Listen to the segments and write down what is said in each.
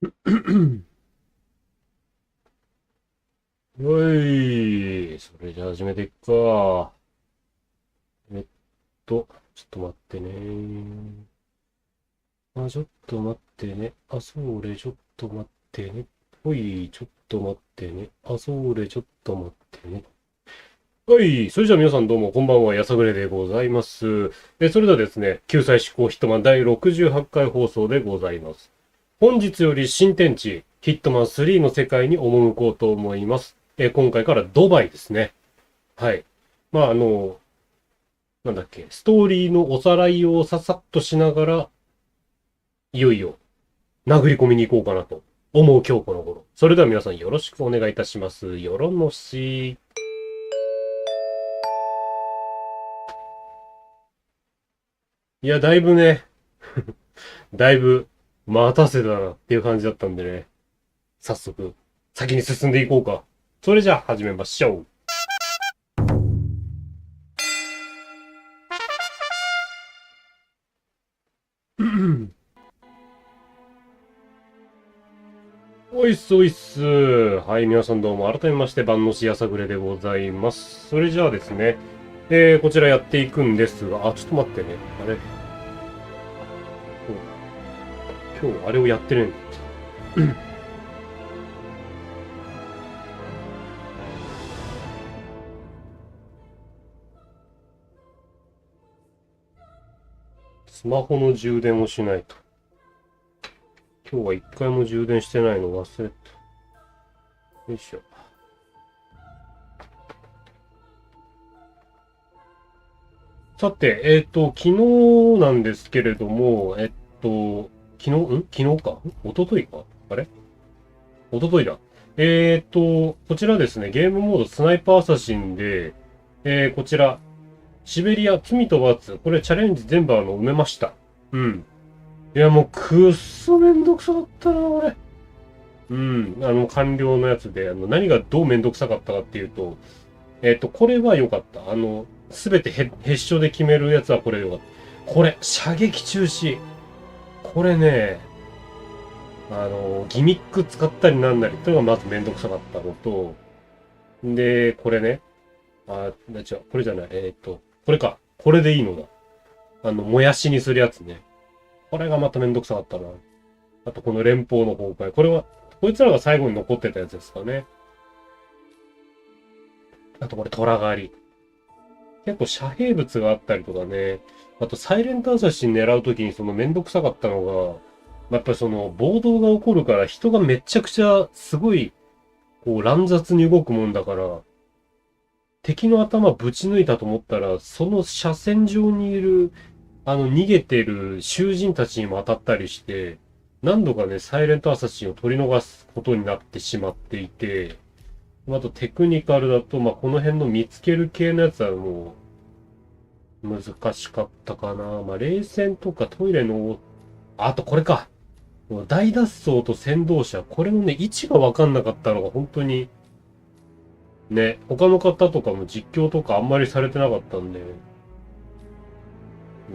おい、それじゃあ始めていくか。えっちょっと待ってね。ちょっと待ってね。それ、ちょっと待ってね。おい、ちょっと待ってね。それ、ちょっと待ってね。はい、それじゃあ皆さんどうも、こんばんは、やさぐれでございます。それではですね、救済施行ヒットマン第68回放送でございます。本日より新天地、ヒットマン3の世界に赴こうと思います。今回からドバイですね。はい。まあ、なんだっけ、ストーリーのおさらいをささっとしながら、いよいよ殴り込みに行こうかなと思う今日この頃。それでは皆さんよろしくお願いいたします。よろのし。いや、だいぶね、だいぶ待たせたなっていう感じだったんでね。早速、先に進んでいこうか。それじゃあ始めましょう。おいっすおいっす。はい、皆さんどうも改めまして、万能しやさぐれでございます。それじゃあですね、こちらやっていくんですが、ちょっと待ってね。あれ今日あれをやってるんスマホの充電をしないと。今日は一回も充電してないの忘れた。よいしょ。さて、昨日なんですけれども、昨日か一昨日かあれ一昨日だ。こちらですね、ゲームモードスナイパーアサシンで、こちら、シベリア、罪と罰、これチャレンジ全部埋めました。うん。いや、もうくっそめんどくさかったな、俺。うん。完了のやつで、何がどうめんどくさかったかっていうと、これは良かった。すべてへしょで決めるやつはこれ良かった。これ、射撃中止。これね、ギミック使ったりなんなりっていうのがまずめんどくさかったのと、で、これね、違う、これじゃない、これか。これでいいのだ。もやしにするやつね。これがまためんどくさかったな。あと、この連邦の崩壊。これは、こいつらが最後に残ってたやつですかね。あと、これ、虎狩り。結構、遮蔽物があったりとかね。あと、サイレントアサシン狙うときにそのめんどくさかったのが、やっぱりその、暴動が起こるから人がめちゃくちゃ、すごい、こう、乱雑に動くもんだから、敵の頭ぶち抜いたと思ったら、その車線上にいる、逃げてる囚人たちにも当たったりして、何度かね、サイレントアサシンを取り逃すことになってしまっていて、あとテクニカルだと、この辺の見つける系のやつはもう、難しかったかな。冷戦とかトイレの、あとこれか。大脱走と先導車。これのね、位置がわかんなかったのが本当に、ね、他の方とかも実況とかあんまりされてなかったんで、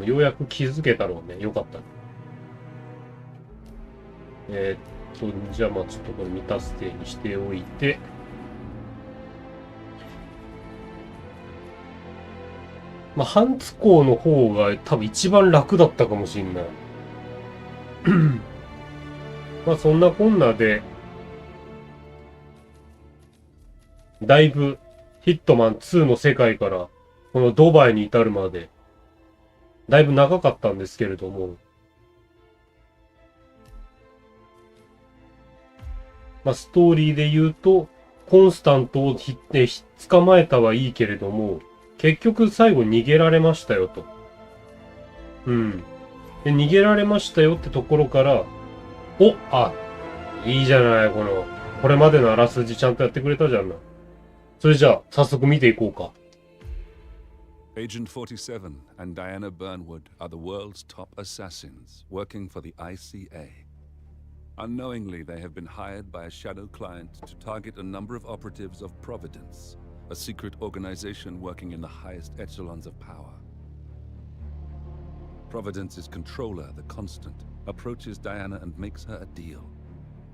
ようやく気づけたのはね、良かった。じゃあちょっとこれ未達成にしておいて、半津港の方が多分一番楽だったかもしんない。そんなこんなで、だいぶヒットマン2の世界からこのドバイに至るまで、だいぶ長かったんですけれども、ストーリーで言うと、コンスタントを捕まえたはいいけれども、結局最後逃げられましたよと。うん。で、逃げられましたよってところから、いいじゃない、これまでのあらすじちゃんとやってくれたじゃんな。それじゃあ、早速見ていこうか。Agent 47 and Diana Burnwood are the world's top assassins working for the ICA. Unknowingly, they have been hired by a shadow client to target a number of operatives of Providence, a secret organization working in the highest echelons of power. Providence's controller, the Constant, approaches Diana and makes her a deal.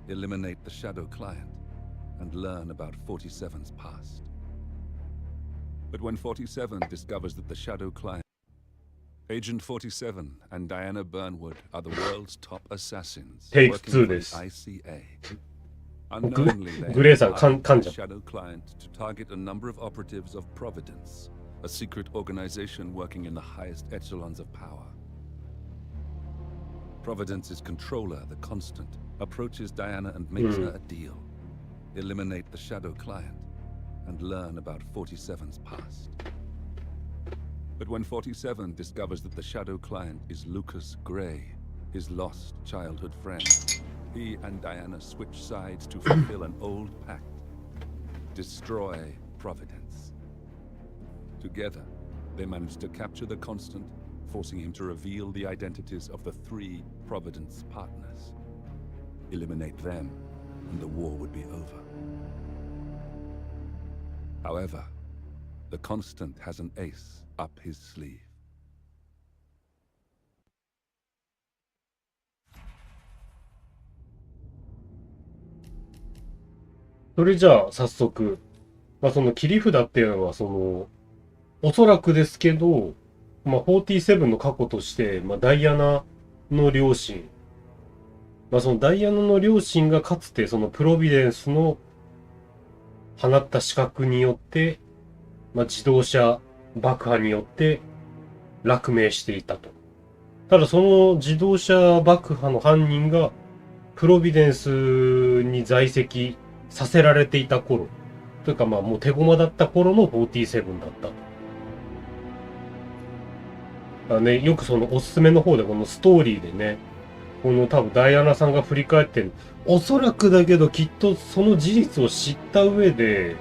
eliminate the shadow client, and learn about 47's past. But when 47 discovers that the shadow client, Agent 47 and Diana Burnwood are the world's top assassins Take working two for the this. ICA. Unknowingly, they Gray-san, have hired the Kanja. shadow client to target a number of operatives of Providence, a secret organization working in the highest echelons of power. Providence's controller, the Constant, approaches Diana and makes her a deal. Eliminate the shadow client and learn about 47's past. But when 47 discovers that the shadow client is Lucas Gray, his lost childhood friend, he and Diana switch sides to fulfill an old pact. Destroy Providence. Together, they manage to capture the Constant, forcing him to reveal the identities of the 3 Providence partners. Eliminate them, and the war would be over. However, the Constant has an ace up his sleeve. それじゃあ、早速。その切り札っていうのは、おそらくですけど、47の過去として、ダイアナの両親。そのダイアナの両親がかつて、そのプロビデンスの放った刺客によって、自動車爆破によって落命していたと。ただその自動車爆破の犯人がプロビデンスに在籍させられていた頃、というかもう手駒だった頃の47だったと。よくそのおすすめの方でこのストーリーでね、この多分ダイアナさんが振り返っておそらくだけどきっとその事実を知った上で、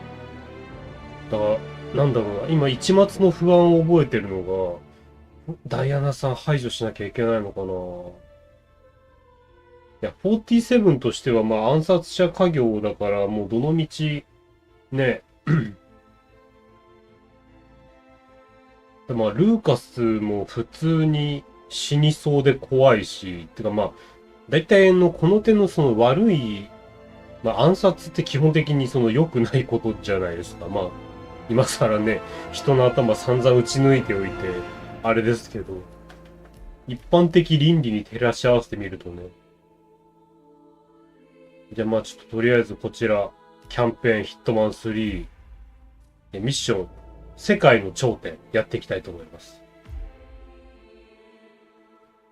なんだろうな、今一抹の不安を覚えてるのが、ダイアナさん排除しなきゃいけないのかな。いや、47としては暗殺者家業だからもうどの道、ね。ルーカスも普通に死にそうで怖いし、てか大体この手のその悪い、暗殺って基本的にその良くないことじゃないですか。今更ね、人の頭散々打ち抜いておいて、あれですけど、一般的倫理に照らし合わせてみるとね。じゃあちょっととりあえずこちら、キャンペーンヒットマン3、ミッション、世界の頂点、やっていきたいと思います。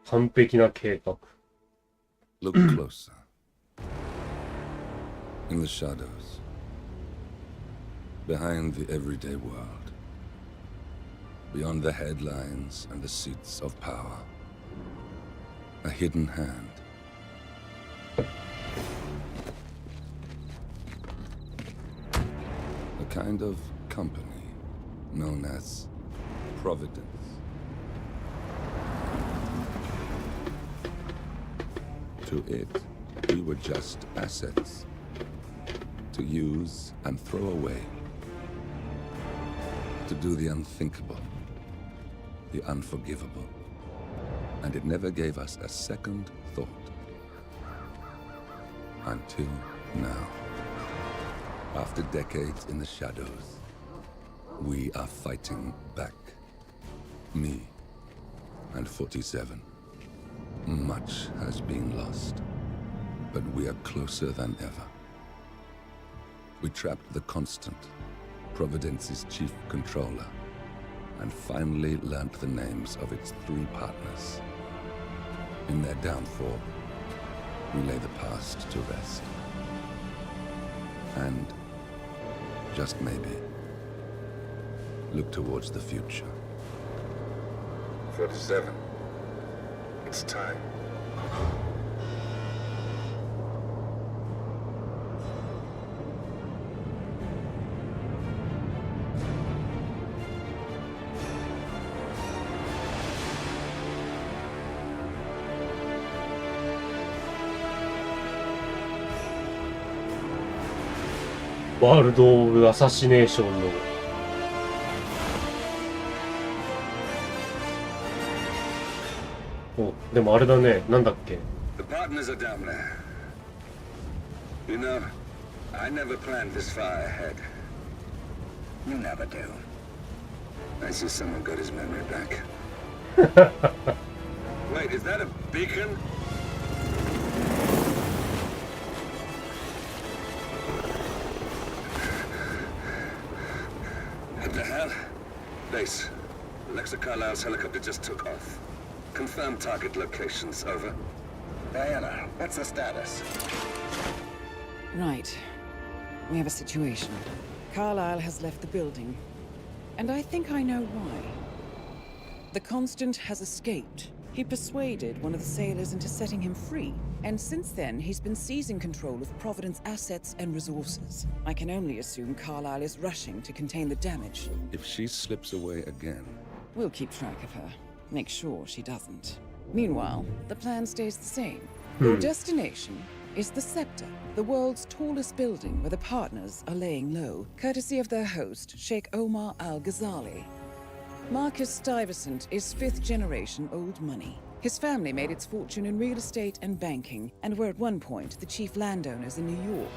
完璧な計画。Look closer. In the shadows. Behind the everyday world. Beyond the headlines and the seats of power. A hidden hand. A kind of company known as Providence. To it, we were just assets. To use and throw away. To do the unthinkable. The unforgivable. And it never gave us a second thought. Until now. After decades in the shadows, we are fighting back. Me and 47. Much has been lost, but we are closer than ever. We trapped the Constant, Providence's chief controller, and finally learnt the names of its 3 partners. In their downfall, we lay the past to rest. And, just maybe, look towards the future. 47. It's time.ワールド・オブ・アサシネーションのでもあれだね、なんだっけ。The partners are down there. You know, I never planned this far ahead. You never do. I see someone got his memory back. Wait, is that a beacon? What the hell? Base. Alexa Carlisle's helicopter just took off. Confirm target locations, over. Diana, what's the status? Right. We have a situation. Carlisle has left the building. And I think I know why. The Constant has escaped. He persuaded one of the sailors into setting him free. And since then, he's been seizing control of Providence assets and resources. I can only assume Carlisle is rushing to contain the damage. If she slips away again, We'll keep track of her. Make sure she doesn't. Meanwhile, the plan stays the same. Your destination is the Scepter, the world's tallest building where the partners are laying low, courtesy of their host, Sheikh Omar Al-Ghazali. Marcus Stuyvesant is fifth-generation old money. His family made its fortune in real estate and banking, and were at one point the chief landowners in New York.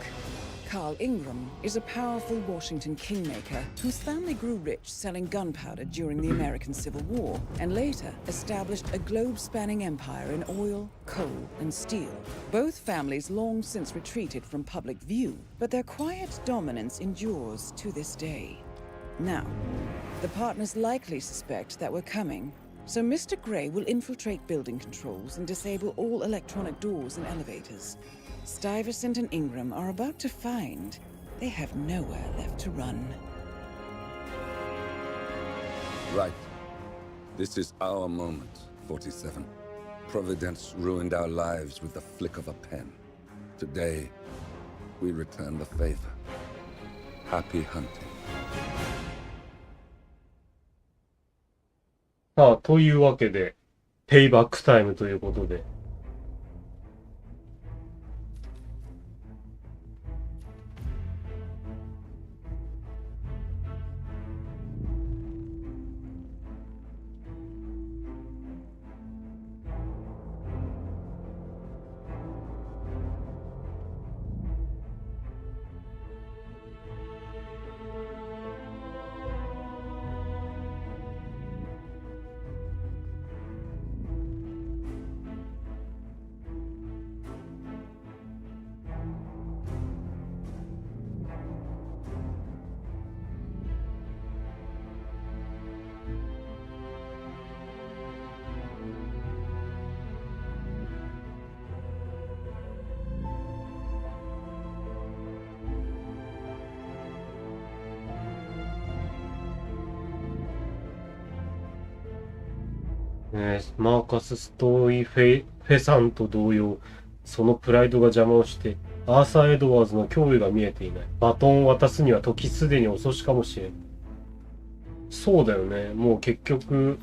Carl Ingram is a powerful Washington kingmaker whose family grew rich selling gunpowder during the American Civil War, and later established a globe-spanning empire in oil, coal, and steel. Both families long since retreated from public view, but their quiet dominance endures to this day. Now, the partners likely suspect that we're coming, so Mr. Gray will infiltrate building controls and disable all electronic doors and elevators. Stuyvesant and Ingram are about to find they have nowhere left to run. right. This is our moment, 47. Providence ruined our lives with the flick of a pen. Today, we return the favor. Happy hunting. さあ、というわけで、ペイバックタイムということで。マーカス・ストイフェさんと同様、そのプライドが邪魔をして、アーサー・エドワーズの脅威が見えていない。バトンを渡すには時すでに遅しかもしれん。そうだよね。もう結局、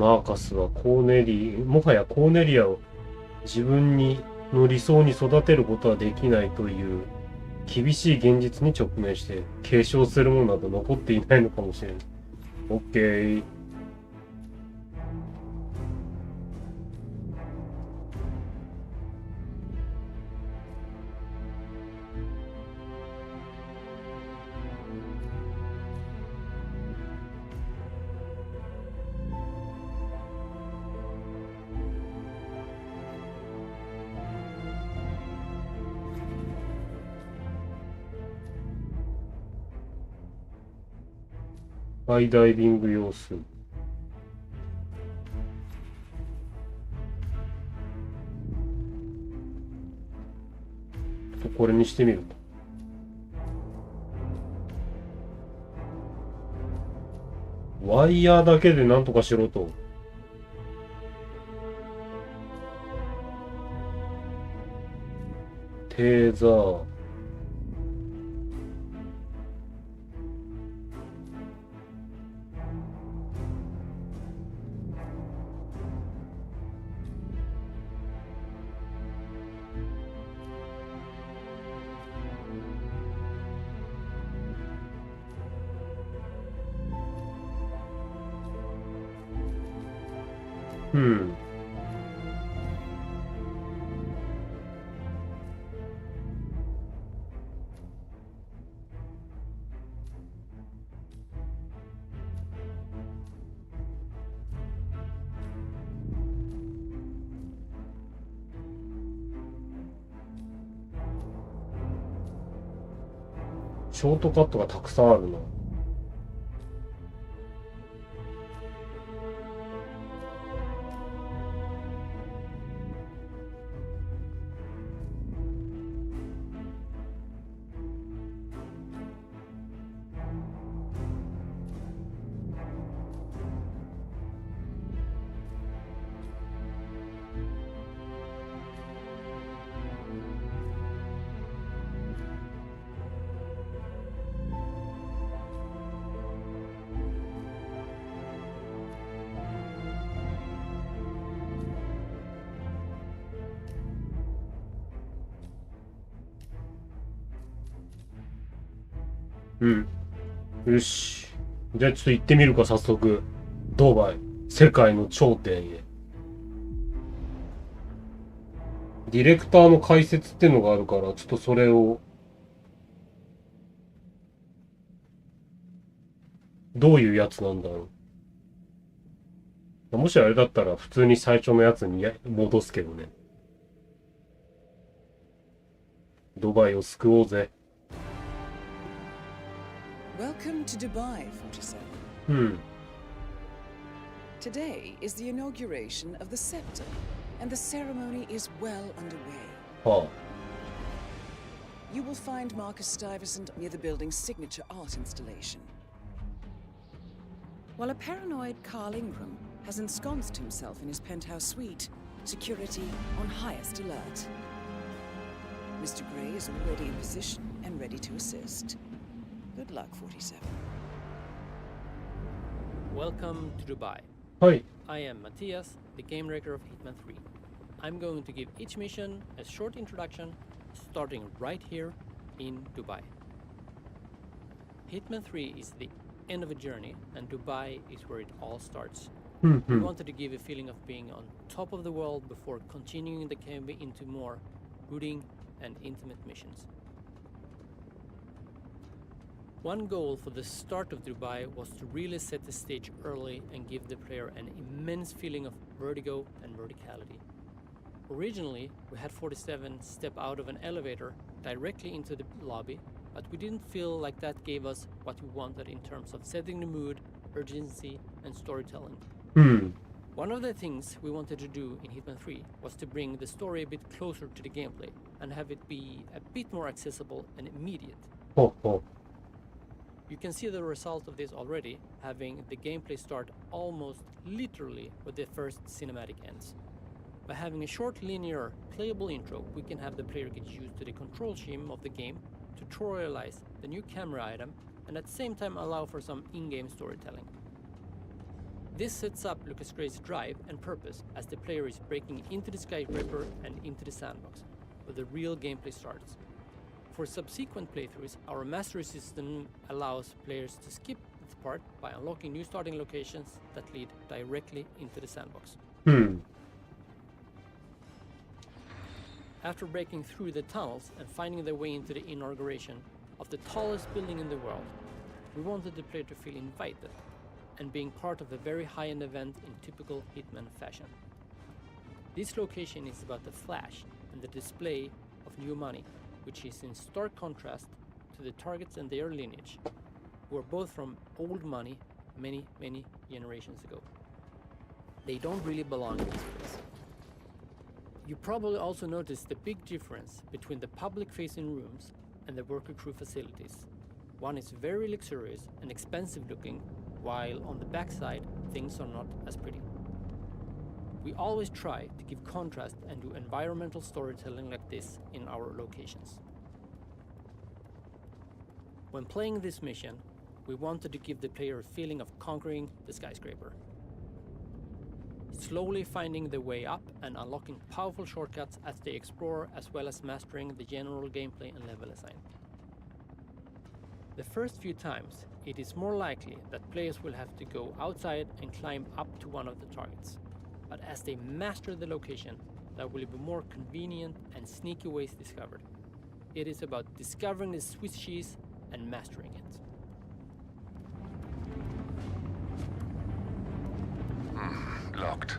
マーカスはもはやコーネリアを自分の理想に育てることはできないという厳しい現実に直面して継承するものなど残っていないのかもしれない。オッケー。ハイダイビング様子。これにしてみると。ワイヤーだけでなんとかしろと。テーザー。うん。ショートカットがたくさんあるな。うん。よし。じゃあちょっと行ってみるか、早速。ドバイ。世界の頂点へ。ディレクターの解説ってのがあるから、ちょっとそれを。どういうやつなんだろう。もしあれだったら普通に最初のやつに戻すけどね。ドバイを救おうぜ。Welcome to Dubai, 47. うん。 Today is the inauguration of the scepter, and the ceremony is well underway. はあ。 You will find Marcus Stuyvesant near the building's signature art installation. While a paranoid Carl Ingram has ensconced himself in his penthouse suite, security on highest alert. Mr. Gray is already in position and ready to assist. Good luck, 47. Welcome to Dubai. はい。 I am Matthias, the game director of Hitman 3. I'm going to give each mission a short introduction, starting right here in Dubai. Hitman 3 is the end of a journey, and Dubai is where it all starts. うん、う We ん。 wanted to give a feeling of being on top of the world before continuing the campaign into more brooding and intimate missions. One goal for the start of Dubai was to really set the stage early and give the player an immense feeling of vertigo and verticality. Originally, we had 47 step out of an elevator directly into the lobby, but we didn't feel like that gave us what we wanted in terms of setting the mood, urgency, and storytelling. うん。 One of the things we wanted to do in Hitman 3 was to bring the story a bit closer to the gameplay and have it be a bit more accessible and immediate. ほうほ You can see the result of this already, having the gameplay start almost literally with the first cinematic ends. By having a short, linear, playable intro, we can have the player get used to the control scheme of the game, tutorialize the new camera item, and at the same time allow for some in-game storytelling. This sets up Lucas Gray's drive and purpose as the player is breaking into the skyscraper and into the sandbox, where the real gameplay starts. For subsequent playthroughs, our mastery system allows players to skip this part by unlocking new starting locations that lead directly into the sandbox. う。うん。 After breaking through the tunnels and finding their way into the inauguration of the tallest building in the world, we wanted the player to feel invited and being part of a very high-end event in typical Hitman fashion. This location is about the flash and the display of new money, which is in stark contrast to the targets and their lineage, who are both from old money many generations ago. They don't really belong in this place. You probably also noticed the big difference between the public-facing rooms and the worker crew facilities. One is very luxurious and expensive looking, while on the backside, things are not as pretty. We always try to give contrast and do environmental storytelling like this in our locations. When playing this mission, we wanted to give the player a feeling of conquering the skyscraper. Slowly finding the way up and unlocking powerful shortcuts as they explore, as well as mastering the general gameplay and level design. The first few times, it is more likely that players will have to go outside and climb up to one of the targets. But as they master the location, there will be more convenient and sneaky ways discovered. It is about discovering the Swiss cheese and mastering it. Locked.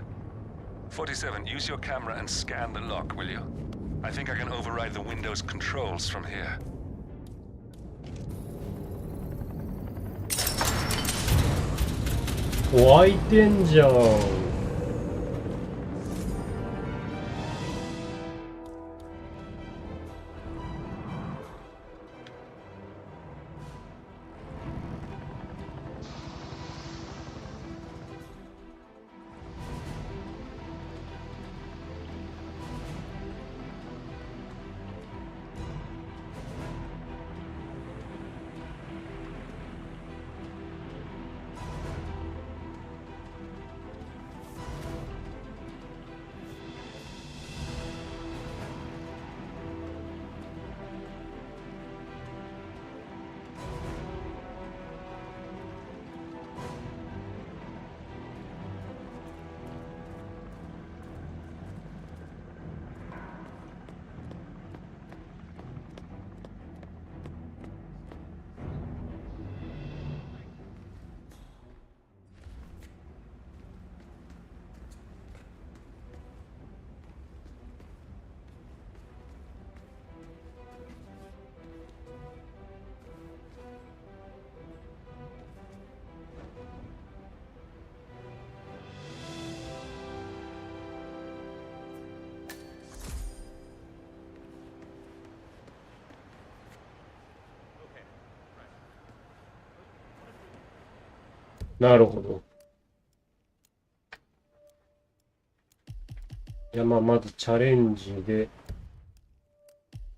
47, use your camera and scan the lock, will you? I think I can override the Windows controls from here. 開いてんじゃん。なるほど。いや、まあ、まずチャレンジで。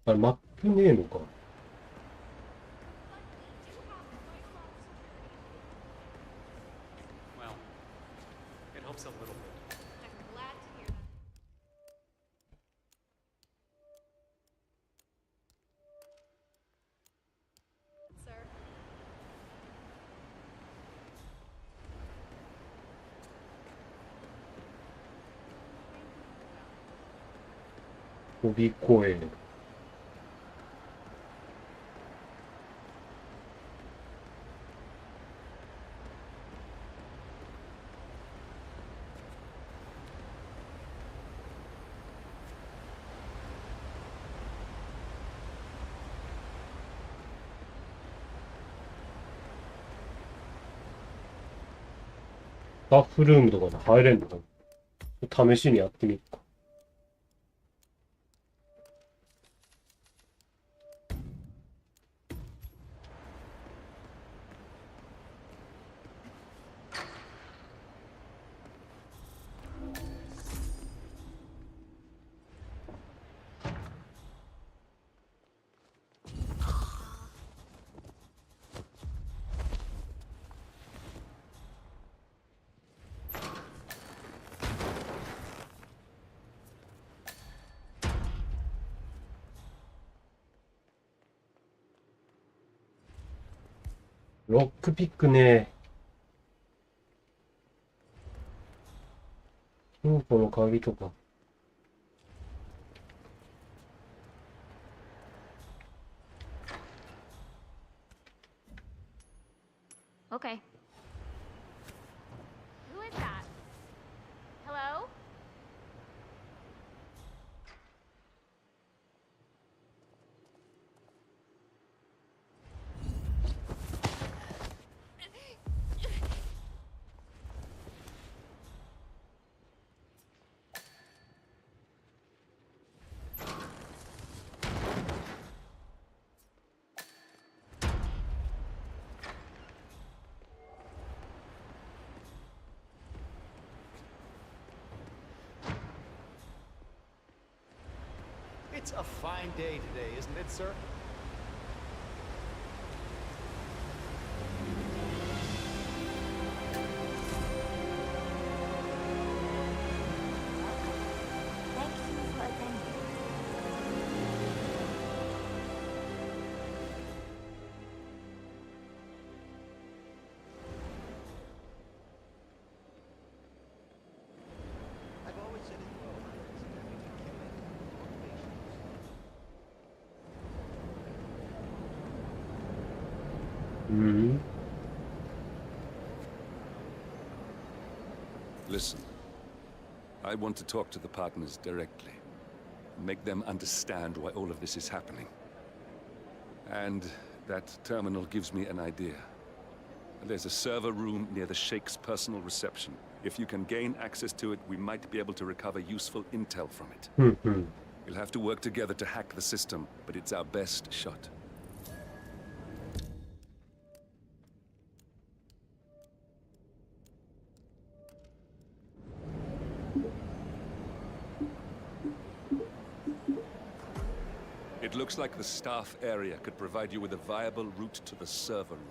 あれ、マップねえのか。飛び越える。スタッフルームとかで入れんのかな？試しにやってみるか。ロックピックね。金庫の鍵とか。Okay. Who is that? Hello? It's a fine day today, isn't it, sir? Thank you for attending. I've always said it well. Listen, I want to talk to the partners directly. Make them understand why all of this is happening. And that terminal gives me an idea. There's a server room near the Sheikh's personal reception. If you can gain access to it, we might be able to recover useful intel from it. We'll have to work together to hack the system, but it's our best shot. It looks like the staff area could provide you with a viable route to the server room.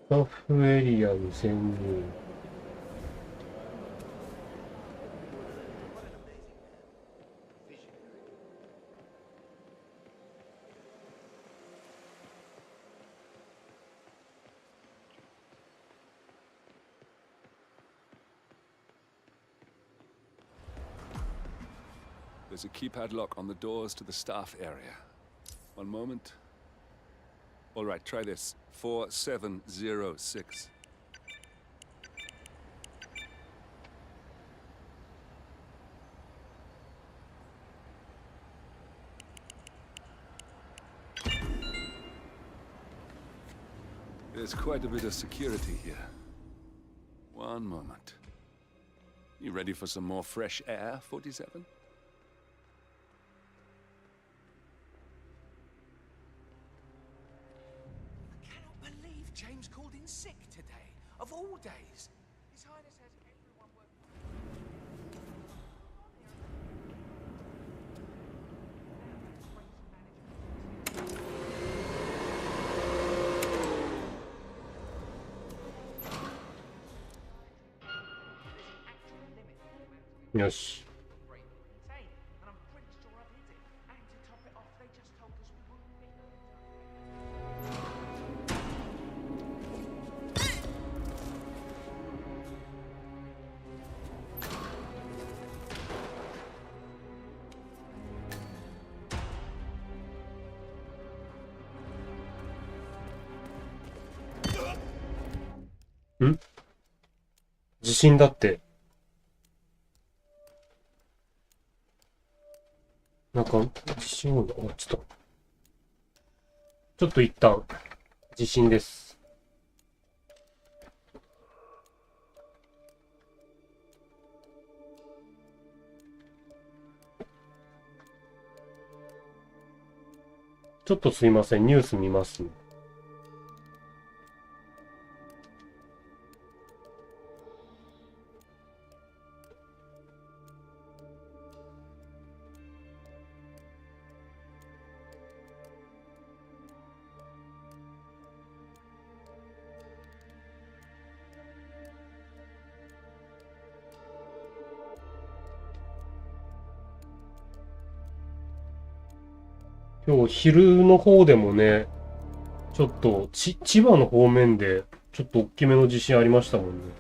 スタッフエリアに潜入。There's a keypad lock on the doors to the staff area. One moment. All right, try this. 4706. There's quite a bit of security here. One moment. You ready for some more fresh air, 47? James called in sick today, of all days. His Highness has everyone working.よし。ん？地震だって。なんか、地震音だ。あ、ちょっと一旦、地震です。ちょっとすいません。ニュース見ますね。今日昼の方でもね、ちょっと千葉の方面でちょっと大きめの地震ありましたもんね。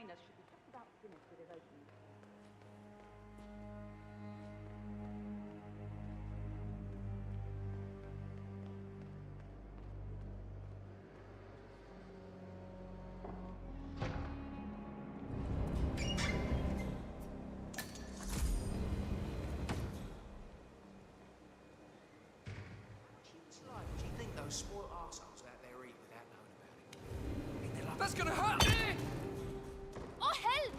highness should be just about finished with his opening. Do you think those spoiled arseholes out there eat without knowing about it? I mean, they're like, that's gonna hurt! Oh, help!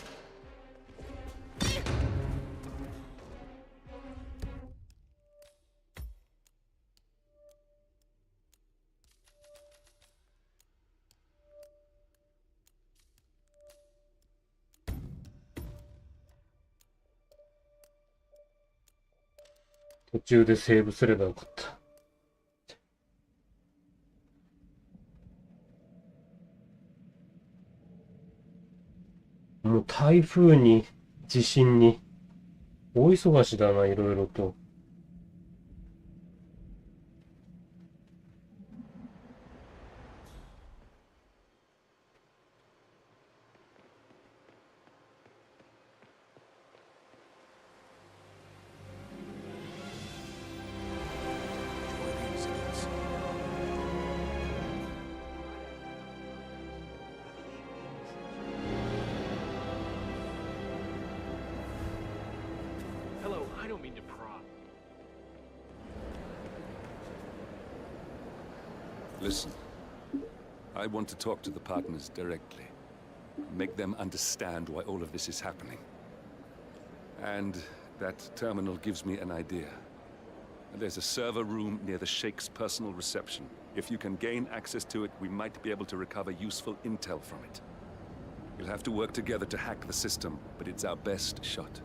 途中でセーブすればよかった。もう台風に地震に大忙しだな、いろいろと。Hello, I don't mean to prod. Listen, I want to talk to the partners directly. Make them understand why all of this is happening. And that terminal gives me an idea. There's a server room near the Sheikh's personal reception. If you can gain access to it, we might be able to recover useful intel from it. We'll have to work together to hack the system, but it's our best shot.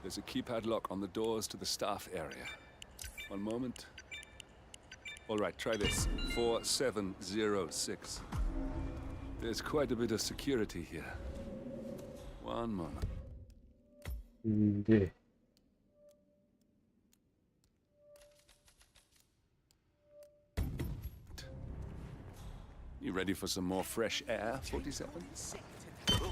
There's a keypad lock on the doors to the staff area. One moment. All right, try this. 4706. There's quite a bit of security here. One moment. で、You ready for some more fresh air, 47? Sick today.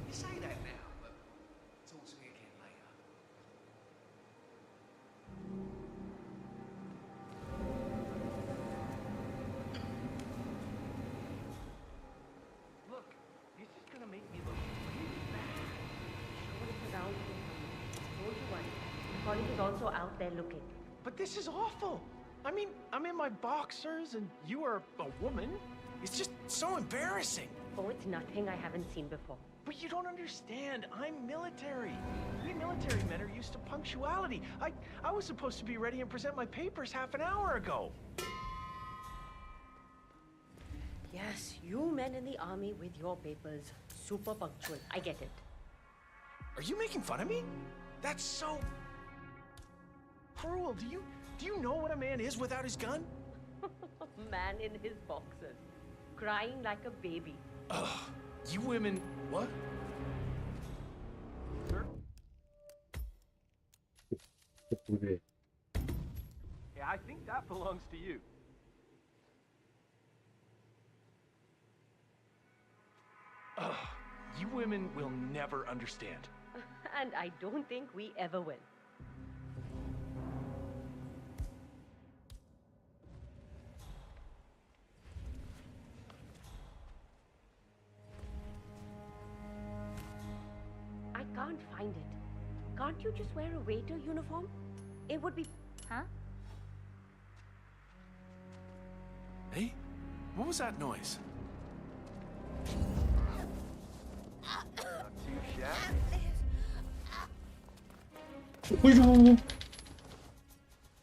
You say that now, but talk to me again later. Look, this is gonna make me look really bad. What is around here? Don't you worry. Colin is also out there looking. But this is awful. I mean, I'm in my boxers and you are a woman. It's just so embarrassing. Oh, it's nothing I haven't seen before. But you don't understand. I'm military. We military men are used to punctuality. I was supposed to be ready and present my papers half an hour ago. Yes, you men in the army with your papers. Super punctual. I get it. Are you making fun of me? That's so cruel. Do you know what a man is without his gun? Man in his boxers. Crying like a baby. Ugh. You women... What? ここで。Yeah, I think that belongs to you. Ugh, you women will never understand. And I don't think we ever will. I can't find it. Can't you just wear a waiter uniform? It would be... Huh? Hey, what was that noise? Not too shabby. おいしょー。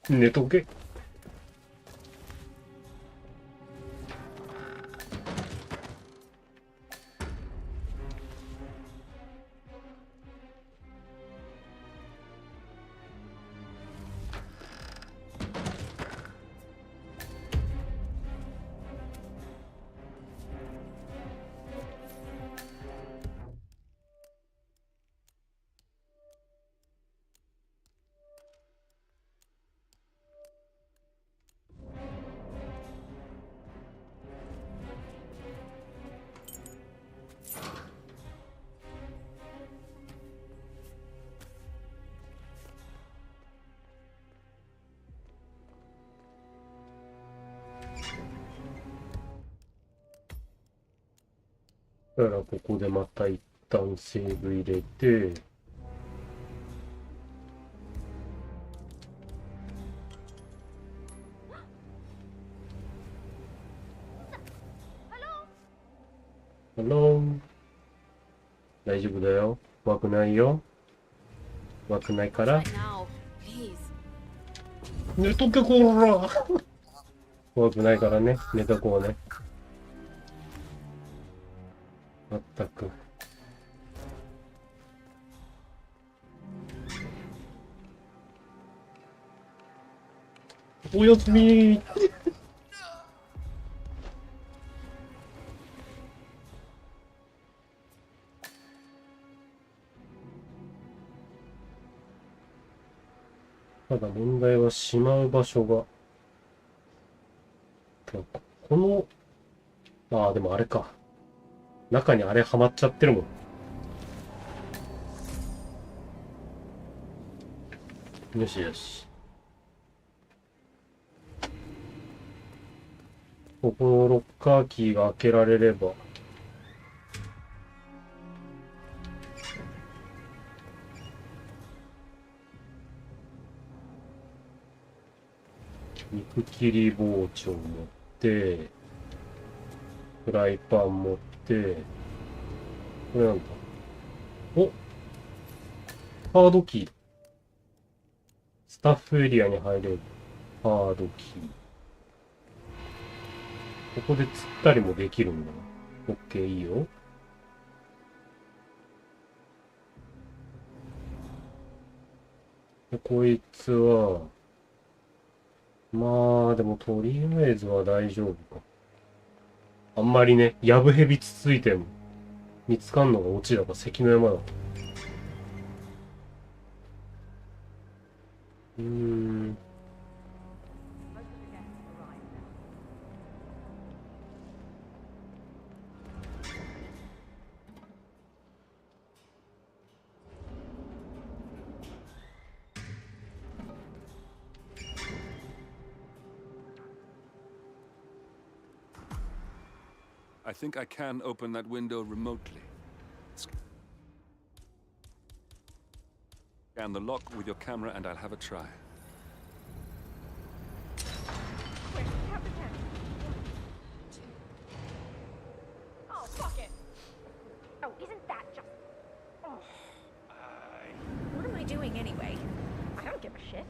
寝とけ。だからここでまた一旦セーブ入れて、ハロー。大丈夫だよ。怖くないよ。怖くないから。寝とけこら。怖くないからね。寝とこうね。まったく。おやすみ。ただ問題はしまう場所が。この、ああ、でもあれか。中にあれはまっちゃってるもん。よしよし。ここのロッカーキーが開けられれば。肉切り包丁持って、フライパン持って、これなんだ。お、カードキー。スタッフエリアに入れる。カードキー。ここで釣ったりもできるんだな。オッケー、いいよ。でこいつは、まあ、でもとりあえずは大丈夫か。あんまりね、やぶへびつついても、見つかんのがオチだから関の山だ。I think I can open that window remotely. Scan the lock with your camera and I'll have a try. Oh, fuck it! Oh, isn't that just... Oh. What am I doing anyway? I don't give a shit.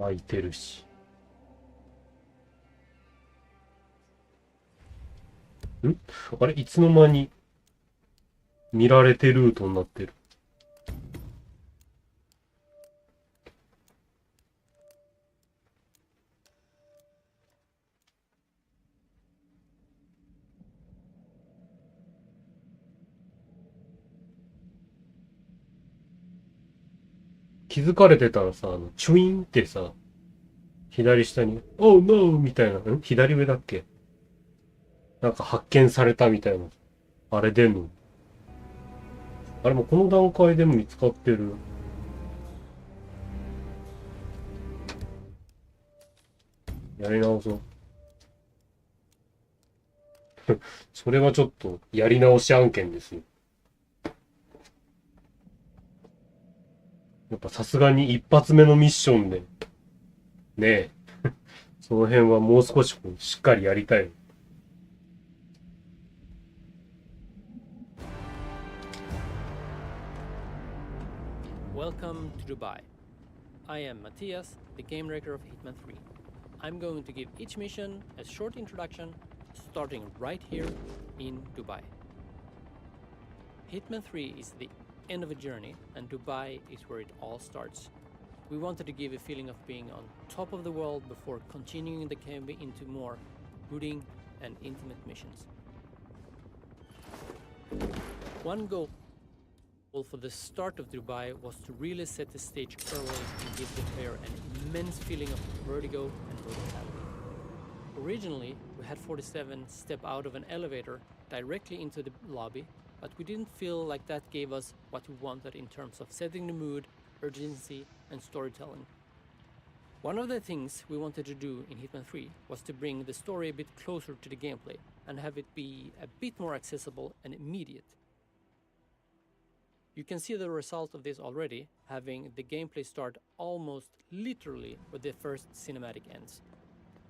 空いてるし。あれいつの間に見られてルートになってる。気づかれてたらさ、チュインってさ、左下に、Oh no! みたいな、左上だっけ？なんか発見されたみたいな。あれ出んの？あれもこの段階でも見つかってる。やり直そう。それはちょっとやり直し案件ですよ。やっぱさすがに一発目のミッションで、ねえ、その辺はもう少ししっかりやりたい。Welcome to Dubai. I am Matthias, the game director of Hitman 3. I'm going to give each mission a short introduction, starting right here in Dubai. Hitman 3 is the end of a journey, and Dubai is where it all starts. We wanted to give a feeling of being on top of the world before continuing the campaign into more brooding and intimate missions. One goal for the start of Dubai was to really set the stage early and give the player an immense feeling of vertigo and brutality. Originally, we had 47 step out of an elevator directly into the lobby, but we didn't feel like that gave us what we wanted in terms of setting the mood, urgency, and storytelling. One of the things we wanted to do in Hitman 3 was to bring the story a bit closer to the gameplay and have it be a bit more accessible and immediate. You can see the result of this already, having the gameplay start almost literally where the first cinematic ends.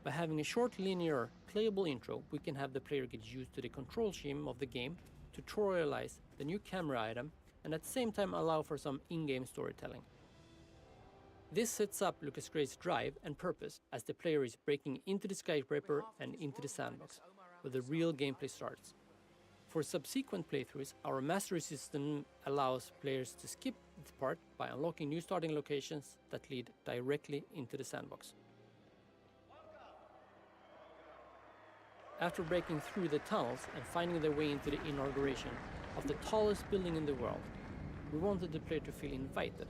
By having a short linear playable intro, we can have the player get used to the control scheme of the game, tutorialize the new camera item, and at the same time allow for some in-game storytelling. This sets up Lucas Gray's drive and purpose as the player is breaking into the skyscraper and into the sandbox, where the real gameplay starts. For subsequent playthroughs, our mastery system allows players to skip this part by unlocking new starting locations that lead directly into the sandbox. After breaking through the tunnels and finding their way into the inauguration of the tallest building in the world, we wanted the player to feel invited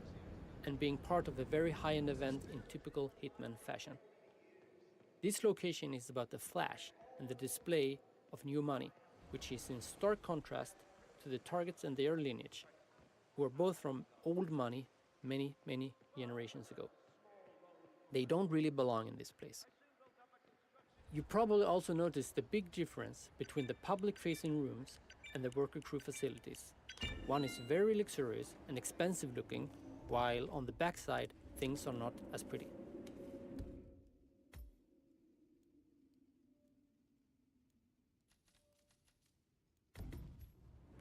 and being part of a very high-end event in typical Hitman fashion. This location is about the flash and the display of new money, which is in stark contrast to the targets and their lineage, who are both from old money many, many generations ago. They don't really belong in this place. You probably also noticed the big difference between the public-facing rooms and the worker crew facilities. One is very luxurious and expensive looking, while on the backside, things are not as pretty.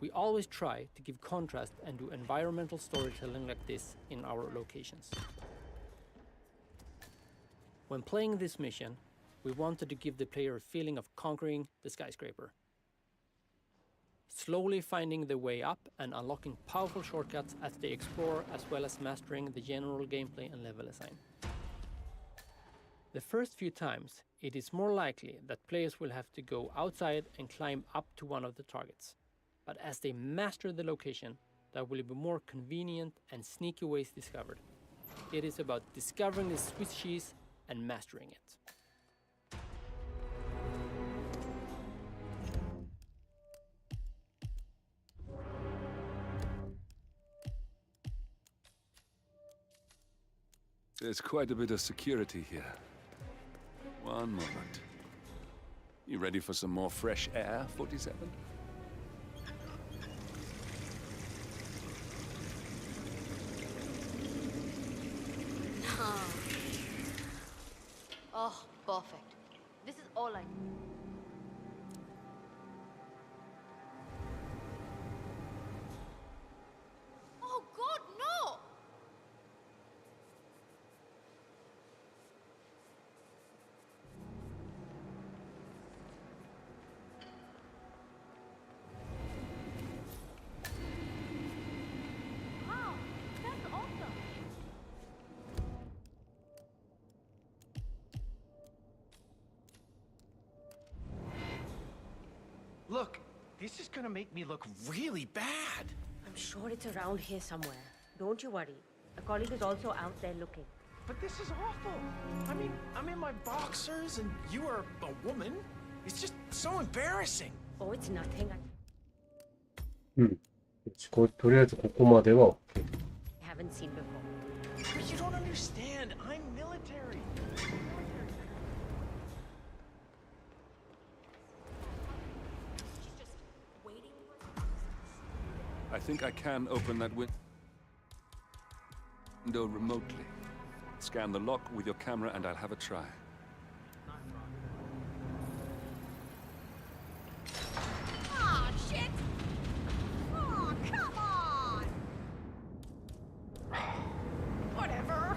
We always try to give contrast and do environmental storytelling like this in our locations. When playing this mission, we wanted to give the player a feeling of conquering the skyscraper, slowly finding the way up and unlocking powerful shortcuts as they explore, as well as mastering the general gameplay and level design. The first few times, it is more likely that players will have to go outside and climb up to one of the targets. But as they master the location, there will be more convenient and sneaky ways discovered. It is about discovering the Swiss cheese and mastering it. There's quite a bit of security here. One moment. You ready for some more fresh air, 47? Oh, perfect. This is all I need. Oh God, no! This is gonna make me look really bad. I'm sure it's around here somewhere. Don't you worry. A colleague is also out there looking. But this is awful. I mean, I'm in my boxers and you are a woman. It's just so embarrassing. Oh, it's nothing. うん。とりあえずここまでは OK。I haven't seen before. But you don't understand. I'm military. I think I can open that window remotely. Scan the lock with your camera and I'll have a try. Oh, shit! Oh, come on! Whatever.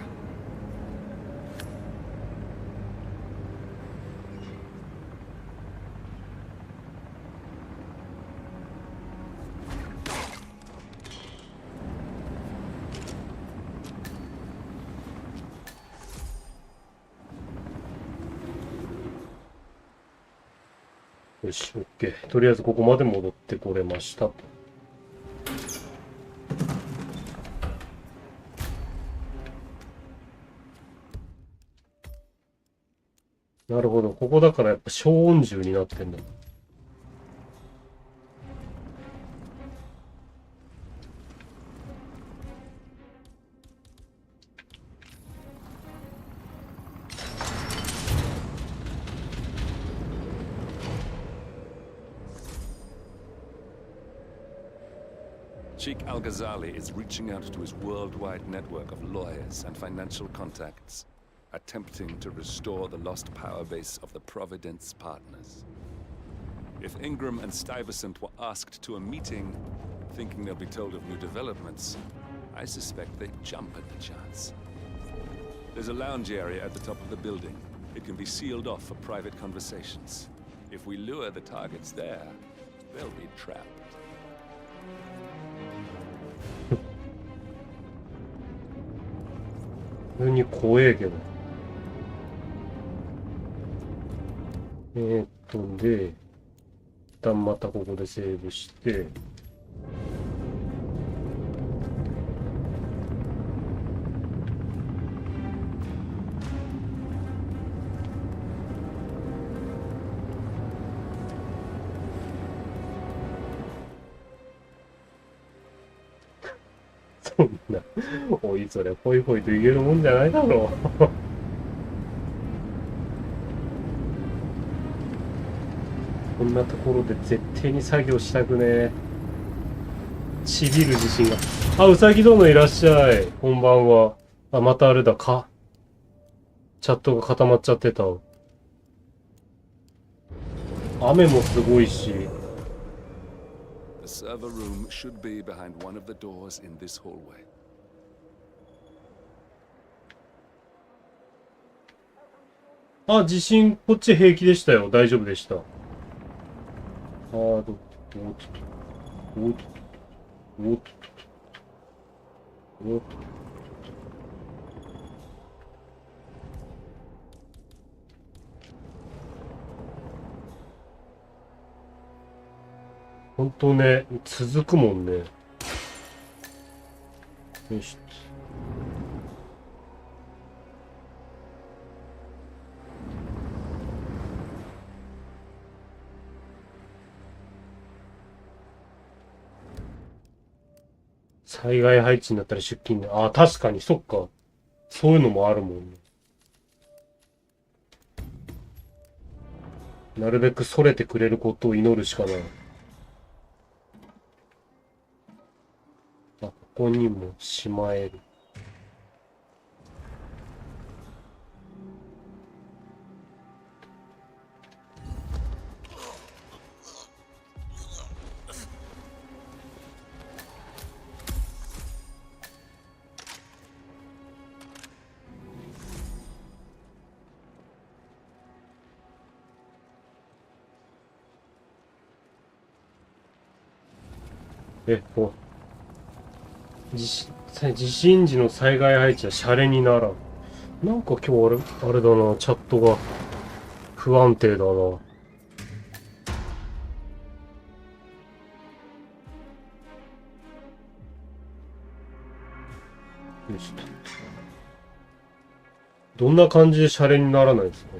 よし、OK。とりあえずここまで戻ってこれました。なるほど。ここだからやっぱ小音銃になってんだ。Sheikh Al-Ghazali is reaching out to his worldwide network of lawyers and financial contacts, attempting to restore the lost power base of the Providence partners. If Ingram and Stuyvesant were asked to a meeting, thinking they'll be told of new developments, I suspect they'd jump at the chance. There's a lounge area at the top of the building. It can be sealed off for private conversations. If we lure the targets there, they'll be trapped. 普通に怖えけど。で、一旦またここでセーブして、そんな、おいそれ、ホイホイと言えるもんじゃないだろう。こんなところで絶対に作業したくねえ。ちびる自信が。あ、うさぎ殿いらっしゃい。こんばんは。あ、またあれだか。チャットが固まっちゃってた。雨もすごいし。The server room should be behind one of the doors in this hallway. あ、地震こっち平気でしたよ。大丈夫でした。ハード、おっと、おっと、おっと、おっと。ほんとね、続くもんね。よし。災害配置になったら出勤ね。あ、確かに、そっか。そういうのもあるもんね。なるべく逸れてくれることを祈るしかない。あ、ここにもしまえる。地震時の災害配置はシャレにならん。なんか今日あれだな、チャットが不安定だな。よしと。どんな感じでシャレにならないですか？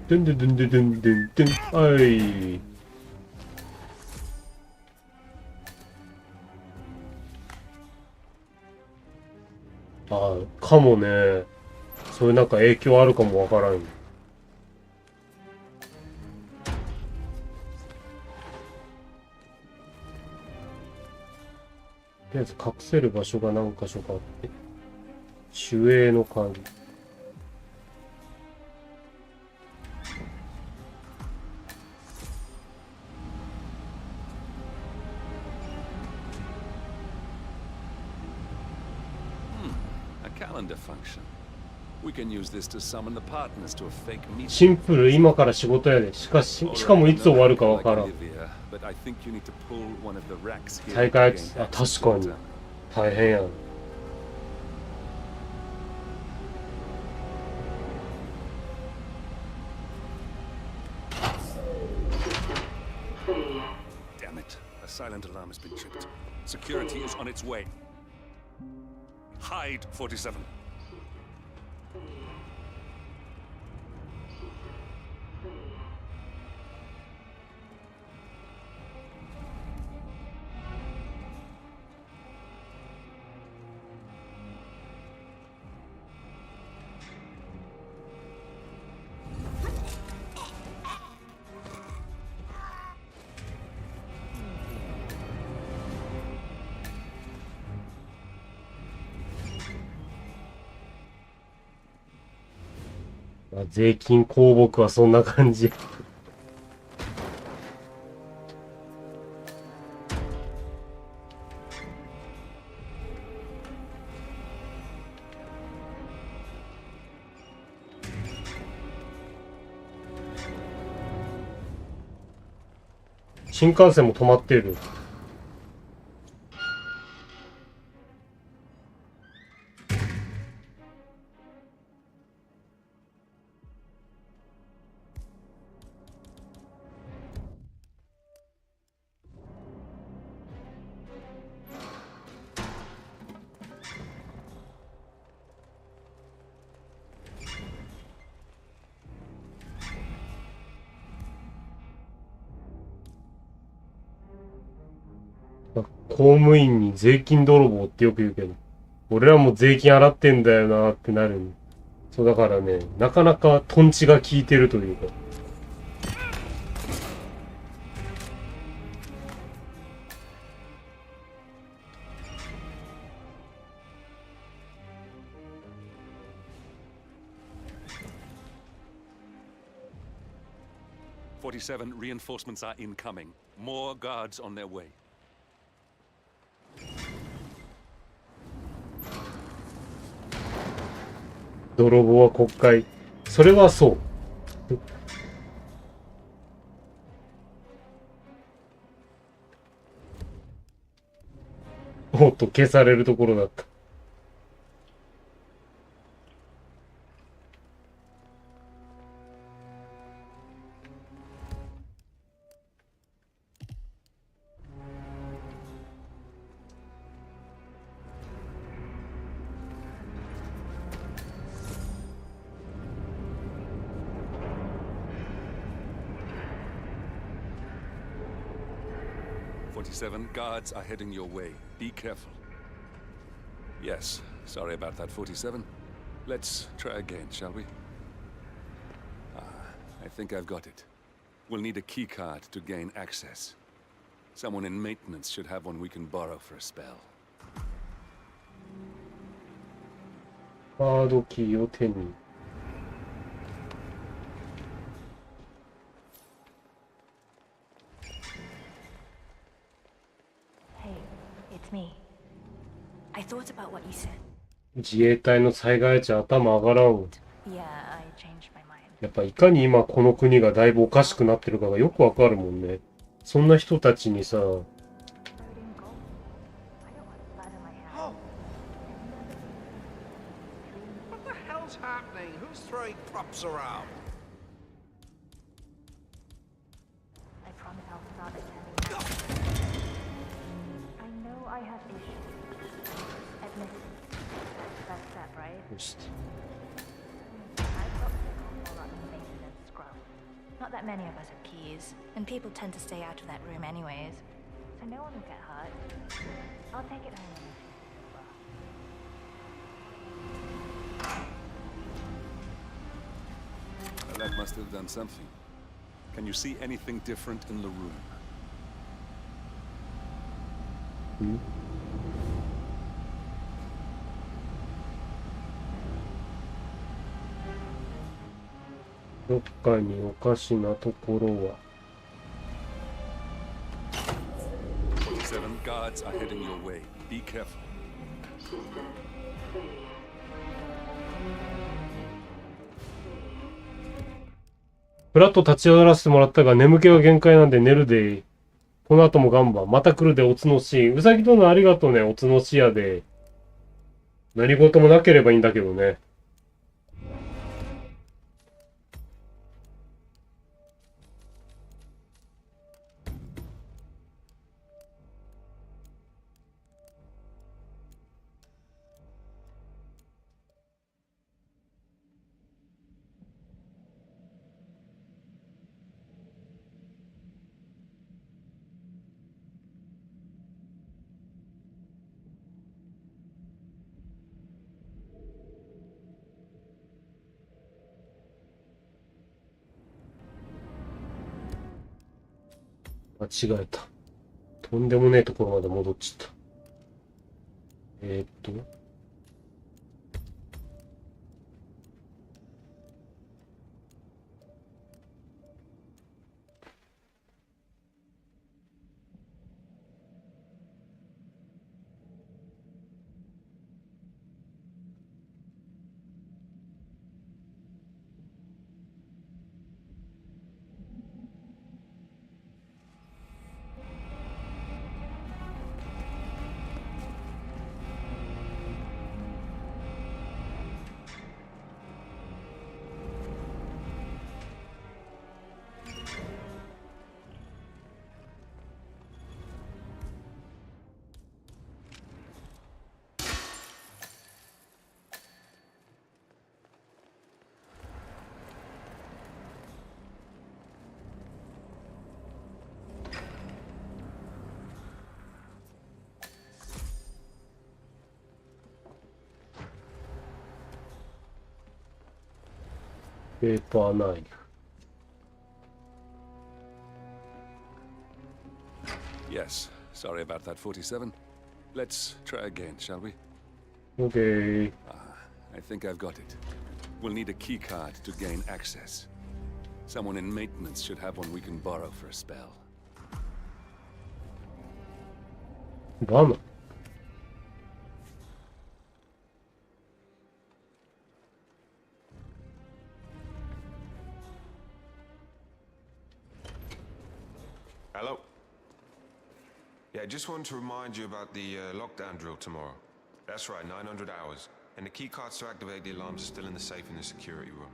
でんでんでんでんでんでんでん。はい。ああ、かもね。そういうなんか影響あるかもわからん。とりあえず隠せる場所が何箇所かあって。守衛の鍵。シンプル、今から仕事やで。しかもいつ終わるかわからん。再開、あ、確かに。大変やん。Damn it. A silent alarm has been tripped. Security is on its way. Hide, 47.税金公僕はそんな感じ。新幹線も止まってる。公務員に税金泥棒ってよく言うけど、俺らも税金払ってんだよなってなる。そうだからね、なかなかトンチが効いてるというか。47 reinforcements are incoming. More guards on their way. 泥棒は国会。それはそう。おっと、消されるところだった。47 guards are heading your way. Be careful. Yes, sorry about that, 47. Let's try again, shall we? I think I've got it. We'll need a key card to gain access. Someone in maintenance should have one we can borrow for a spell. カードキーを手に。自衛隊の災害地頭上がらん。やっぱいかに今この国がだいぶおかしくなってるかがよくわかるもんね。そんな人たちにさ、そして Not that many of us have keys, and people tend to stay out of that room anyways, so no one will get hurt. I'll take it home. Well, that must have done something. Can you see anything different in the room? どっかにおかしなところは。47 guards are heading your way. Be careful. フラッと立ち上がらせてもらったが眠気は限界なんで寝るで。この後もガンバン。また来るでおつのし。うさぎとのありがとうね、おつのしやで。何事もなければいいんだけどね。間違えた。とんでもねえところまで戻っちゃった。ペーパーナイフ。Yes, sorry about that, 47. Let's try again, shall we? Okay. I think I've got it. We'll need a key card to gain access. Someone in maintenance should have one we can borrow for a spell. バナ。Hello. Yeah, just wanted to remind you about the lockdown drill tomorrow. That's right, 900 hours. And the key cards to activate the alarms are still in the safe in the security room.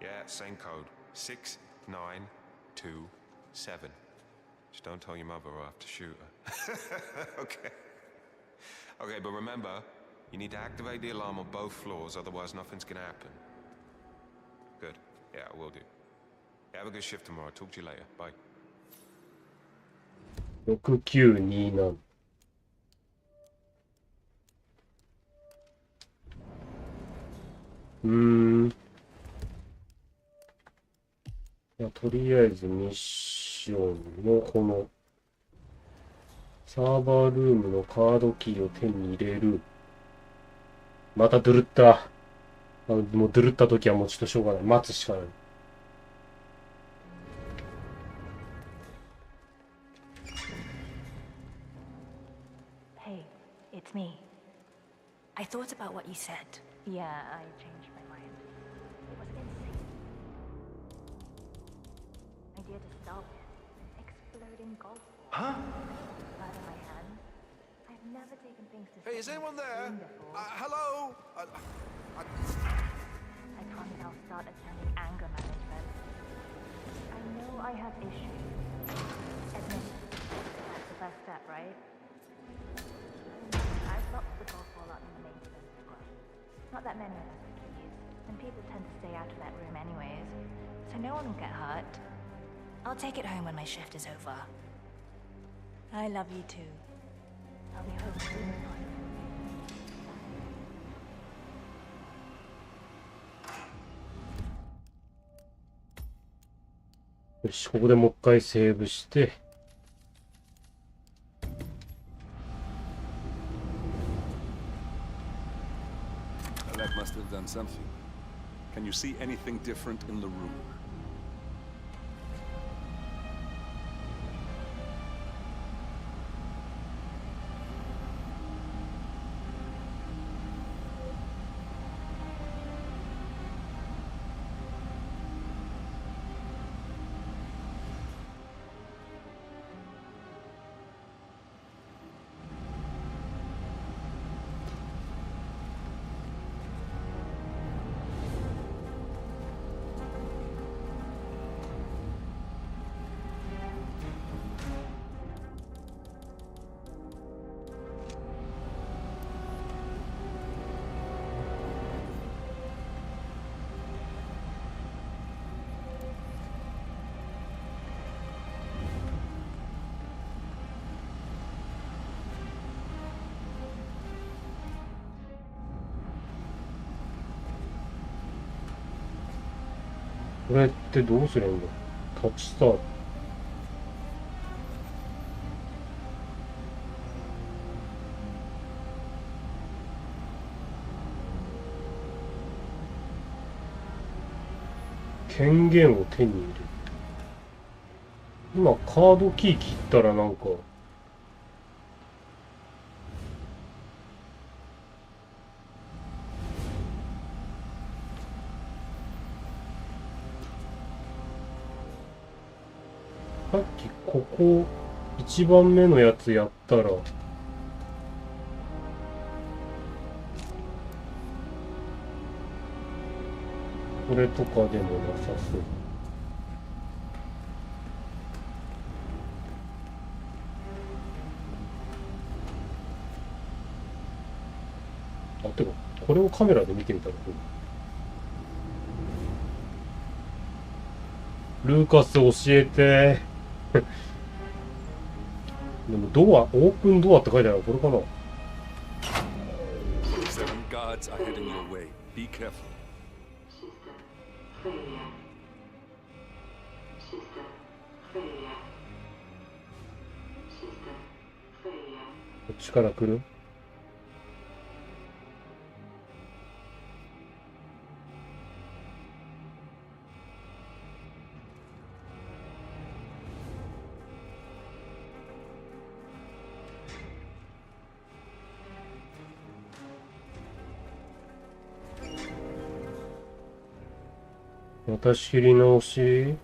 Yeah, same code. 6927. Just don't tell your mother or I have to shoot her. Okay. Okay, but remember, you need to activate the alarm on both floors, otherwise nothing's gonna happen. Good. Yeah, I will do. Yeah, have a good shift tomorrow. Talk to you later. Bye. 6927。とりあえずミッションのこのサーバールームのカードキーを手に入れる。またドゥルった。もうドゥルった時はもうちょっとしょうがない。待つしかない。It's me. I thought about what you said. Yeah, I changed my mind. It was insane. Idea to start with. Exploding golf balls. Huh? Blood on my hands. I've never taken things to Hey, is anyone there? before. Hello? I can't now start attending anger management. I know I have issues. Admit it. That's the first step, right? I stopped the golf ball up in the maintenance squad. Not that many of us are keys, and people tend to stay out of that room anyways, so no one will get hurt. I'll take it home when my shift is over. I love you too. I'll be home soon. よし、ここでもう一回セーブして。That must have done something. Can you see anything different in the room?これってどうすればいいんだ。タッチスタート。権限を手に入れる。今カードキー切ったらなんかさっきここ1番目のやつやったらこれとかでもなさそう。あ、てかこれをカメラで見てみたらどう？ルーカス教えて。でもドア、オープンドアって書いてあるこれかな。Seven guards are heading your way. Be careful. System failure. こっちから来る？また仕切り直し。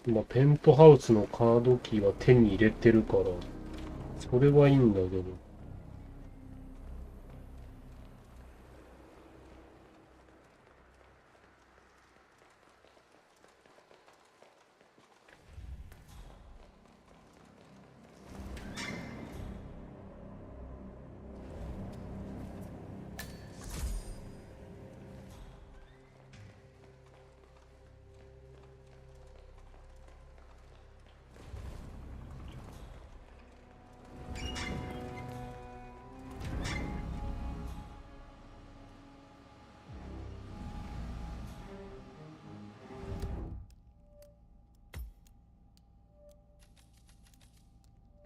今ペントハウスのカードキーは手に入れてるからそれはいいんだけど。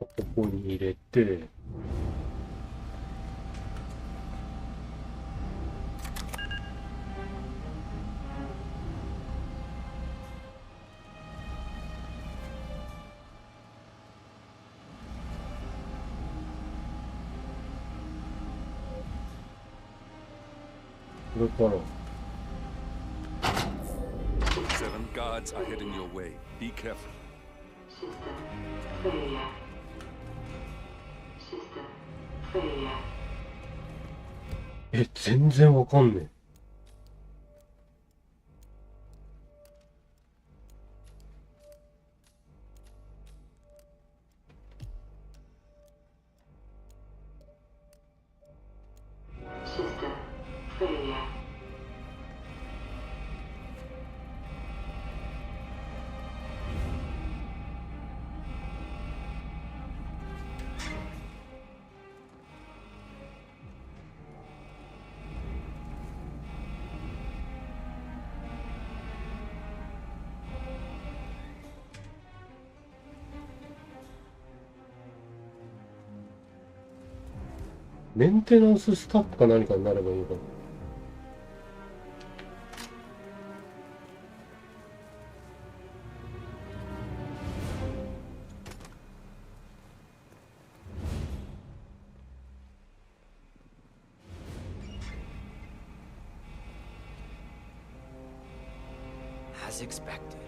ここに入れて、これから。Seven guards are heading your way. Be careful.え、全然わかんねえ。メンテナンススタッフか何かになればいいのかな。As expected.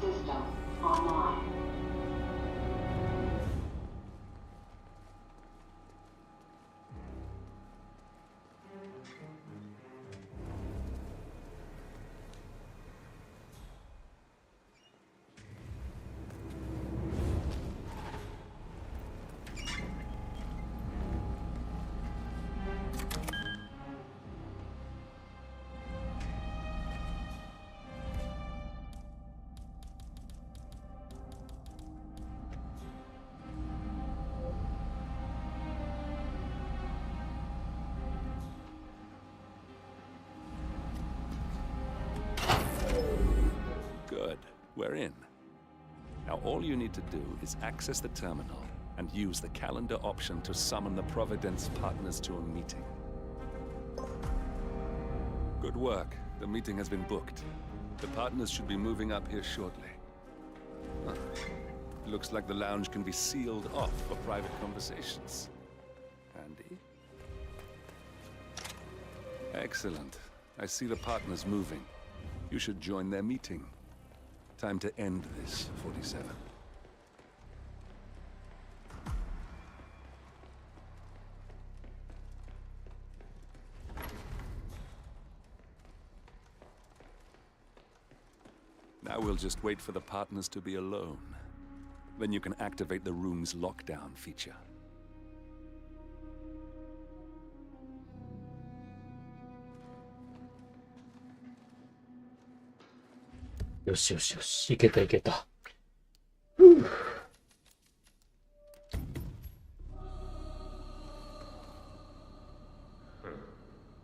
System online. Good. We're in. Now all you need to do is access the terminal and use the calendar option to summon the Providence partners to a meeting. Good work. The meeting has been booked. The partners should be moving up here shortly. Huh. Looks like the lounge can be sealed off for private conversations. Handy. Excellent. I see the partners moving. You should join their meeting. Time to end this, 47. Now we'll just wait for the partners to be alone. Then you can activate the room's lockdown feature. よしよしよし、いけたいけた。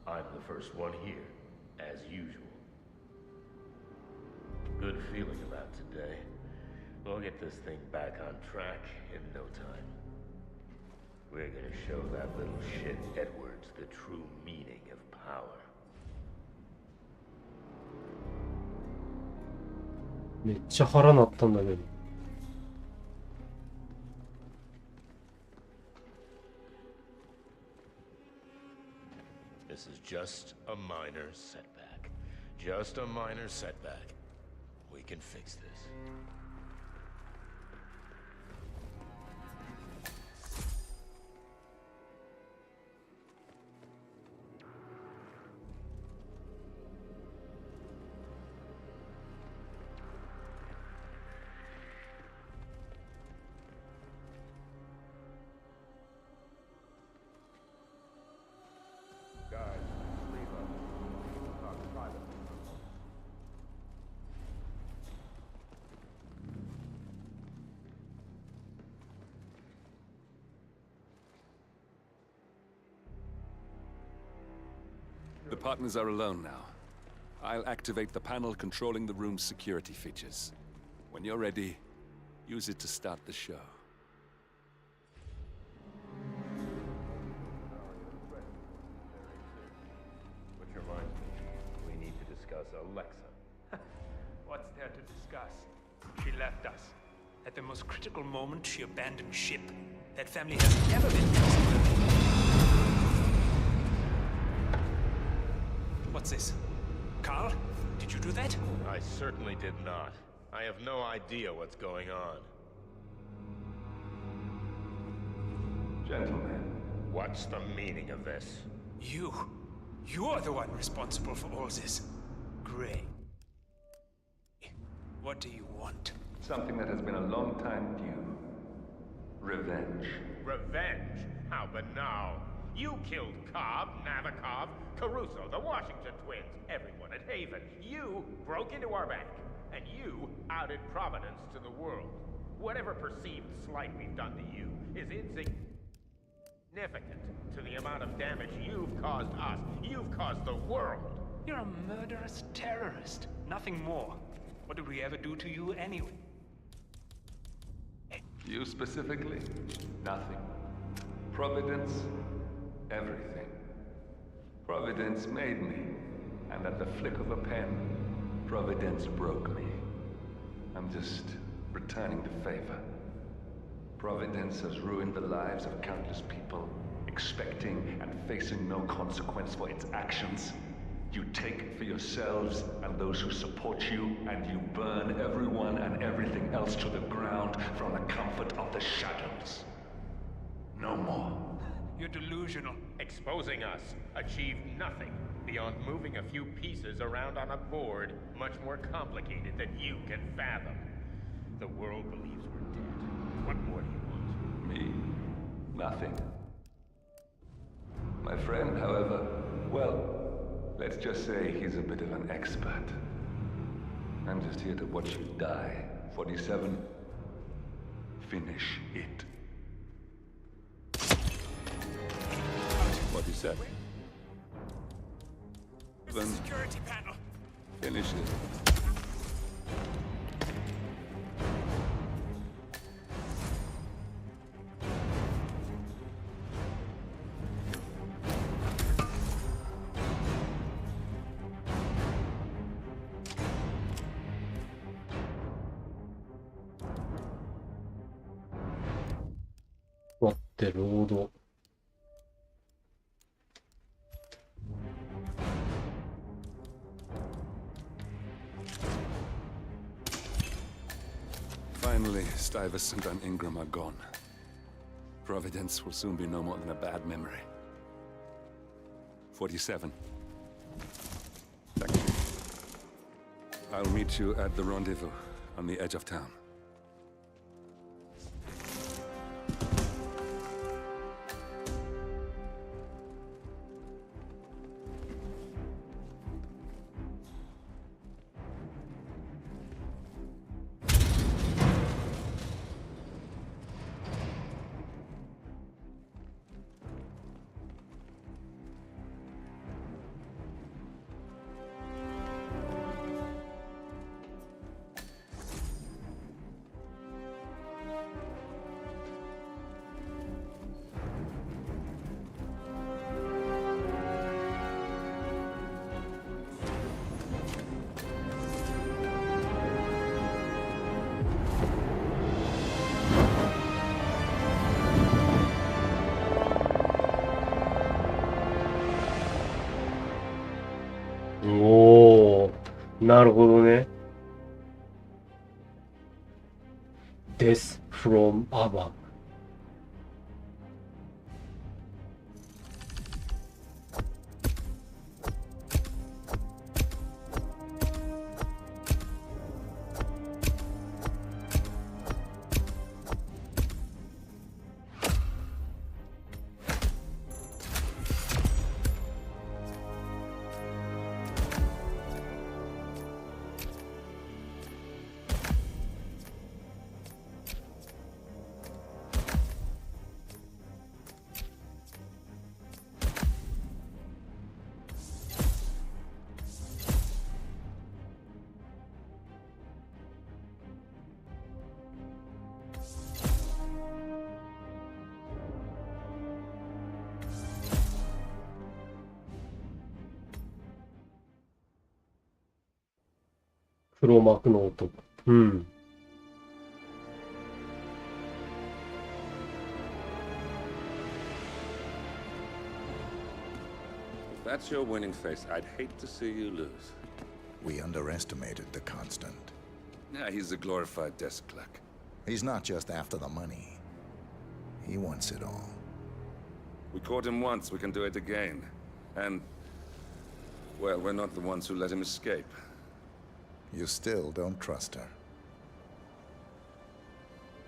I'm the first one here, as usual. Good feeling about today. We'll get this thing back on track in no time. We're gonna show that little shit Edwards the true meaning of power. めっちゃ腹鳴ったんだけど。This is just a minor setback. Just a minor setback. We can fix this. partners are alone now. I'll activate the panel controlling the room's security features. When you're ready, use it to start the show. Which reminds me, we need to discuss Alexa. What's there to discuss? She left us. At the most critical moment, she abandoned ship. That family has never been considered. What's this? Carl? Did you do that? I certainly did not. I have no idea what's going on. Gentlemen. What's the meaning of this? You're the one responsible for all this. Gray. What do you want? Something that has been a long time due. Revenge. Revenge? How banal. You killed Cobb, Navikov, Caruso, the Washington twins, everyone at Haven. You broke into our bank, and you outed Providence to the world. Whatever perceived slight we've done to you is insignificant to the amount of damage you've caused us. You've caused the world. You're a murderous terrorist. Nothing more. What did we ever do to you anyway? You specifically? Nothing. Providence? Everything. Providence made me, and at the flick of a pen, Providence broke me. I'm just returning the favor. Providence has ruined the lives of countless people, expecting and facing no consequence for its actions. You take for yourselves and those who support you, and you burn everyone and everything else to the ground from the comfort of the shadows. No more. You're delusional. Exposing us achieved nothing beyond moving a few pieces around on a board much more complicated than you can fathom. The world believes we're dead. What more do you want? Me? Nothing. My friend, however, well, let's just say he's a bit of an expert. I'm just here to watch you die. 47. Finish it. 47. The security panel. Finish it.待って、ロード。Finally, Stuyvesant and Ingram are gone. Providence will soon be no more than a bad memory. 47. Thank you. I'll meet you at the rendezvous on the edge of town.おー、なるほどね。Death from above. 「黒幕の男。うん。If that's your winning face, I'd hate to see you lose. We underestimated the Constant. Yeah, he's a glorified desk clerk. He's not just after the money. He wants it all. We caught him once, we can do it again. And, well, we're not the ones who let him escape. You still don't trust her.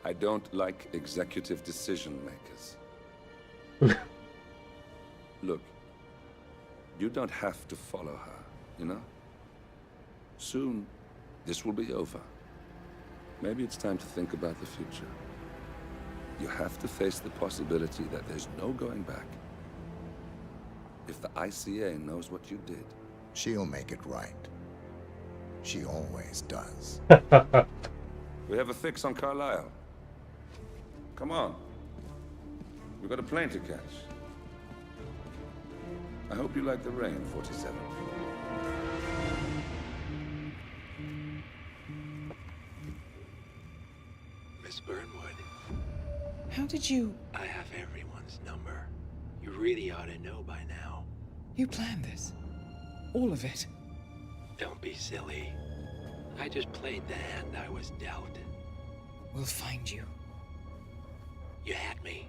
I don't like executive decision makers. Look, you don't have to follow her, you know? Soon, this will be over. Maybe it's time to think about the future. You have to face the possibility that there's no going back. If the ICA knows what you did, she'll make it right. She always does. We have a fix on Carlisle. Come on. We've got a plane to catch. I hope you like the rain, 47. Miss Burnwood. How did you... I have everyone's number. You really ought to know by now. You planned this? All of it? Don't be silly. I just played the hand I was dealt. We'll find you. You had me.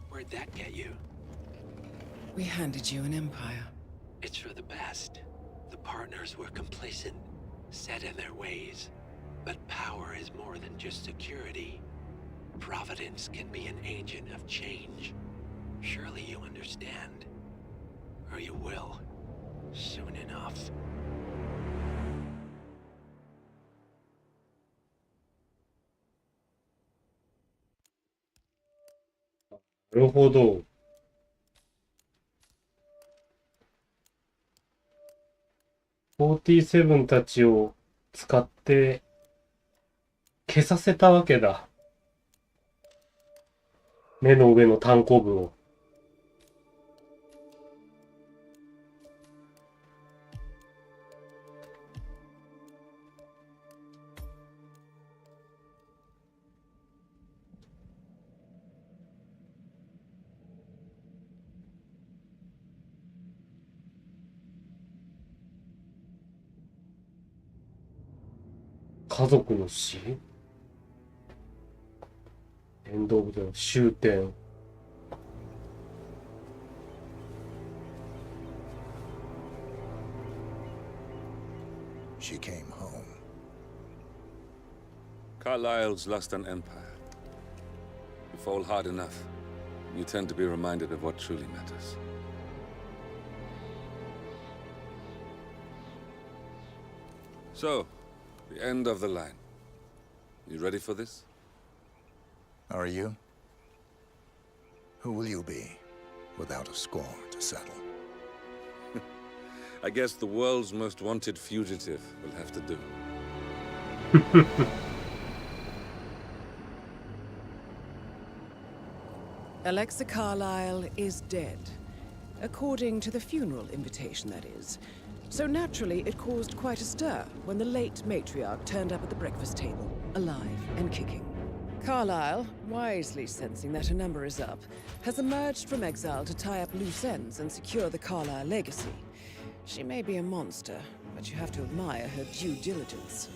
Where'd that get you? We handed you an empire. It's for the best. The partners were complacent, set in their ways. But power is more than just security. Providence can be an agent of change. Surely you understand. Or you will. Soon enough.なるほど。47たちを使って消させたわけだ。目の上の単行部を。家族の死？エンドオブでの終点。She came home. Carlisle's lost an empire. You fall hard enough, you tend to be reminded of what truly matters. So, the end of the line. You ready for this? Are you? Who will you be, without a score to settle? I guess the world's most wanted fugitive will have to do. Alexa Carlisle is dead. According to the funeral invitation, that is. So naturally, it caused quite a stir when the late matriarch turned up at the breakfast table, alive and kicking. Carlisle, wisely sensing that her number is up, has emerged from exile to tie up loose ends and secure the Carlisle legacy. She may be a monster, but you have to admire her due diligence.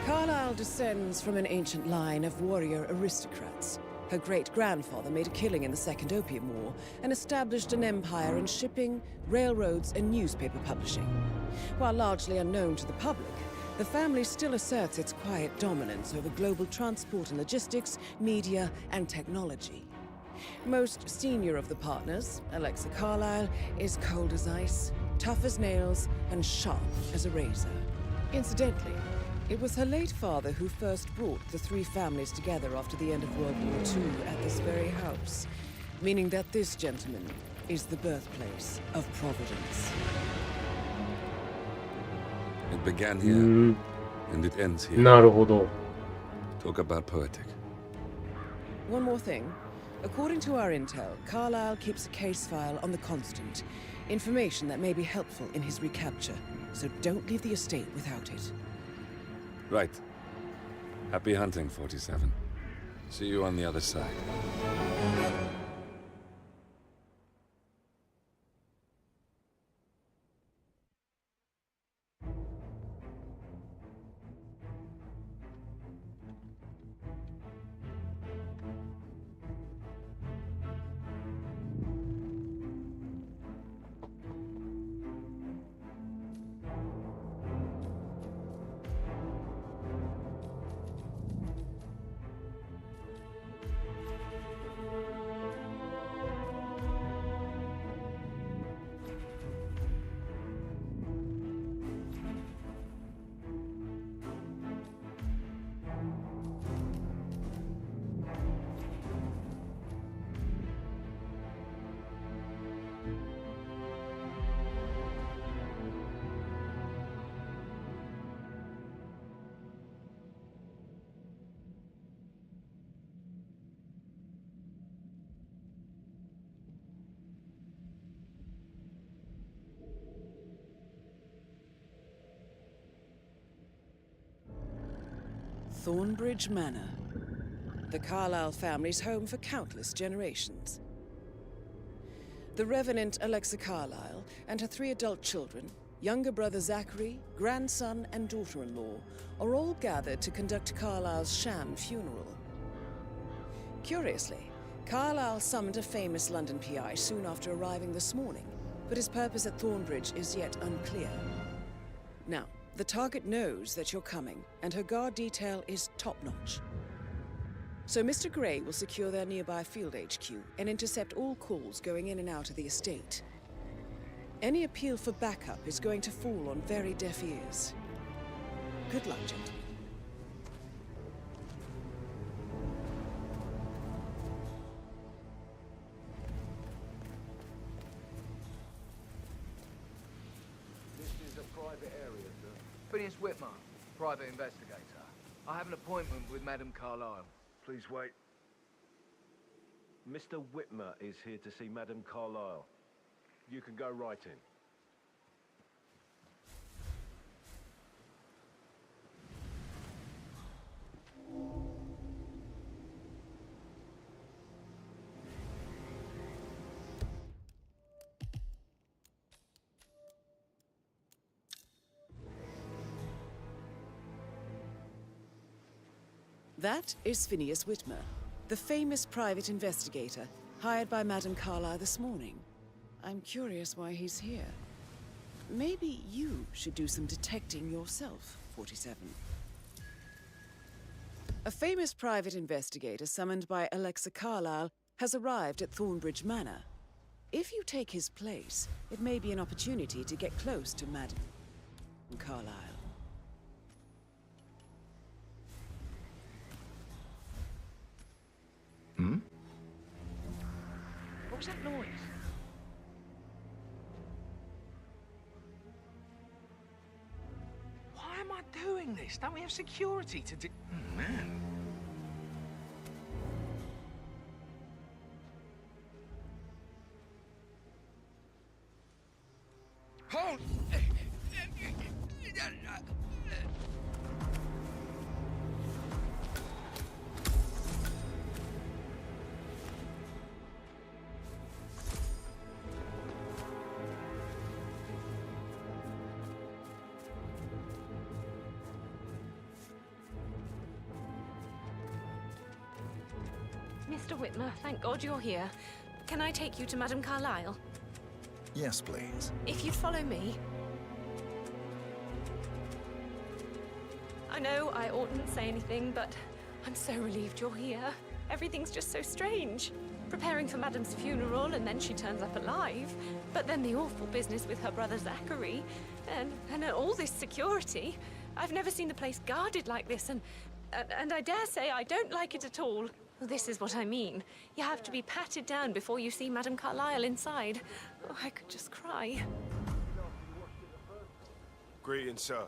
Carlisle descends from an ancient line of warrior aristocrats. Her great-grandfather made a killing in the Second Opium War and established an empire in shipping, railroads, and newspaper publishing. While largely unknown to the public, the family still asserts its quiet dominance over global transport and logistics, media, and technology. Most senior of the partners, Alexa Carlisle, is cold as ice, tough as nails, and sharp as a razor. Incidentally, it was her late father who first brought the three families together after the end of World War II at this very house, meaning that this gentleman is the birthplace of Providence. It began here, and it ends here. なるほど。 Talk about poetic. One more thing. According to our intel, Carlisle keeps a case file on the Constant. Information that may be helpful in his recapture, so don't leave the estate without it. Right. Happy hunting, 47. See you on the other side. Thornbridge Manor, the Carlyle family's home for countless generations. The Revenant Alexa Carlyle and her 3 adult children, younger brother Zachary, grandson, and daughter-in-law, are all gathered to conduct Carlyle's sham funeral. Curiously, Carlyle summoned a famous London PI soon after arriving this morning, but his purpose at Thornbridge is yet unclear. Now, the target knows that you're coming, and her guard detail is top-notch. So Mr. Gray will secure their nearby field HQ and intercept all calls going in and out of the estate. Any appeal for backup is going to fall on very deaf ears. Good luck, gentlemen. This is a private area, sir. Phineas Whitmer, private investigator. I have an appointment with Madame Carlyle. Please wait. Mr. Whitmer is here to see Madame Carlyle. You can go right in. That is Phineas Whitmer, the famous private investigator hired by Madame Carlyle this morning. I'm curious why he's here. Maybe you should do some detecting yourself, 47. A famous private investigator summoned by Alexa Carlyle has arrived at Thornbridge Manor. If you take his place, it may be an opportunity to get close to Madame Carlyle. Hmm? What was that noise? Why am I doing this? Don't we have security to do... Oh, man. Hold! Mr. Whitmer, thank God you're here. Can I take you to Madame Carlyle? Yes, please. If you'd follow me. I know I oughtn't say anything, but I'm so relieved you're here. Everything's just so strange. Preparing for Madame's funeral, and then she turns up alive. But then the awful business with her brother Zachary, and all this security. I've never seen the place guarded like this, and I dare say I don't like it at all. Well, this is what I mean. You have to be patted down before you see Madame Carlyle inside. Oh, I could just cry. Greetings, sir.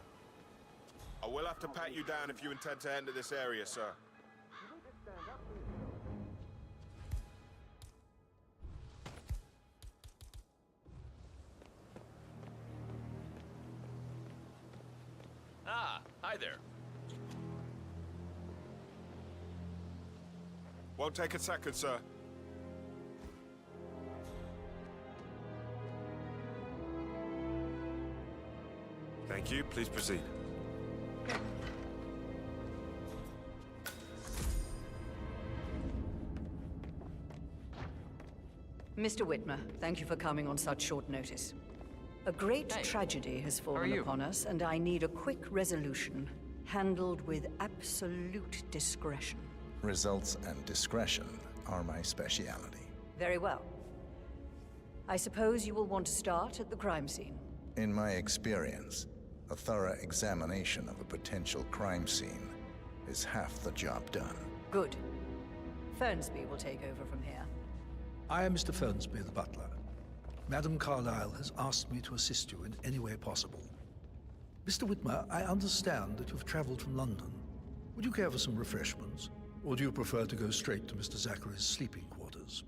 I will have to pat you down if you intend to enter this area, sir. Ah, hi there. Won't take a second, sir. Thank you. Please proceed. Mr. Whitmer, thank you for coming on such short notice. A great tragedy has fallen upon us, and I need a quick resolution, handled with absolute discretion. Results and discretion are my speciality. Very well. I suppose you will want to start at the crime scene. In my experience, a thorough examination of a potential crime scene is half the job done. Good. Fernsby will take over from here. I am Mr. Fernsby, the butler. Madam Carlyle has asked me to assist you in any way possible. Mr. Whitmer, I understand that you've traveled from London. Would you care for some refreshments? Or do you prefer to go straight to Mr. Zachary's sleeping quarters?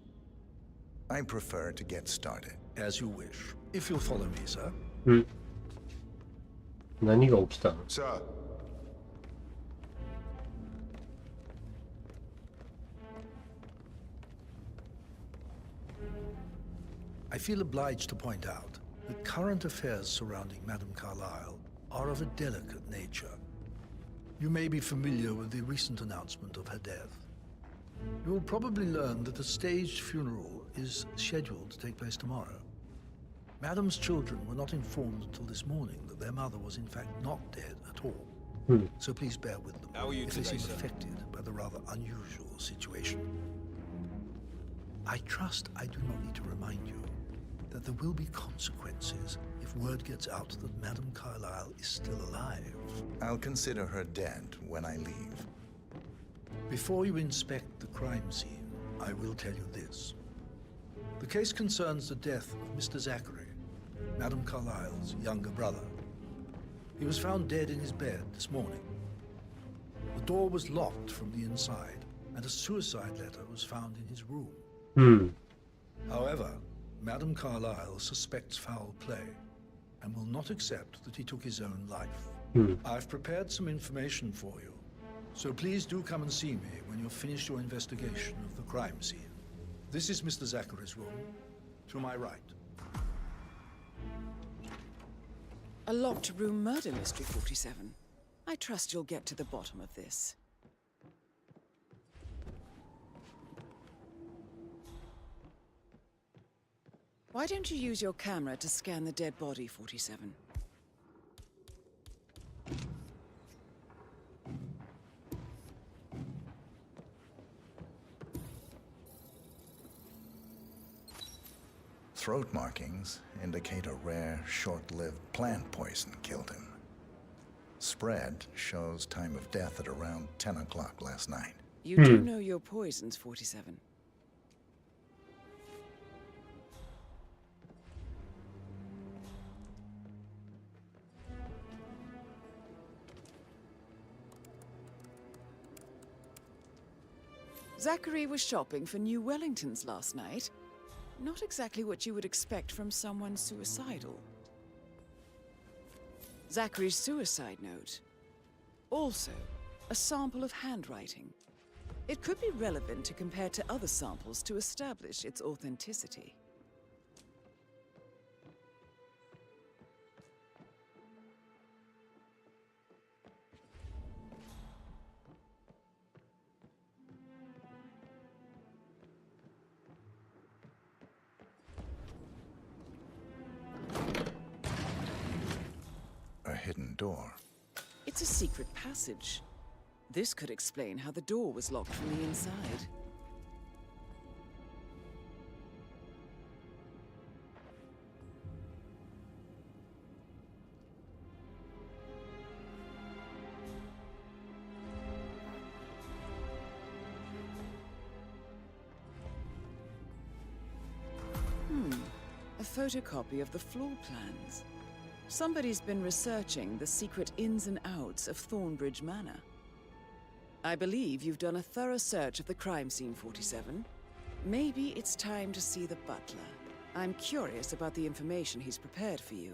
I prefer to get started. As you wish. If you'll follow me, sir. 何が起きたの? Sir. I feel obliged to point out that current affairs surrounding Madame Carlyle are of a delicate nature. You may be familiar with the recent announcement of her death. You will probably learn that a staged funeral is scheduled to take place tomorrow. Madame's children were not informed until this morning that their mother was in fact not dead at all. So please bear with them if they seem affected by the rather unusual situation. I trust I do not need to remind you that there will be consequences if word gets out that Madame Carlyle is still alive. I'll consider her dead when I leave. Before you inspect the crime scene, I will tell you this. The case concerns the death of Mr. Zachary, Madame Carlyle's younger brother. He was found dead in his bed this morning. The door was locked from the inside, and a suicide letter was found in his room. However, Madame Carlyle suspects foul play and will not accept that he took his own life. I've prepared some information for you, so please do come and see me when you've finished your investigation of the crime scene. This is Mr. Zachary's room, to my right. A locked room murder mystery, 47. I trust you'll get to the bottom of this. Why don't you use your camera to scan the dead body, 47? Throat markings indicate a rare, short-lived plant poison killed him. Spread shows time of death at around 10 o'clock last night. You do know your poisons, 47. Zachary was shopping for new Wellingtons last night. Not exactly what you would expect from someone suicidal. Zachary's suicide note. Also, a sample of handwriting. It could be relevant to compare to other samples to establish its authenticity. A hidden door. It's a secret passage. This could explain how the door was locked from the inside. A photocopy of the floor plans. Somebody's been researching the secret ins and outs of Thornbridge Manor. I believe you've done a thorough search of the crime scene, 47. Maybe it's time to see the butler. I'm curious about the information he's prepared for you.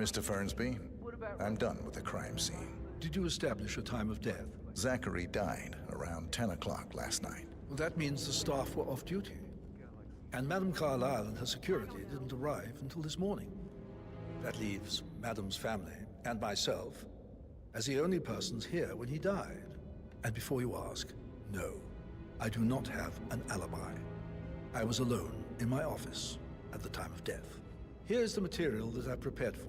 Mr. Fernsby, I'm done with the crime scene. Did you establish a time of death? Zachary died around 10 o'clock last night. Well, that means the staff were off duty. And Madame Carlyle and her security didn't arrive until this morning. That leaves Madame's family and myself as the only persons here when he died. And before you ask, no, I do not have an alibi. I was alone in my office at the time of death. Here's the material that I prepared for you.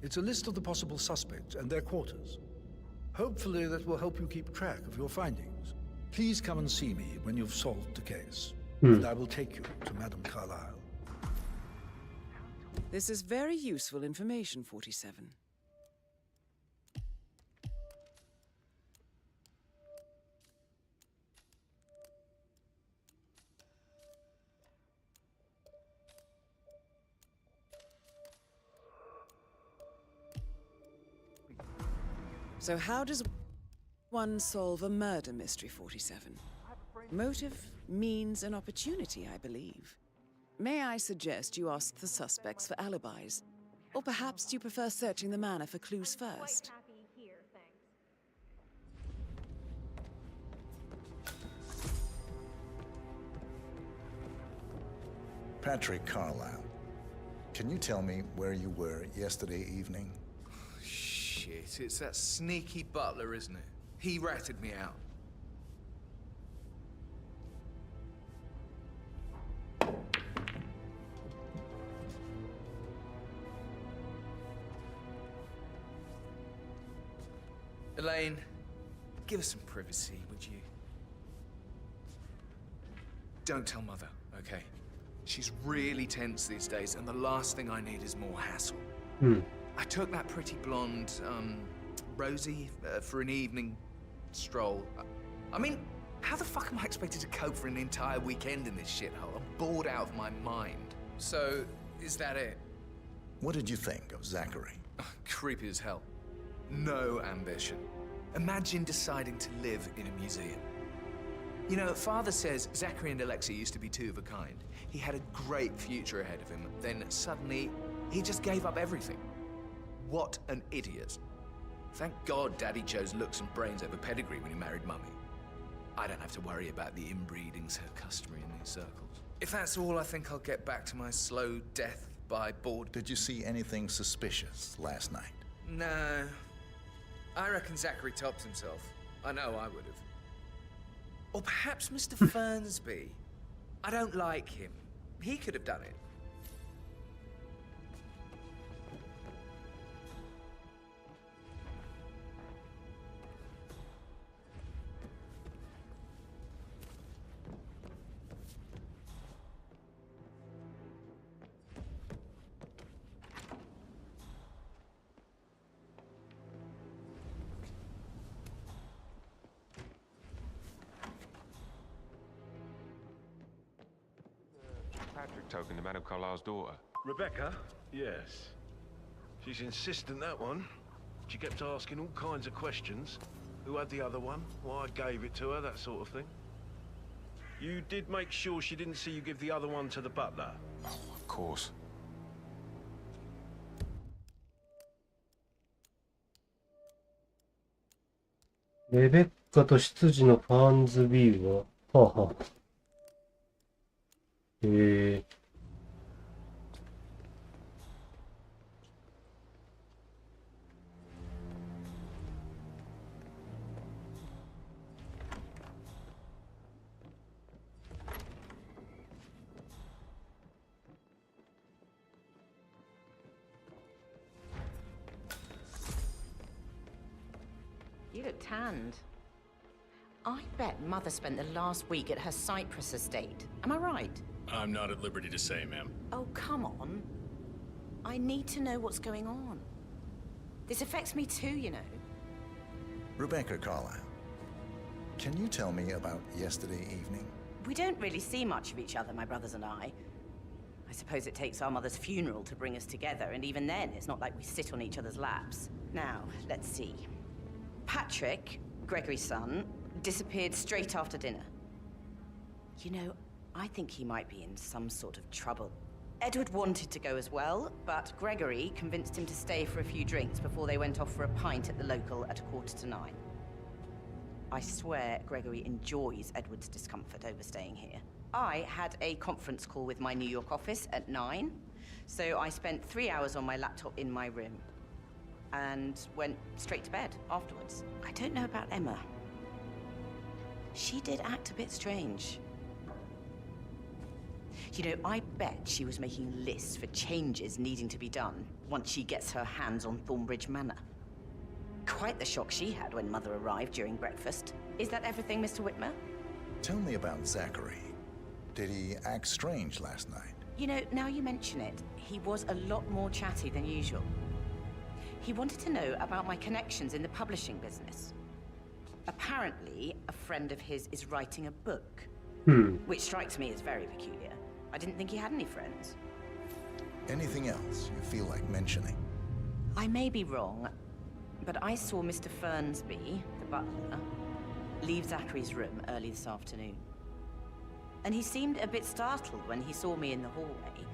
It's a list of the possible suspects and their quarters. Hopefully that will help you keep track of your findings. Please come and see me when you've solved the case, and I will take you to Madame Carlyle. This is very useful information, 47. So how does one solve a murder mystery, 47? Motive, means, and opportunity, I believe. May I suggest you ask the suspects for alibis? Or perhaps you prefer searching the manor for clues first? Patrick Carlyle, can you tell me where you were yesterday evening? Shit, it's that sneaky butler, isn't it? He ratted me out. Elaine, give us some privacy, would you? Don't tell Mother, okay? She's really tense these days, and the last thing I need is more hassle. I took that pretty blonde, Rosie, for an evening stroll. I mean, how the fuck am I expected to cope for an entire weekend in this shithole? I'm bored out of my mind. So, is that it? What did you think of Zachary? Creepy as hell. No ambition. Imagine deciding to live in a museum. You know, Father says Zachary and Alexa used to be two of a kind. He had a great future ahead of him. Then suddenly, he just gave up everything. What an idiot. Thank God Daddy chose looks and brains over pedigree when he married Mummy. I don't have to worry about the inbreeding so customary in these circles. If that's all, I think I'll get back to my slow death by boredom. Did you see anything suspicious last night? No. I reckon Zachary topped himself. I know I would have. Or perhaps Mr. Fernsby. I don't like him. He could have done it. Patrick token to Madame Carlyle's daughter. Rebecca? Yes. She's insistent, that one. She kept asking all kinds of questions. Who had the other one? Why I gave it to her, that sort of thing. You did make sure she didn't see you give the other one to the butler? Oh, of course.レベッカと執事のファンズビーは、はあはあ。You look tanned. I bet Mother spent the last week at her Cyprus estate. Am I right? I'm not at liberty to say, ma'am. Oh, come on. I need to know what's going on. This affects me too, you know. Rebecca Carlyle, can you tell me about yesterday evening? We don't really see much of each other, my brothers and I. I suppose it takes our mother's funeral to bring us together, and even then, it's not like we sit on each other's laps. Now, let's see. Patrick, Gregory's son, disappeared straight after dinner. You know, I think he might be in some sort of trouble. Edward wanted to go as well, but Gregory convinced him to stay for a few drinks before they went off for a pint at the local at 9:15. I swear Gregory enjoys Edward's discomfort over staying here. I had a conference call with my New York office at 9, so I spent 3 hours on my laptop in my room and went straight to bed afterwards. I don't know about Emma. She did act a bit strange. You know, I bet she was making lists for changes needing to be done once she gets her hands on Thornbridge Manor. Quite the shock she had when Mother arrived during breakfast. Is that everything, Mr. Whitmer? Tell me about Zachary. Did he act strange last night? You know, now you mention it, he was a lot more chatty than usual. He wanted to know about my connections in the publishing business. Apparently, a friend of his is writing a book, which strikes me as very peculiar. I didn't think he had any friends. Anything else you feel like mentioning? I may be wrong, but I saw Mr. Fernsby, the butler, leave Zachary's room early this afternoon. And he seemed a bit startled when he saw me in the hallway.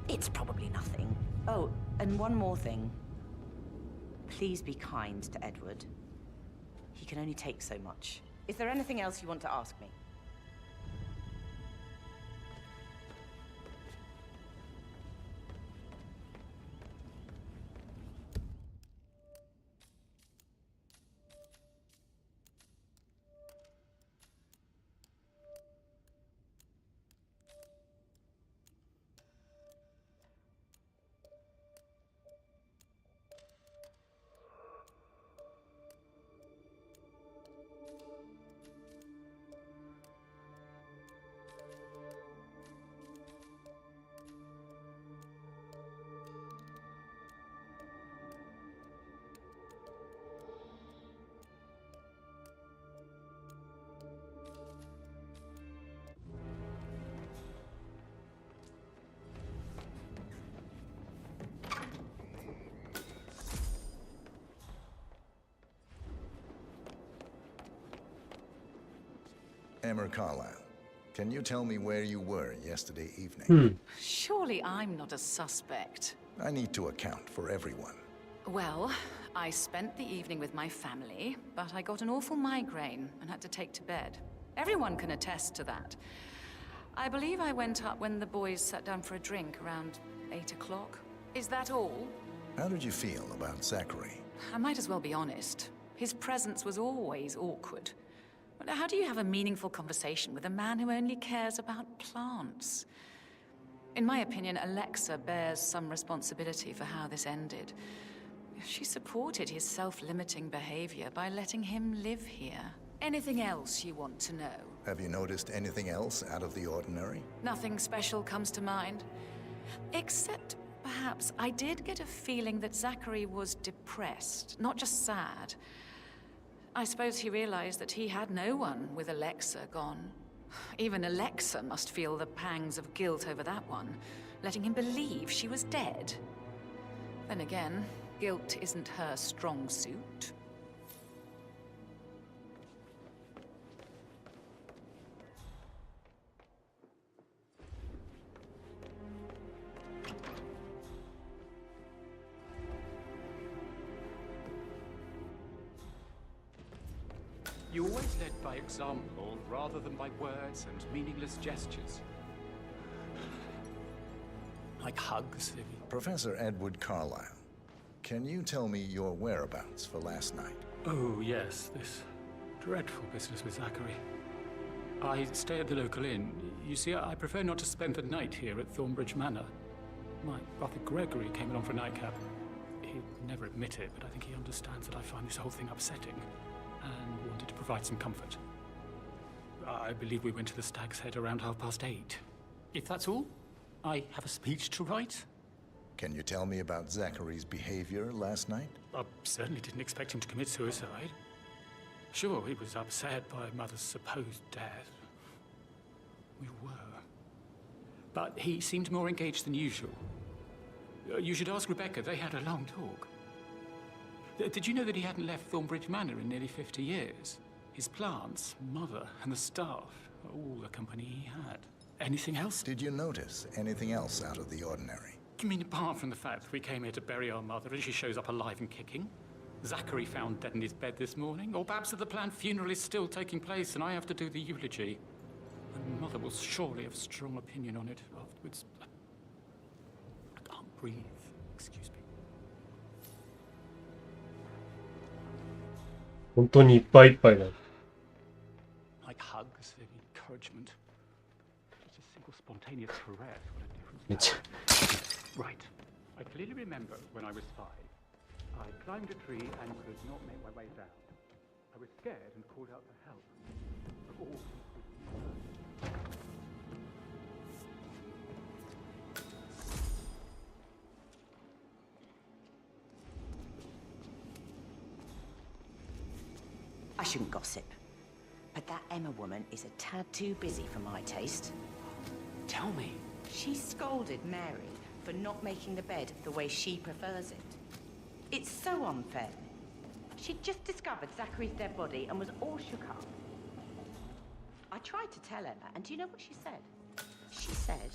It's probably nothing. Oh, and one more thing. Please be kind to Edward. He can only take so much. Is there anything else you want to ask me? Emma Carlyle, can you tell me where you were yesterday evening? Surely I'm not a suspect. I need to account for everyone. Well, I spent the evening with my family, but I got an awful migraine and had to take to bed. Everyone can attest to that. I believe I went up when the boys sat down for a drink around 8 o'clock. Is that all? How did you feel about Zachary? I might as well be honest. His presence was always awkward. How do you have a meaningful conversation with a man who only cares about plants? In my opinion, Alexa bears some responsibility for how this ended. She supported his self-limiting behavior by letting him live here. Anything else you want to know? Have you noticed anything else out of the ordinary? Nothing special comes to mind. Except, perhaps, I did get a feeling that Zachary was depressed, not just sad. I suppose he realized that he had no one with Alexa gone. Even Alexa must feel the pangs of guilt over that one, letting him believe she was dead. Then again, guilt isn't her strong suit. You always led by example rather than by words and meaningless gestures. Like hugs, maybe. Professor Edward Carlyle, can you tell me your whereabouts for last night? Oh, yes, this dreadful business with Zachary. I stay at the local inn. You see, I prefer not to spend the night here at Thornbridge Manor. My brother Gregory came along for a nightcap. He'd never admit it, but I think he understands that I find this whole thing upsetting, and wanted to provide some comfort. I believe we went to the Stag's Head around 8:30. If that's all, I have a speech to write. Can you tell me about Zachary's behavior last night? I certainly didn't expect him to commit suicide. Sure, he was upset by Mother's supposed death. We were. But he seemed more engaged than usual. You should ask Rebecca. They had a long talk. Did you know that he hadn't left Thornbridge Manor in nearly 50 years? His plants, Mother, and the staff, all the company he had. Anything else? Did you notice anything else out of the ordinary? You mean apart from the fact that we came here to bury our mother and she shows up alive and kicking? Zachary found dead in his bed this morning? Or perhaps that the planned funeral is still taking place and I have to do the eulogy? My mother will surely have strong opinion on it afterwards. I can't breathe. Excuse me. 本当にいっぱいいっぱいだ。Like hugs and encouragement. Just a single spontaneous caress. What a difference. めっちゃ。Right. I clearly remember when I was 5. I climbed a tree and could not make my way down. I was scared and called out for help. But all I shouldn't gossip, but that Emma woman is a tad too busy for my taste. Tell me. She scolded Mary for not making the bed the way she prefers it. It's so unfair. She'd just discovered Zachary's dead body and was all shook up. I tried to tell Emma, and do you know what she said? She said,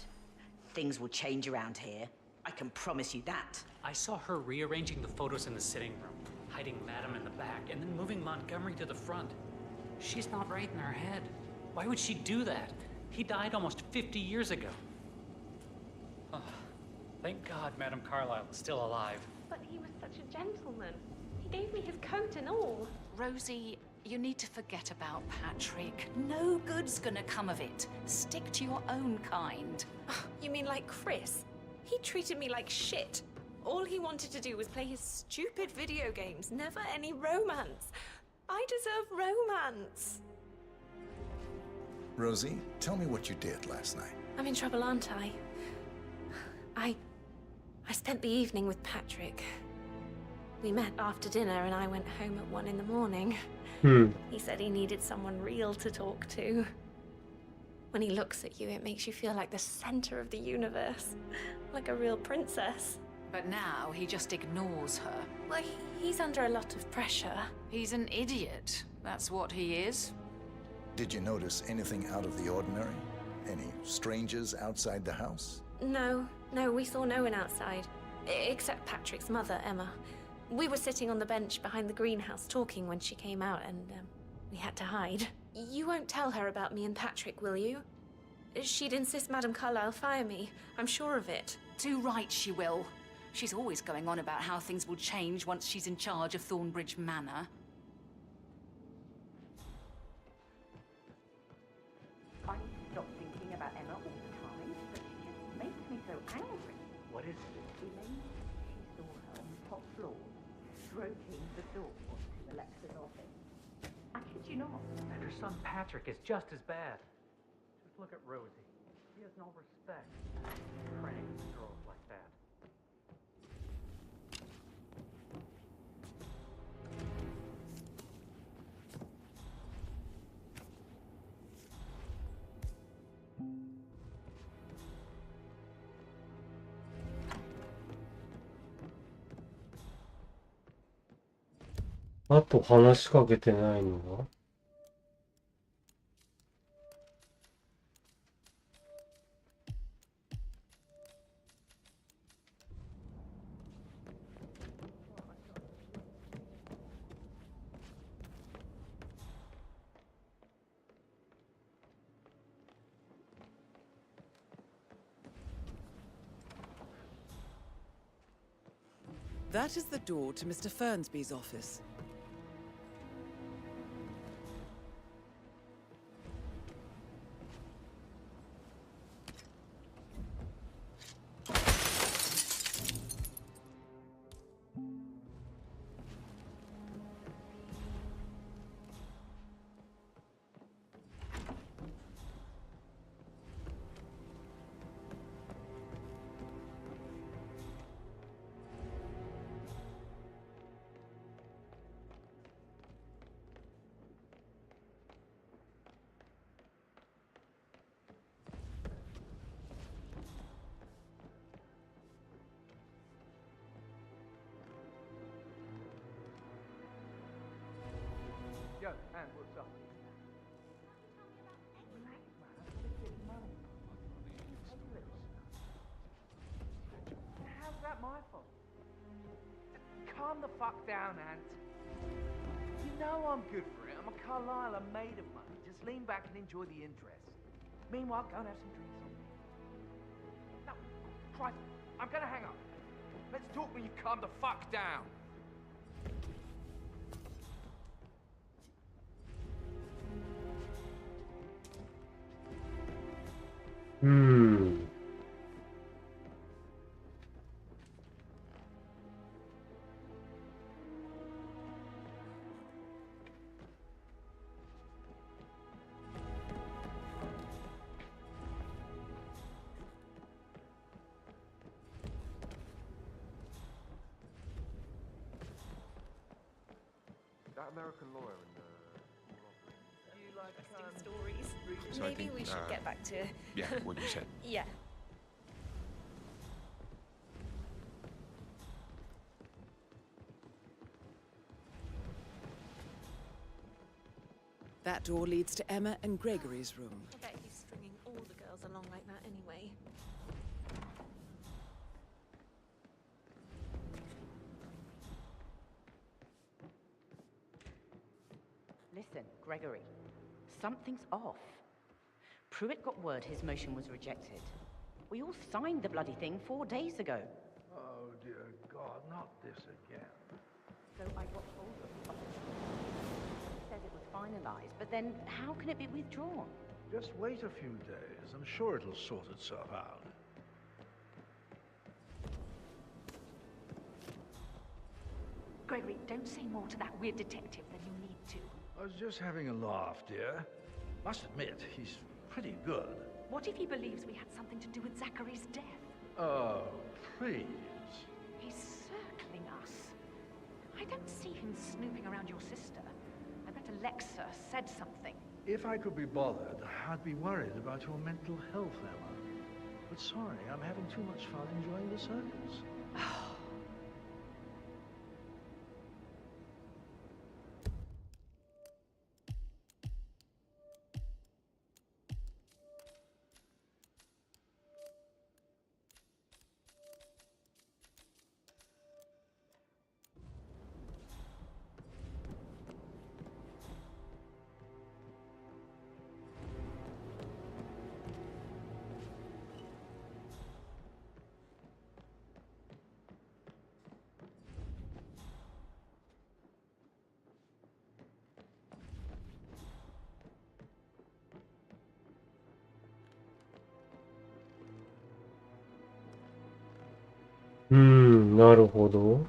"Things will change around here. I can promise you that." I saw her rearranging the photos in the sitting room, hiding Madam in the back, and then moving Montgomery to the front. She's not right in her head. Why would she do that? He died almost 50 years ago. Oh, thank God Madam Carlyle is still alive. But he was such a gentleman. He gave me his coat and all. Rosie, you need to forget about Patrick. No good's gonna come of it. Stick to your own kind. You mean like Chris? He treated me like shit. All he wanted to do was play his stupid video games, never any romance. I deserve romance. Rosie, tell me what you did last night. I'm in trouble, aren't I? I spent the evening with Patrick. We met after dinner and I went home at 1 in the morning. He said he needed someone real to talk to. When he looks at you, it makes you feel like the center of the universe. Like a real princess. But now he just ignores her. Well, he's under a lot of pressure. He's an idiot. That's what he is. Did you notice anything out of the ordinary? Any strangers outside the house? No, we saw no one outside. Except Patrick's mother, Emma. We were sitting on the bench behind the greenhouse talking when she came out and we had to hide. You won't tell her about me and Patrick, will you? She'd insist Madam Carlyle fire me. I'm sure of it. Too right she will. She's always going on about how things will change once she's in charge of Thornbridge Manor. I stop thinking about Emma all the time, but she just makes me so angry. What is it? Elaine, she saw her on the top floor, stroking the door to Alexa's office. I kid you not. And her son Patrick is just as bad. Just look at Rosie. She has no respect. Praying girls like that.あと話しかけてないのがThat is the door to Mr. Fernsby's office. Yo, and what's up? calm the fuck down, Ant. You know I'm good for it. I'm a Carlisle, I'm made of money. Just lean back and enjoy the interest. Meanwhile, go and have some drinks on me. No, Christ, I'm gonna hang up. Let's talk when you calm the fuck down. Hmm. That American lawyer in the You like stories. So I Maybe think, we should get back to... yeah, what you said. Yeah. That door leads to Emma and Gregory's room. I bet he's stringing all the girls along like that anyway. Listen, Gregory, something's off. Pruitt got word his motion was rejected. We all signed the bloody thing 4 days ago. Oh, dear God, not this again. So I got hold of it. He says it was finalized, but then how can it be withdrawn? Just wait a few days. I'm sure it'll sort itself out. Gregory, don't say more to that weird detective than you need to. I was just having a laugh, dear. Must admit, he's pretty good. What if he believes we had something to do with Zachary's death? Oh, please. He's circling us. I don't see him snooping around your sister. I bet Alexa said something. If I could be bothered, I'd be worried about your mental health, Emma. But sorry, I'm having too much fun enjoying the circus. Naるほど。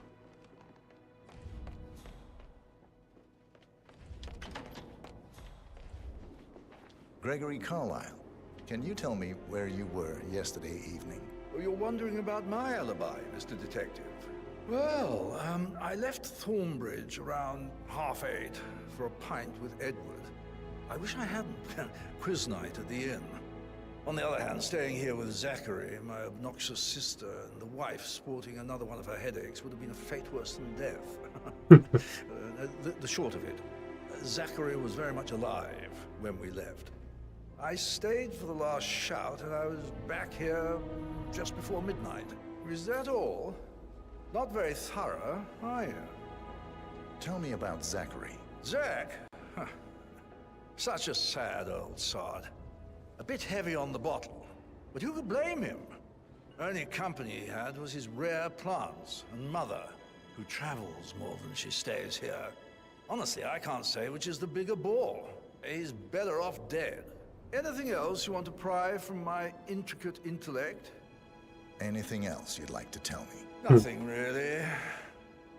Gregory Carlisle, can you tell me where you were yesterday evening? Oh, you're wondering about my alibi, Mr. Detective. Well, I left Thornbridge around 8:30 for a pint with Edward. I wish I hadn't. Quiz night at the inn. On the other hand, staying here with Zachary, my obnoxious sister, and the wife sporting another one of her headaches would have been a fate worse than death. The short of it, Zachary was very much alive when we left. I stayed for the last shout, and I was back here just before midnight. Is that all? Not very thorough, are you? Tell me about Zachary. Zach? Huh. Such a sad old sod. A bit heavy on the bottle, but who could blame him? Only company he had was his rare plants and mother, who travels more than she stays here. Honestly, I can't say which is the bigger bore. He's better off dead. Anything else you want to pry from my intricate intellect? Anything else you'd like to tell me? Nothing really.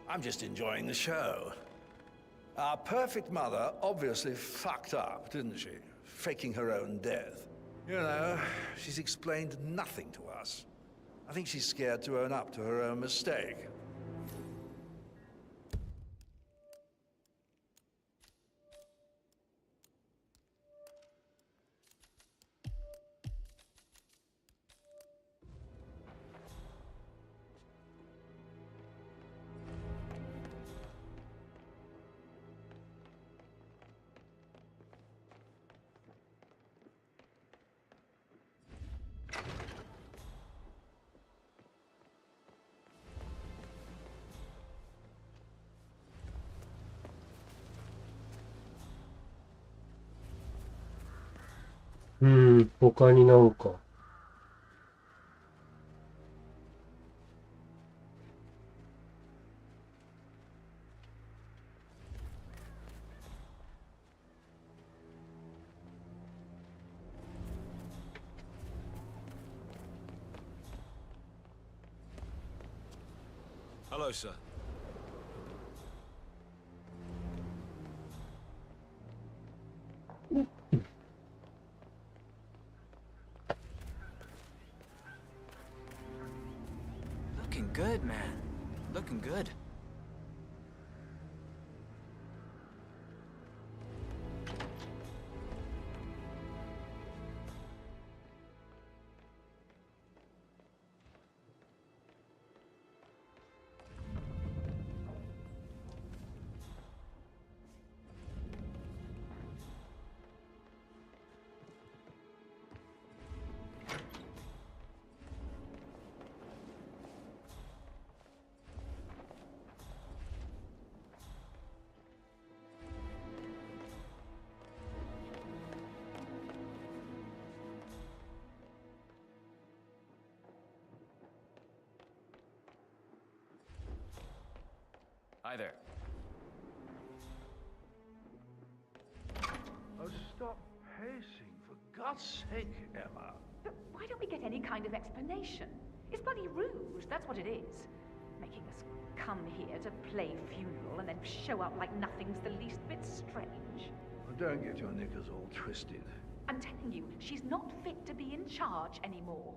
I'm just enjoying the show. Our perfect mother obviously fucked up, didn't she? Faking her own death. You know, she's explained nothing to us. I think she's scared to own up to her own mistake. ん、他になんか。Hello, sir. Looking good, man. Looking good. Hi there. Oh, stop pacing, for God's sake, Emma. But why don't we get any kind of explanation? It's bloody rude, that's what it is. Making us come here to play funeral and then show up like nothing's the least bit strange. Well, don't get your knickers all twisted. I'm telling you, she's not fit to be in charge anymore.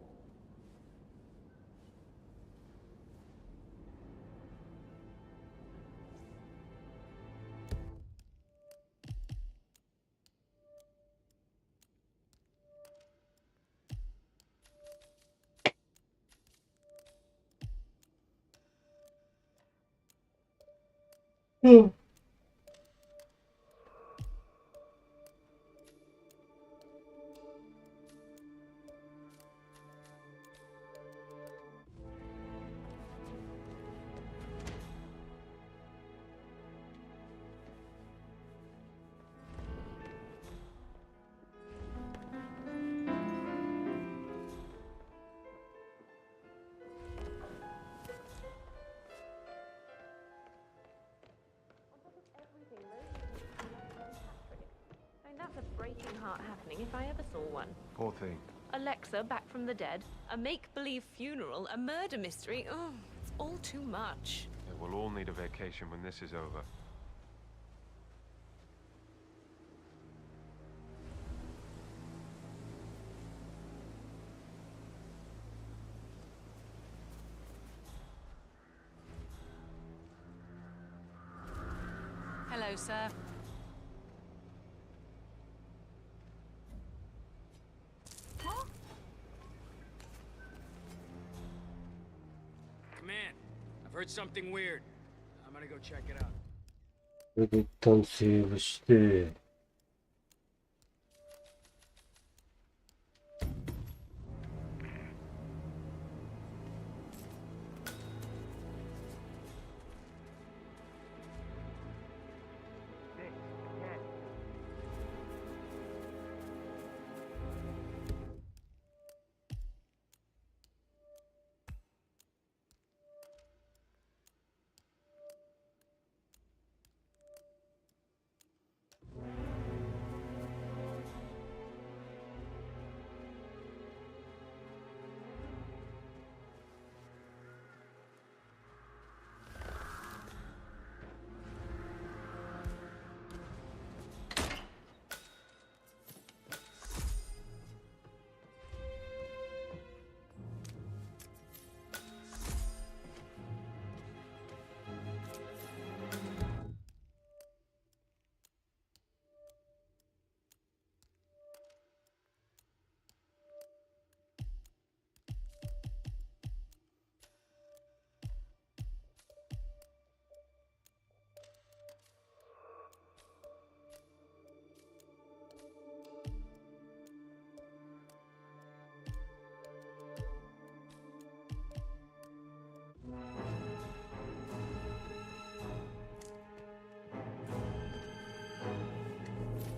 That's a breaking heart happening if I ever saw one. Poor thing. Alexa back from the dead, a make-believe funeral, a murder mystery. Oh, it's all too much. Yeah, we'll all need a vacation when this is over. Hello, sir. Come in. I've heard something weird. I'm gonna go check it out. これで一旦セーブして、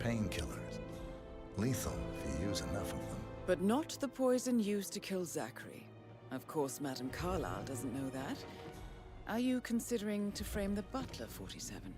Painkillers, Lethal if you use enough of them. But not the poison used to kill Zachary. Of course, Madame Carlyle doesn't know that. Are you considering to frame the butler, 47?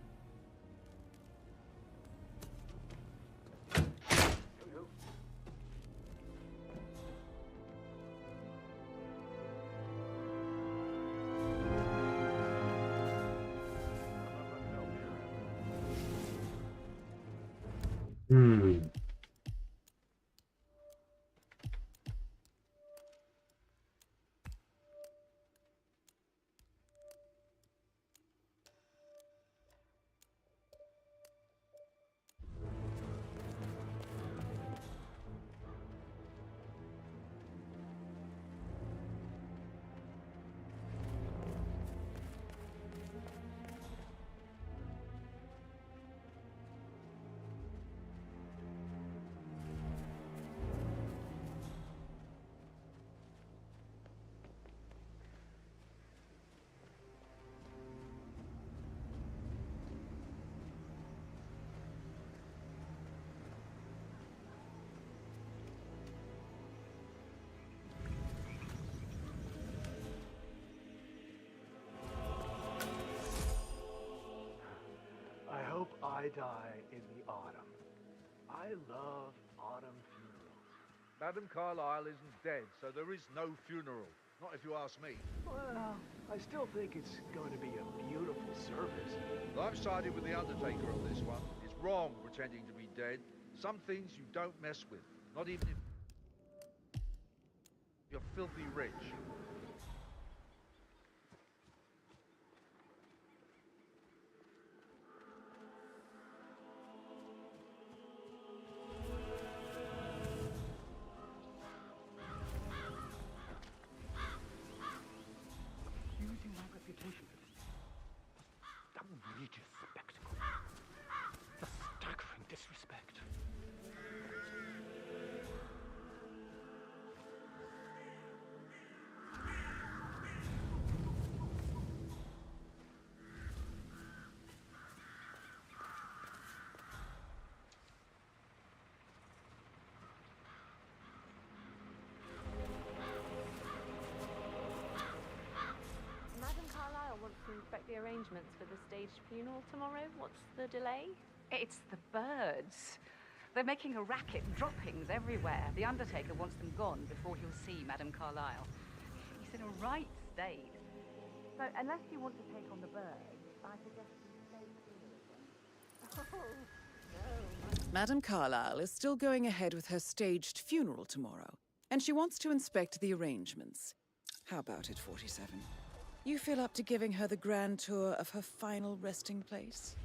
I hope I die in the autumn. I love autumn funerals. Madame Carlyle isn't dead, so there is no funeral. Not if you ask me. Well, I still think it's going to be a beautiful service. I'm siding with the Undertaker on this one. It's wrong pretending to be dead. Some things you don't mess with, not even if you're filthy rich. Using my reputation for this outrageous spectacle. The staggering disrespect. Madame Carlyle wants to inspect the arrangements for the staged funeral tomorrow. What's the delay? It's the birds. They're making a racket, droppings everywhere. The Undertaker wants them gone before he'll see Madame Carlyle. He's in a right state. So, unless you want to take on the birds, I suggest you stay here again. Oh, no. Madame Carlyle is still going ahead with her staged funeral tomorrow, and she wants to inspect the arrangements. How about it, 47? You feel up to giving her the grand tour of her final resting place?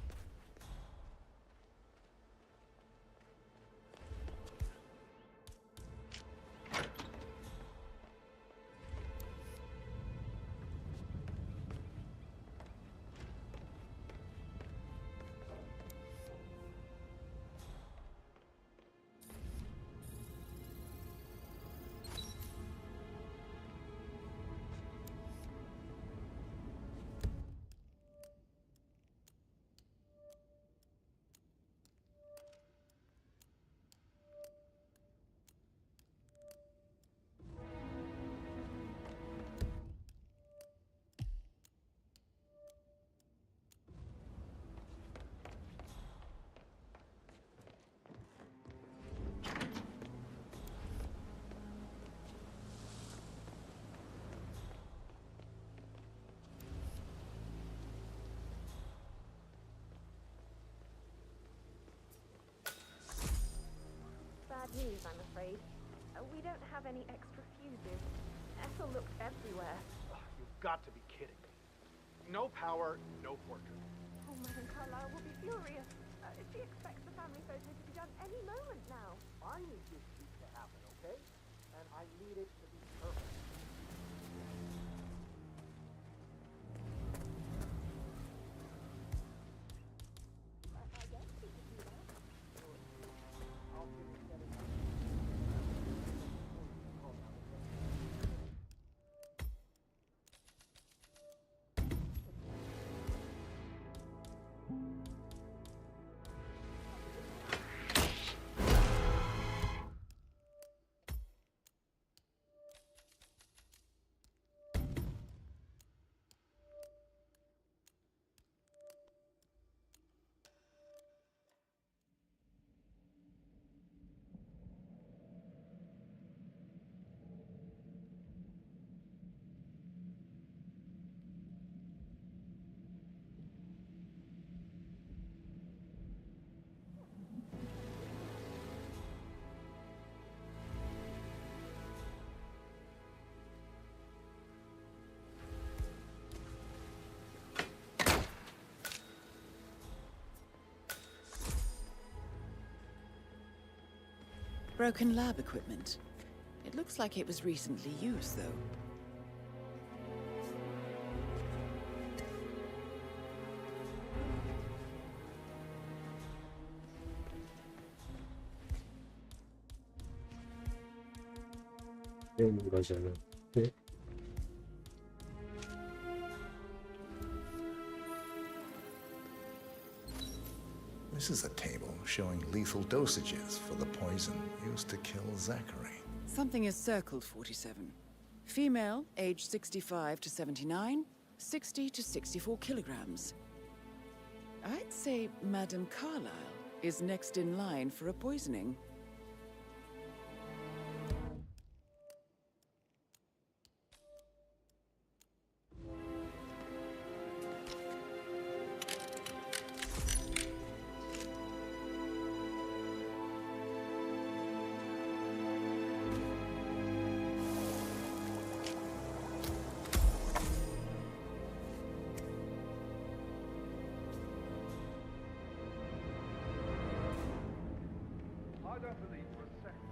Bad news, I'm afraid. We don't have any extra fuses. Ethel looked everywhere. You've got to be kidding me. No power, no portrait. Oh, Madame Carlyle will be furious. She expects the family photo to be done any moment now. I need this shoot to happen, okay? And I need it to be perfect. I guess we could do that. I'll get it set up. Broken lab equipment. It looks like it was recently used, though. This is a table showing lethal dosages for the poison used to kill Zachary. Something is circled 47. Female, age 65 to 79, 60 to 64 kilograms. I'd say Madame Carlyle is next in line for a poisoning. I don't believe for a second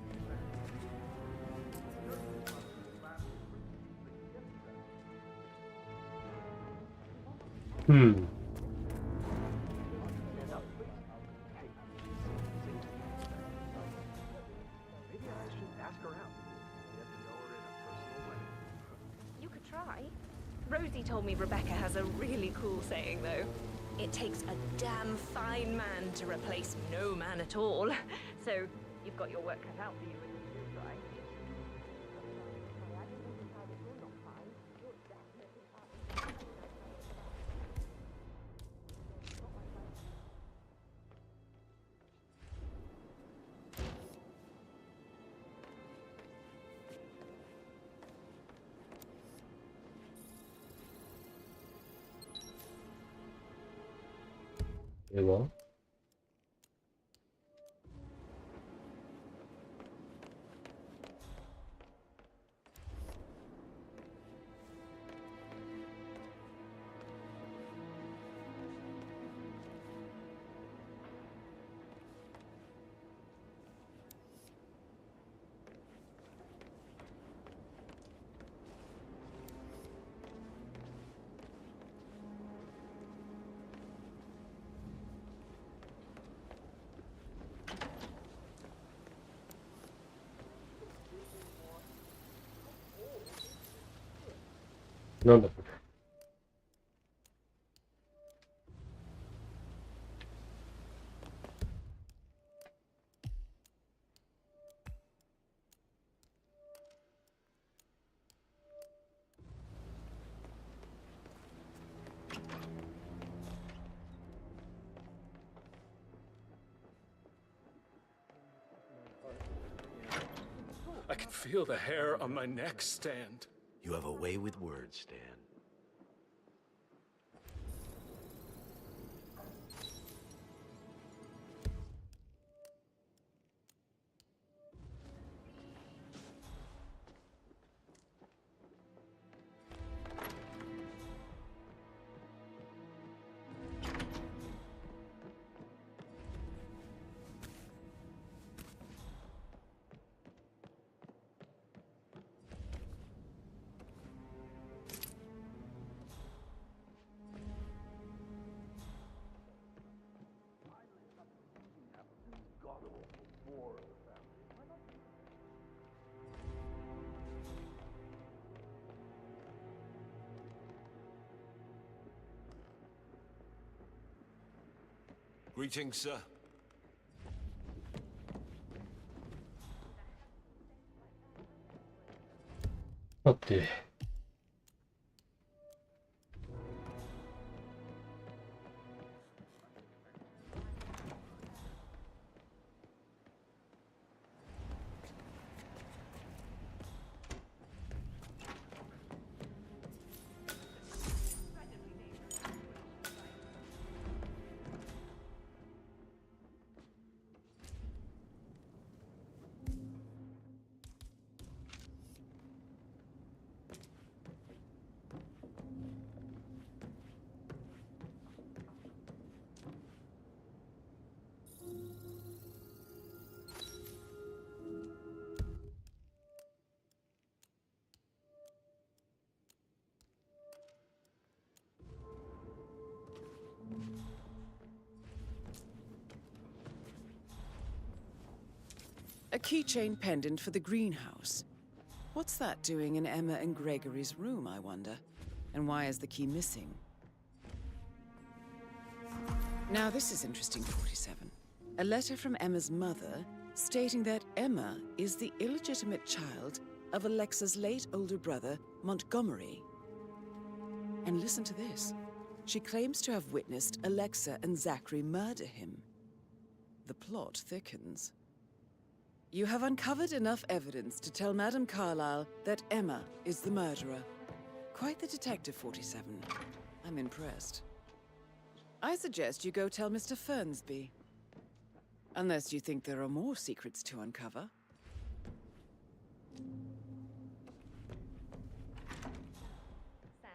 Maybe I should ask her out. Get to know her in a personal way. You could try. Rosie told me Rebecca has a really cool saying, though. It takes a damn fine man to replace no man at all. So, you've got your work cut out for you in this news, right? Well. None of it. I can feel the hair on my neck stand. You have a way with words, Stan. Greetings, sir. Okay. A keychain pendant for the greenhouse. What's that doing in Emma and Gregory's room, I wonder? And why is the key missing? Now this is interesting, 47. A letter from Emma's mother stating that Emma is the illegitimate child of Alexa's late older brother, Montgomery. And listen to this. She claims to have witnessed Alexa and Zachary murder him. The plot thickens. You have uncovered enough evidence to tell Madame Carlyle that Emma is the murderer. Quite the detective, 47. I'm impressed. I suggest you go tell Mr. Fernsby. Unless you think there are more secrets to uncover. Sam,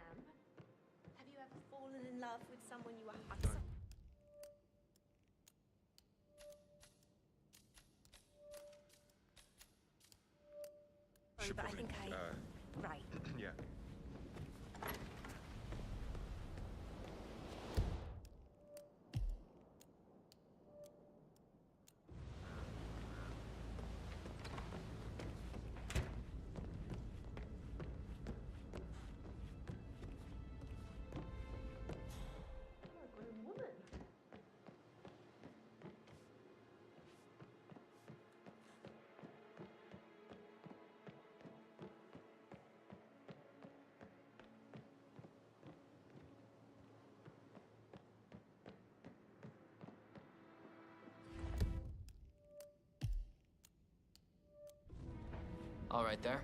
have you ever fallen in love with someone you were but I think right. Yeah. All right there.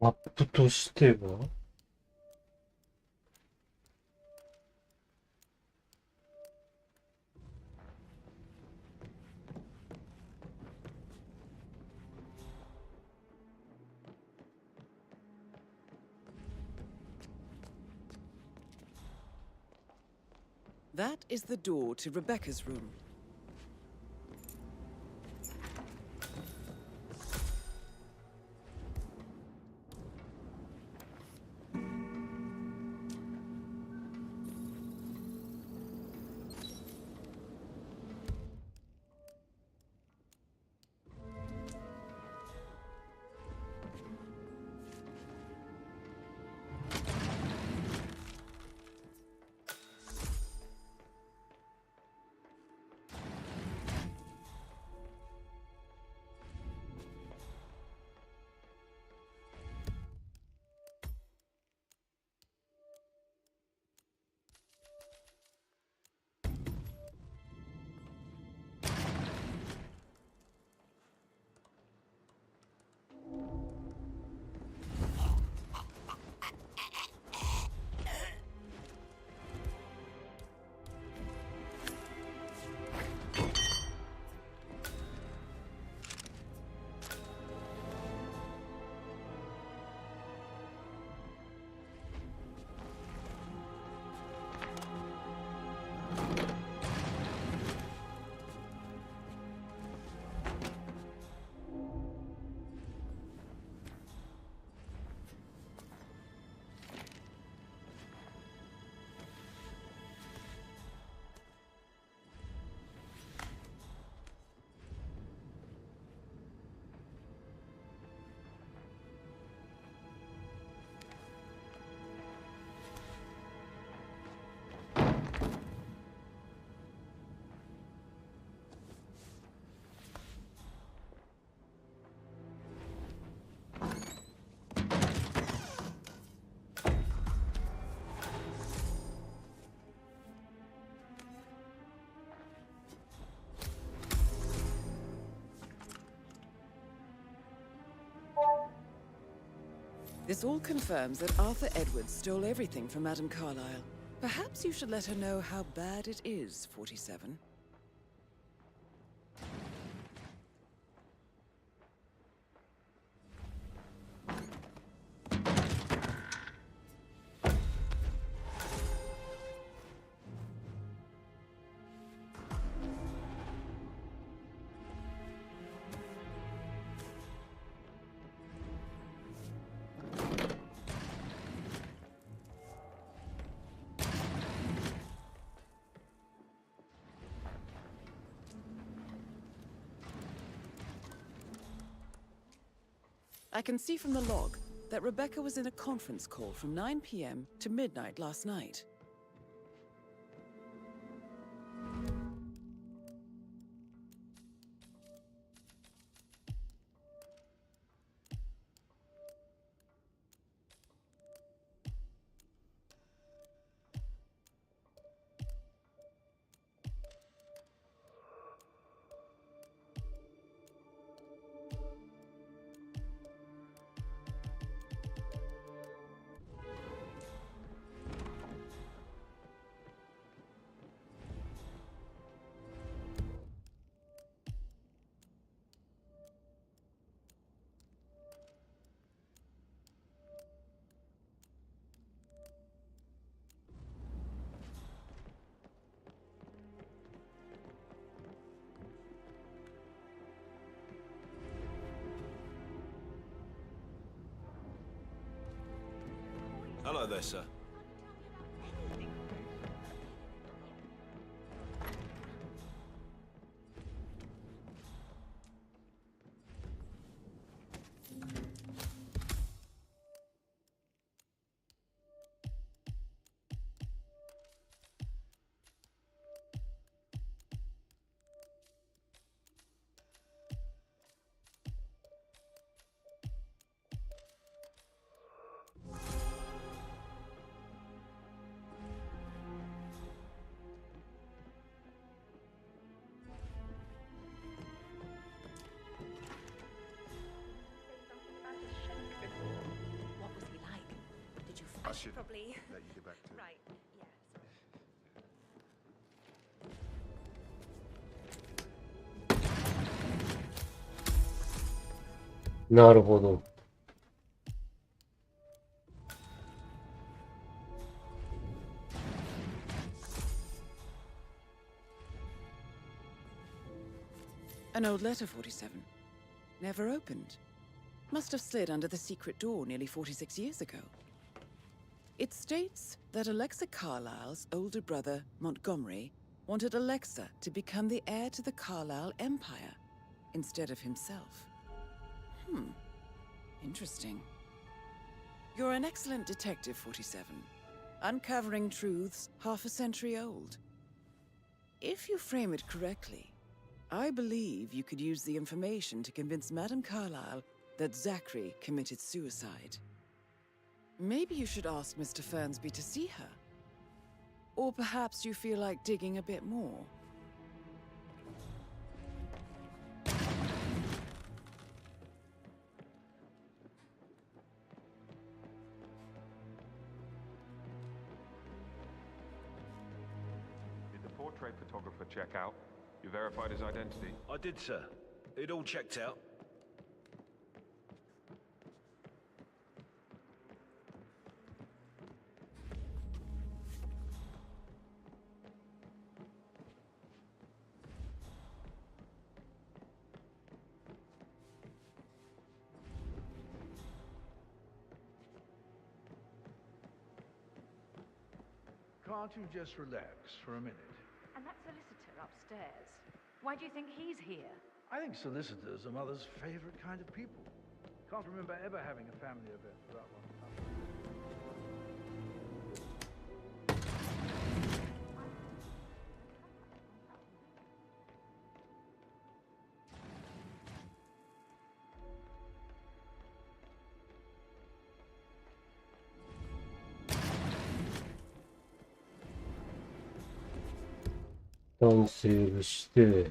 マップとしてはThat is the door to Rebecca's room. This all confirms that Arthur Edwards stole everything from Madame Carlyle. Perhaps you should let her know how bad it is, 47. I can see from the log that Rebecca was in a conference call from 9 p.m. to midnight last night. Hello there, sir. I should probably let you get back to it. Right, yes. なるほど。An old letter, 47. Never opened. Must have slid under the secret door nearly 46 years ago. It states that Alexa Carlyle's older brother, Montgomery, wanted Alexa to become the heir to the Carlyle Empire instead of himself. Interesting. You're an excellent detective, 47. Uncovering truths half a century old. If you frame it correctly, I believe you could use the information to convince Madame Carlyle that Zachary committed suicide. Maybe you should ask Mr. Fernsby to see her. Or perhaps you feel like digging a bit more. Did the portrait photographer check out? You verified his identity? I did, sir. It all checked out. Can't you just relax for a minute? And that solicitor upstairs, why do you think he's here? I think solicitors are Mother's favorite kind of people. Can't remember ever having a family event for that long time.セーブして、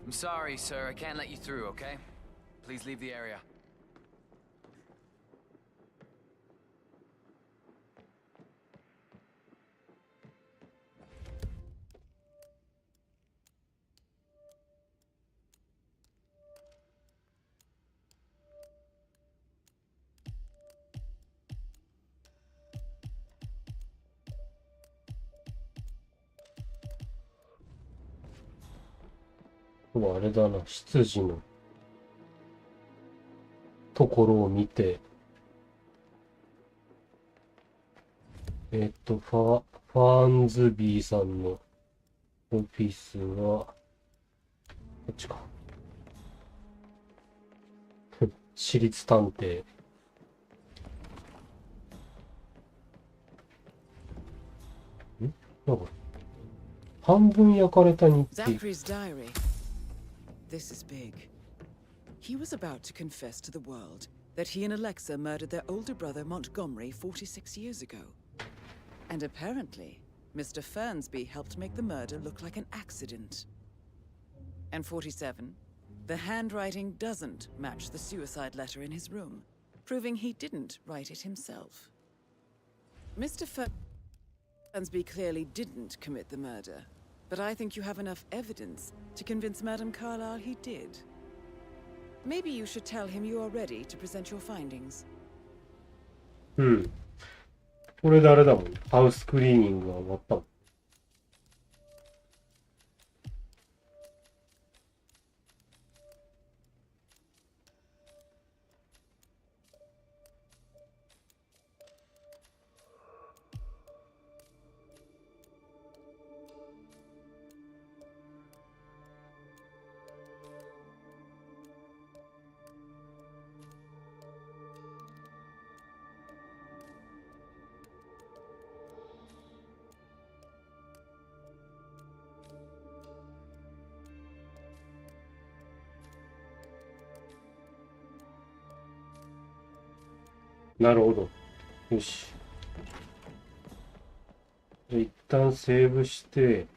I'm sorry, sir. I can't let you through, okay? Please leave the area. あれだな、執事のところを見て、ファーンズビーさんのオフィスは、こっちか。私立探偵。なんか、半分焼かれた日記。Zachary's diary. This is big. He was about to confess to the world that he and Alexa murdered their older brother Montgomery 46 years ago. And apparently, Mr. Fernsby helped make the murder look like an accident. And 47, the handwriting doesn't match the suicide letter in his room, proving he didn't write it himself. Mr. Fernsby clearly didn't commit the murder, but I think you have enough evidence to convince Madame Carlyle he did. Maybe you should tell him you are ready to present your findings. これであれだもん。ハウスクリーニングが終わったもん。なるほど。よし。一旦セーブして、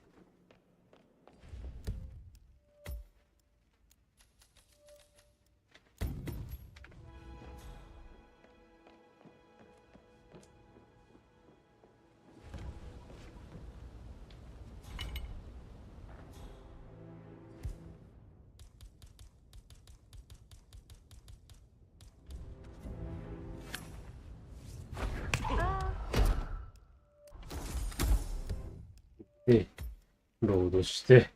で、ロードして、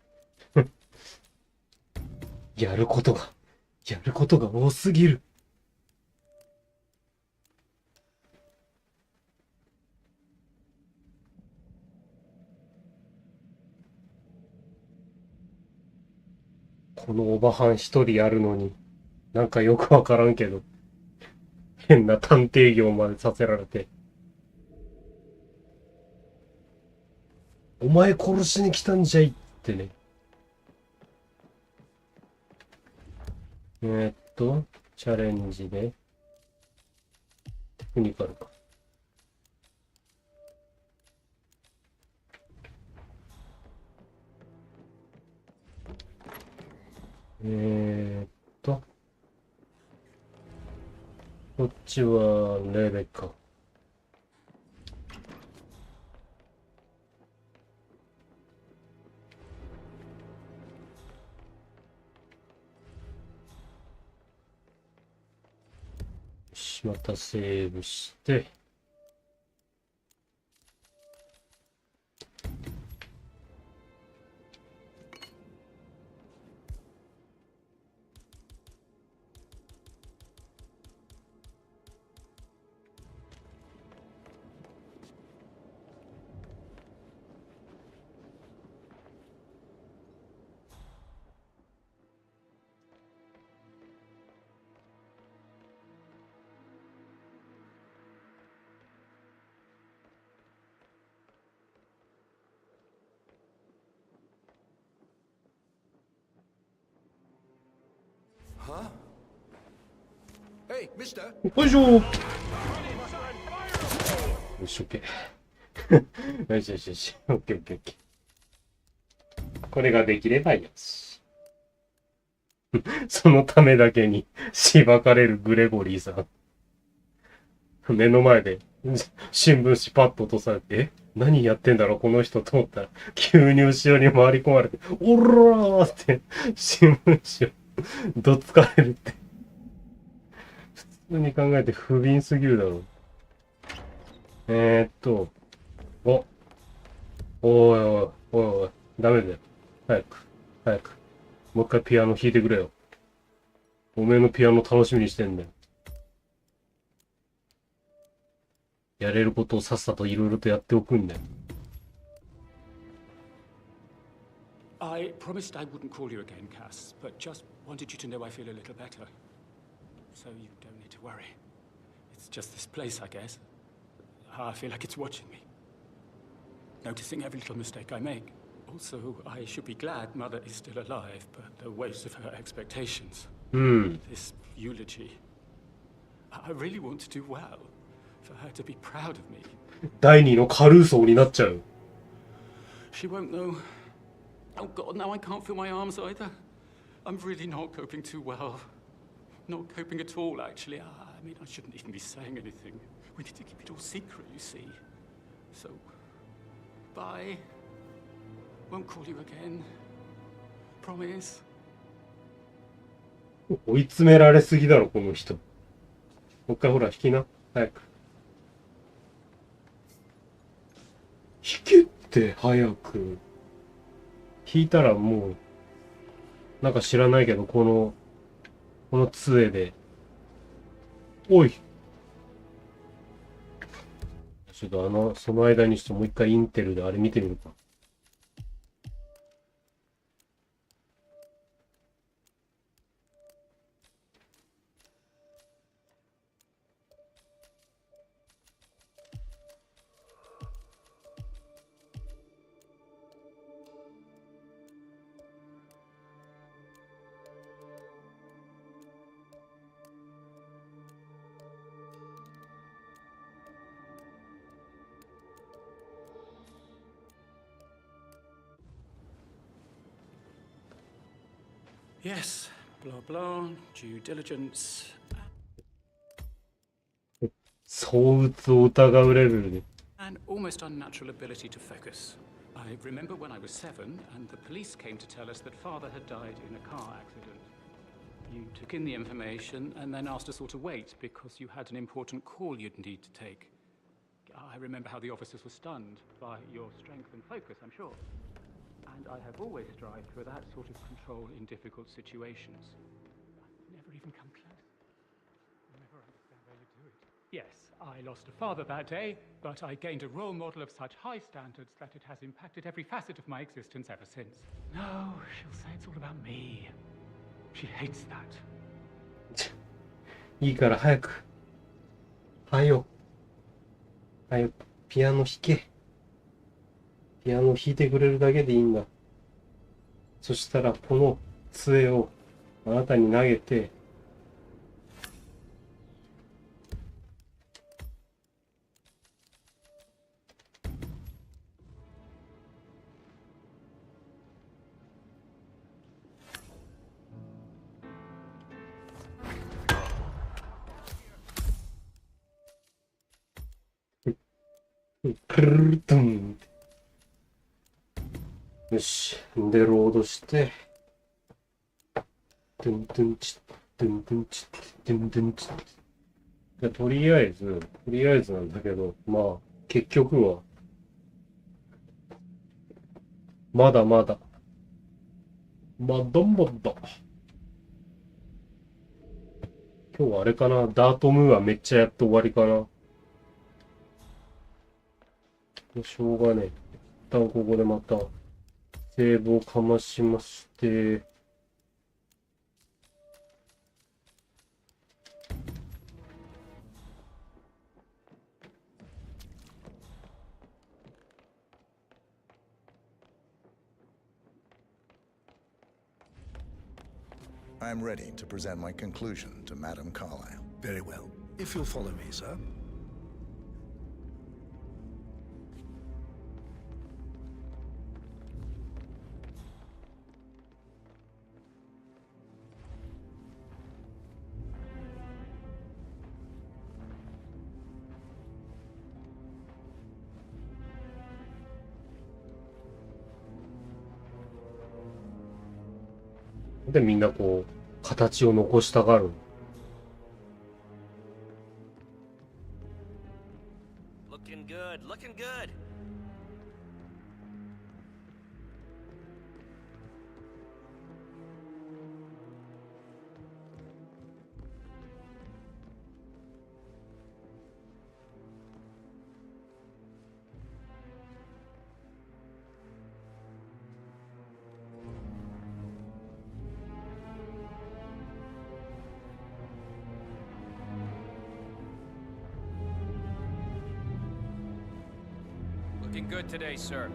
やることが多すぎる。このおばはん一人やるのに、なんかよくわからんけど、変な探偵業までさせられて。お前殺しに来たんじゃいってね。チャレンジで、テクニカルか。こっちはレベッカ。またセーブして、Huh? Hey, mister! よいしょよし、オッケー。よしよしよし。オッケーオッケーオッケー。これができればよし。そのためだけにしばかれるグレゴリーさん。目の前で新聞紙パッと落とされて、何やってんだろうこの人と思ったら、急に後ろに回り込まれて、おらーって新聞紙をどつかれるって。普通に考えて不憫すぎるだろう。おいおいおいおい、ダメだよ。早く、早く。もう一回ピアノ弾いてくれよ。おめえのピアノ楽しみにしてんだよ。やれることをさっさといろいろとやっておくんだよ。I promised I wouldn't call you again, Cass, but just wanted you to know I feel a little better. So you don't need to worry. It's just this place, I guess. I feel like it's watching me. Noticing every little mistake I make. Also, I should be glad Mother is still alive, but the weight of her expectations. This eulogy. I really want to do well. For her to be proud of me. 第二のカルーソーになっちゃう。She won't know. Oh God, now I can't feel my arms either. I'm really not coping too well. Not coping at all, actually. I mean, I shouldn't even be saying anything. We need to keep it all secret, you see. So, bye. Won't call you again. Promise. 追い詰められすぎだろ、この人。もう一回ほら、弾きな。早く。弾けって早く。弾いたらもう、なんか知らないけど、この杖で。おい。ちょっとその間にしてもう一回インテルであれ見てみるか。Yes, blah blah, due diligence. 相打つを疑うレベルで。An almost unnatural ability to focus. I remember when I was 7 and the police came to tell us that father had died in a car accident. You took in the information and then asked us all to wait because you had an important call you'd need to take. I remember how the officers were stunned by your strength and focus, I'm sure. And I have always strived for that sort of control in difficult situations. I've never even come close. I never understand how you do it. Yes, I lost a father that day, but I gained a role model of such high standards that it has impacted every facet of my existence ever since. No, she'll say it's all about me. She hates that. いいから早く。はよ。ピアノ弾け。ピアノ弾いてくれるだけでいいんだ。そしたらこの杖をあなたに投げて、プルルトン。よし。で、ロードして、トゥントゥンチッ、トゥントゥンチッ、トゥントゥンチッ。とりあえずなんだけど、まあ、結局は、まだ。今日はあれかな、ダートムーはめっちゃやって終わりかな。しょうがねえ。一旦ここでまた、セーブをかましまして、I'm ready to present my conclusion to Madame Carlyle. Very well. If you'll follow me, sir. でみんなこう、形を残したがる。Looking good, looking good. Looking good today, sir.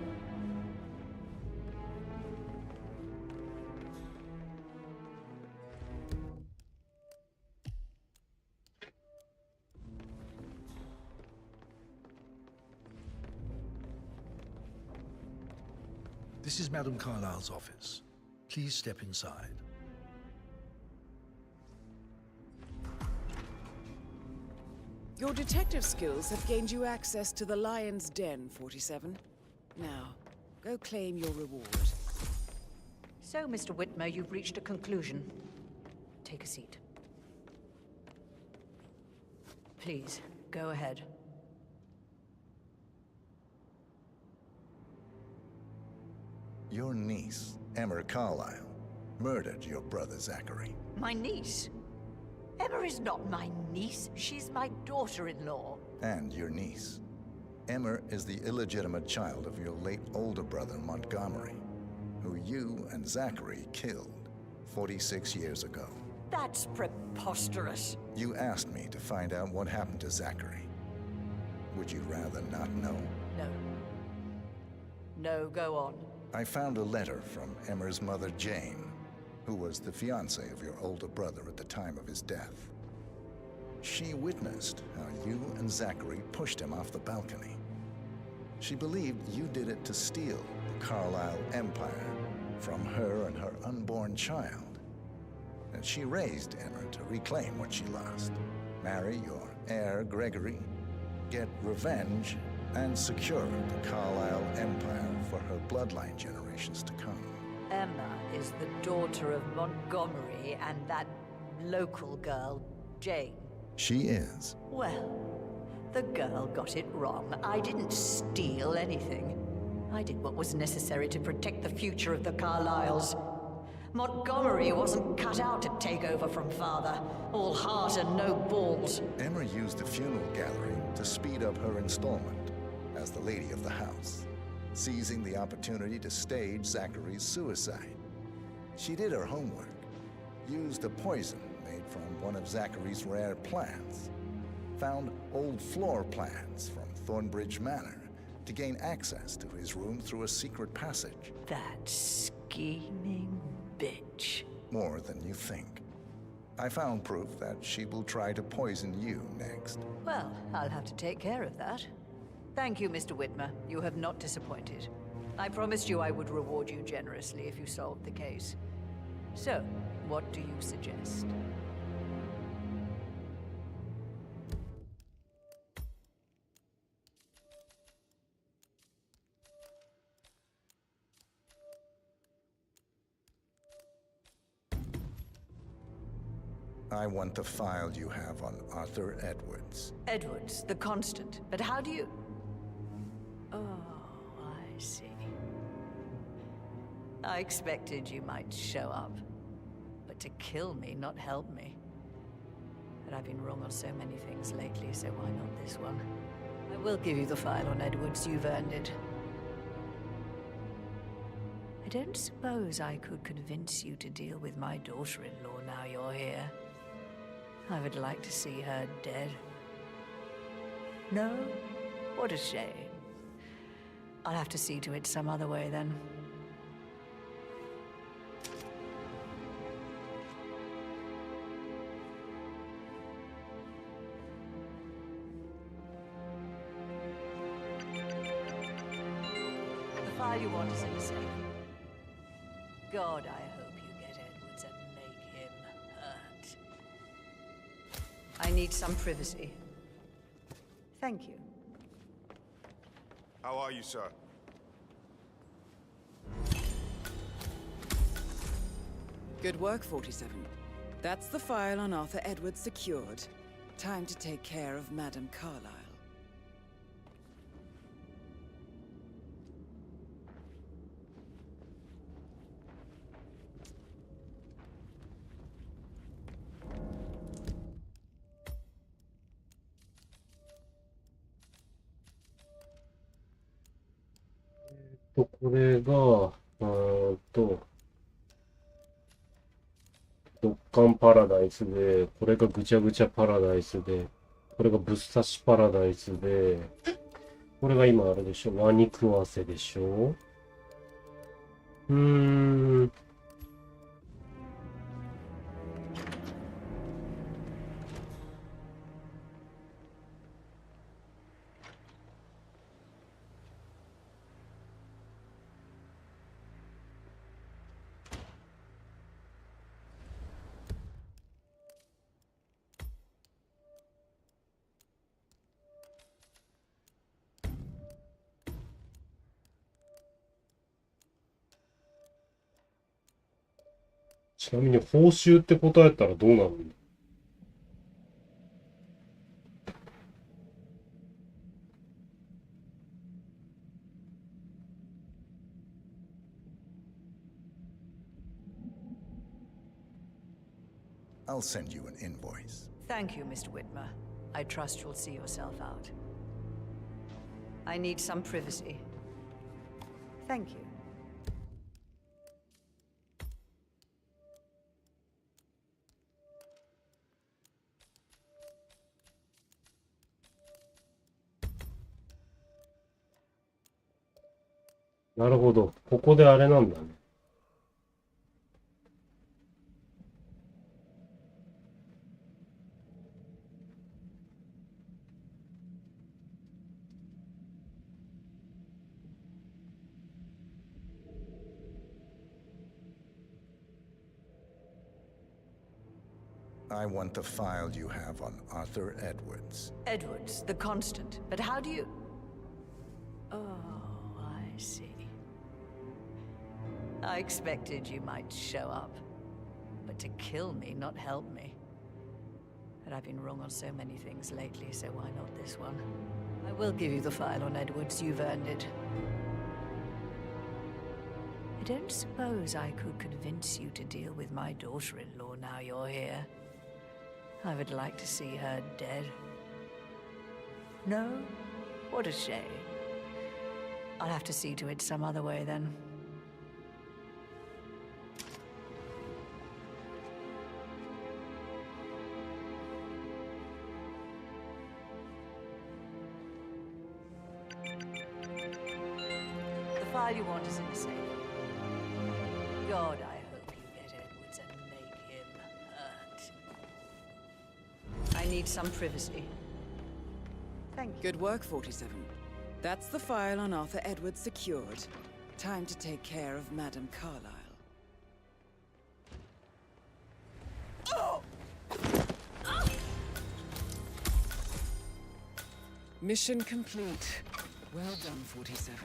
This is Madame Carlyle's office. Please step inside. Your detective skills have gained you access to the Lion's Den, 47. Now, go claim your reward. So, Mr. Whitmer, you've reached a conclusion. Take a seat. Please, go ahead. Your niece, Emma Carlyle, murdered your brother Zachary. My niece? Emma is not my niece. She's my daughter-in-law. And your niece. Emma is the illegitimate child of your late older brother Montgomery, who you and Zachary killed 46 years ago. That's preposterous. You asked me to find out what happened to Zachary. Would you rather not know? No. No, go on. I found a letter from Emma's mother, Jane, who was the fiancée of your older brother at the time of his death. She witnessed how you and Zachary pushed him off the balcony. She believed you did it to steal the Carlyle empire from her and her unborn child. And she raised Emma to reclaim what she lost. Marry your heir, Gregory, get revenge, and secure the Carlyle empire for her bloodline generations to come. Emma is the daughter of Montgomery and that local girl, Jane. She is. Well, the girl got it wrong. I didn't steal anything. I did what was necessary to protect the future of the Carlyles. Montgomery wasn't cut out to take over from father. All heart and no balls. Emma used a funeral gathering to speed up her installment as the lady of the house, seizing the opportunity to stage Zachary's suicide. She did her homework, used a poison made from one of Zachary's rare plants, found old floor plans from Thornbridge Manor to gain access to his room through a secret passage. That scheming bitch. More than you think. I found proof that she will try to poison you next. Well, I'll have to take care of that. Thank you, Mr. Whitmer. You have not disappointed. I promised you I would reward you generously if you solved the case. So, what do you suggest? I want the file you have on Arthur Edwards. Edwards, the constant. But how do you... Oh, I see. I expected you might show up. But to kill me, not help me. But I've been wrong on so many things lately, so why not this one? I will give you the file on Edwards. You've earned it. I don't suppose I could convince you to deal with my daughter-in-law now you're here. I would like to see her dead. No? What a shame. I'll have to see to it some other way then. The file you want is in the safe. God, I hope you get Edwards and make him hurt. I need some privacy. Thank you. How are you, sir? Good work, 47. That's the file on Arthur Edwards secured. Time to take care of Madame Carlyle.これが、ドッカンパラダイスで、これがぐちゃぐちゃパラダイスで、これがぶっ刺しパラダイスで、これが今あれでしょ、ワニ食わせでしょ。ちなみに報酬って答えたらどうなるんだ。I'll send you an invoice. Thank you, Mr. Whitmer. I trust you'll see yourself out. I need some privacy. Thank you. なるほど。ここであれなんだね。I want the file you have on Arthur Edwards. Edwards, the constant. But how do you... Oh, I see. I expected you might show up. But to kill me, not help me. But I've been wrong on so many things lately, so why not this one? I will give you the file on Edwards. You've earned it. I don't suppose I could convince you to deal with my daughter-in-law now you're here. I would like to see her dead. No? What a shame. I'll have to see to it some other way then. The file you want is in the safe. God, I hope you get Edwards and make him hurt. I need some privacy. Thank you. Good work, 47. That's the file on Arthur Edwards secured. Time to take care of Madame Carlyle. Mission complete. Well done, 47.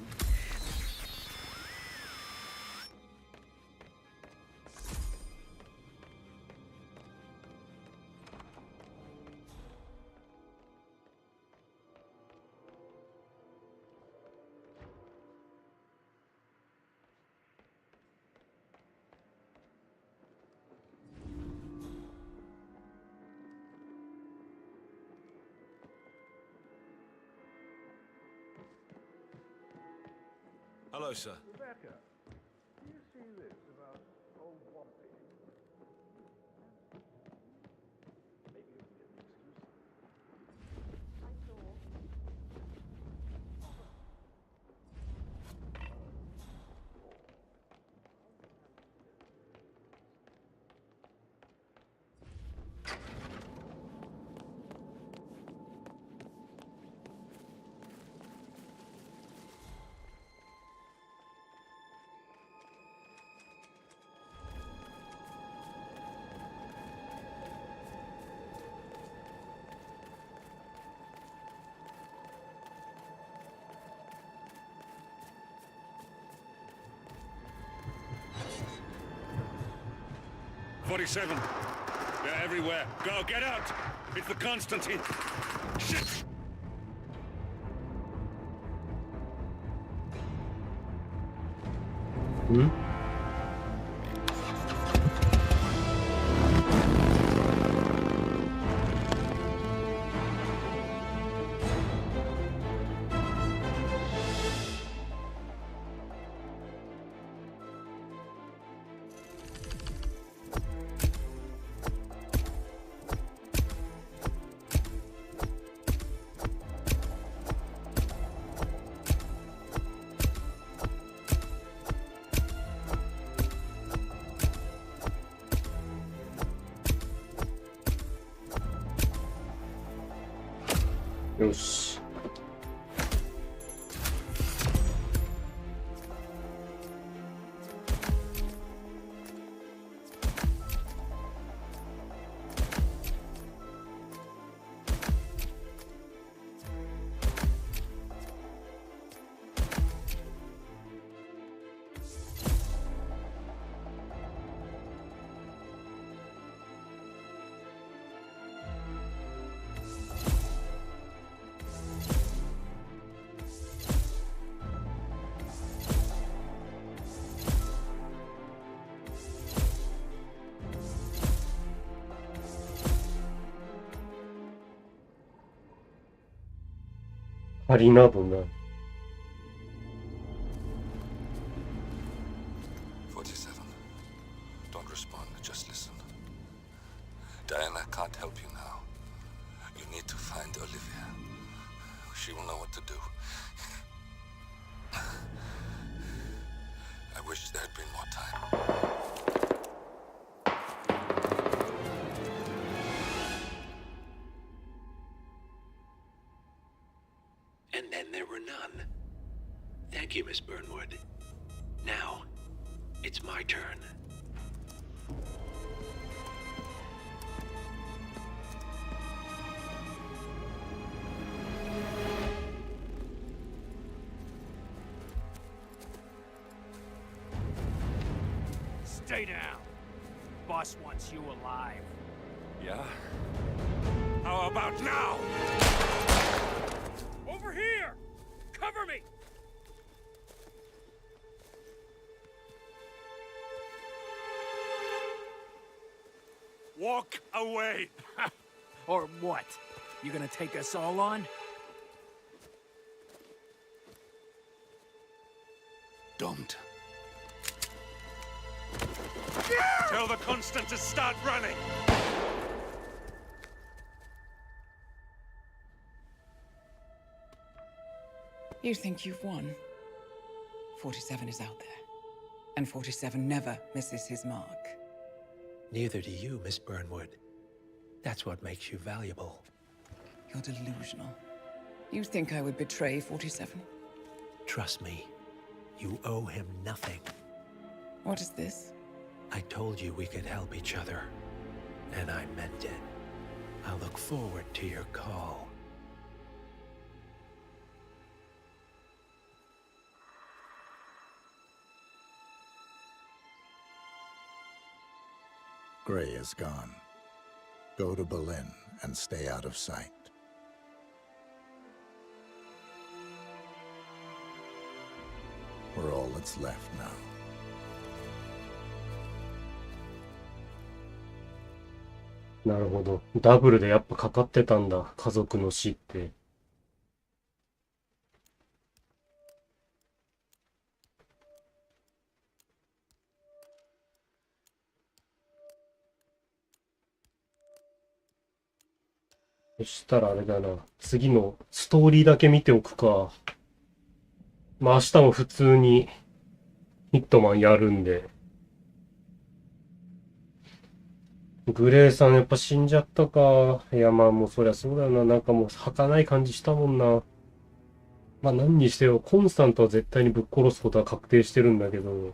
Hello, sir. Rebecca, do you see this about old Wampy? Maybe you can get an excuse. I saw. 47. They're everywhere. Go, get out! It's the Constantine. Shit! Hmm? よし。針などない。47. Don't respond, just listen. Diana can't help you now. You need to find Olivia. She will know what to do. I wish there had been more time. And then there were none. Thank you, Miss Burnwood. Now, it's my turn. Stay down. Boss wants you alive. Yeah? How about now? Over here! Cover me! Walk away! Or what? You gonna take us all on? Don't. Tell the Constant to start running! You think you've won? 47 is out there. And 47 never misses his mark. Neither do you, Miss Burnwood. That's what makes you valuable. You're delusional. You think I would betray 47? Trust me, you owe him nothing. What is this? I told you we could help each other, and I meant it. I look forward to your call. Gray is gone. Go to Berlin and stay out of sight. We're all that's left now. なるほど。ダブルでやっぱかかってたんだ。家族の死って。そしたらあれだな。次のストーリーだけ見ておくか。まあ明日も普通にヒットマンやるんで。グレイさんやっぱ死んじゃったか。いやまあもうそりゃそうだよな。なんかもう儚い感じしたもんな。まあ何にしてよ、コンスタントは絶対にぶっ殺すことは確定してるんだけど。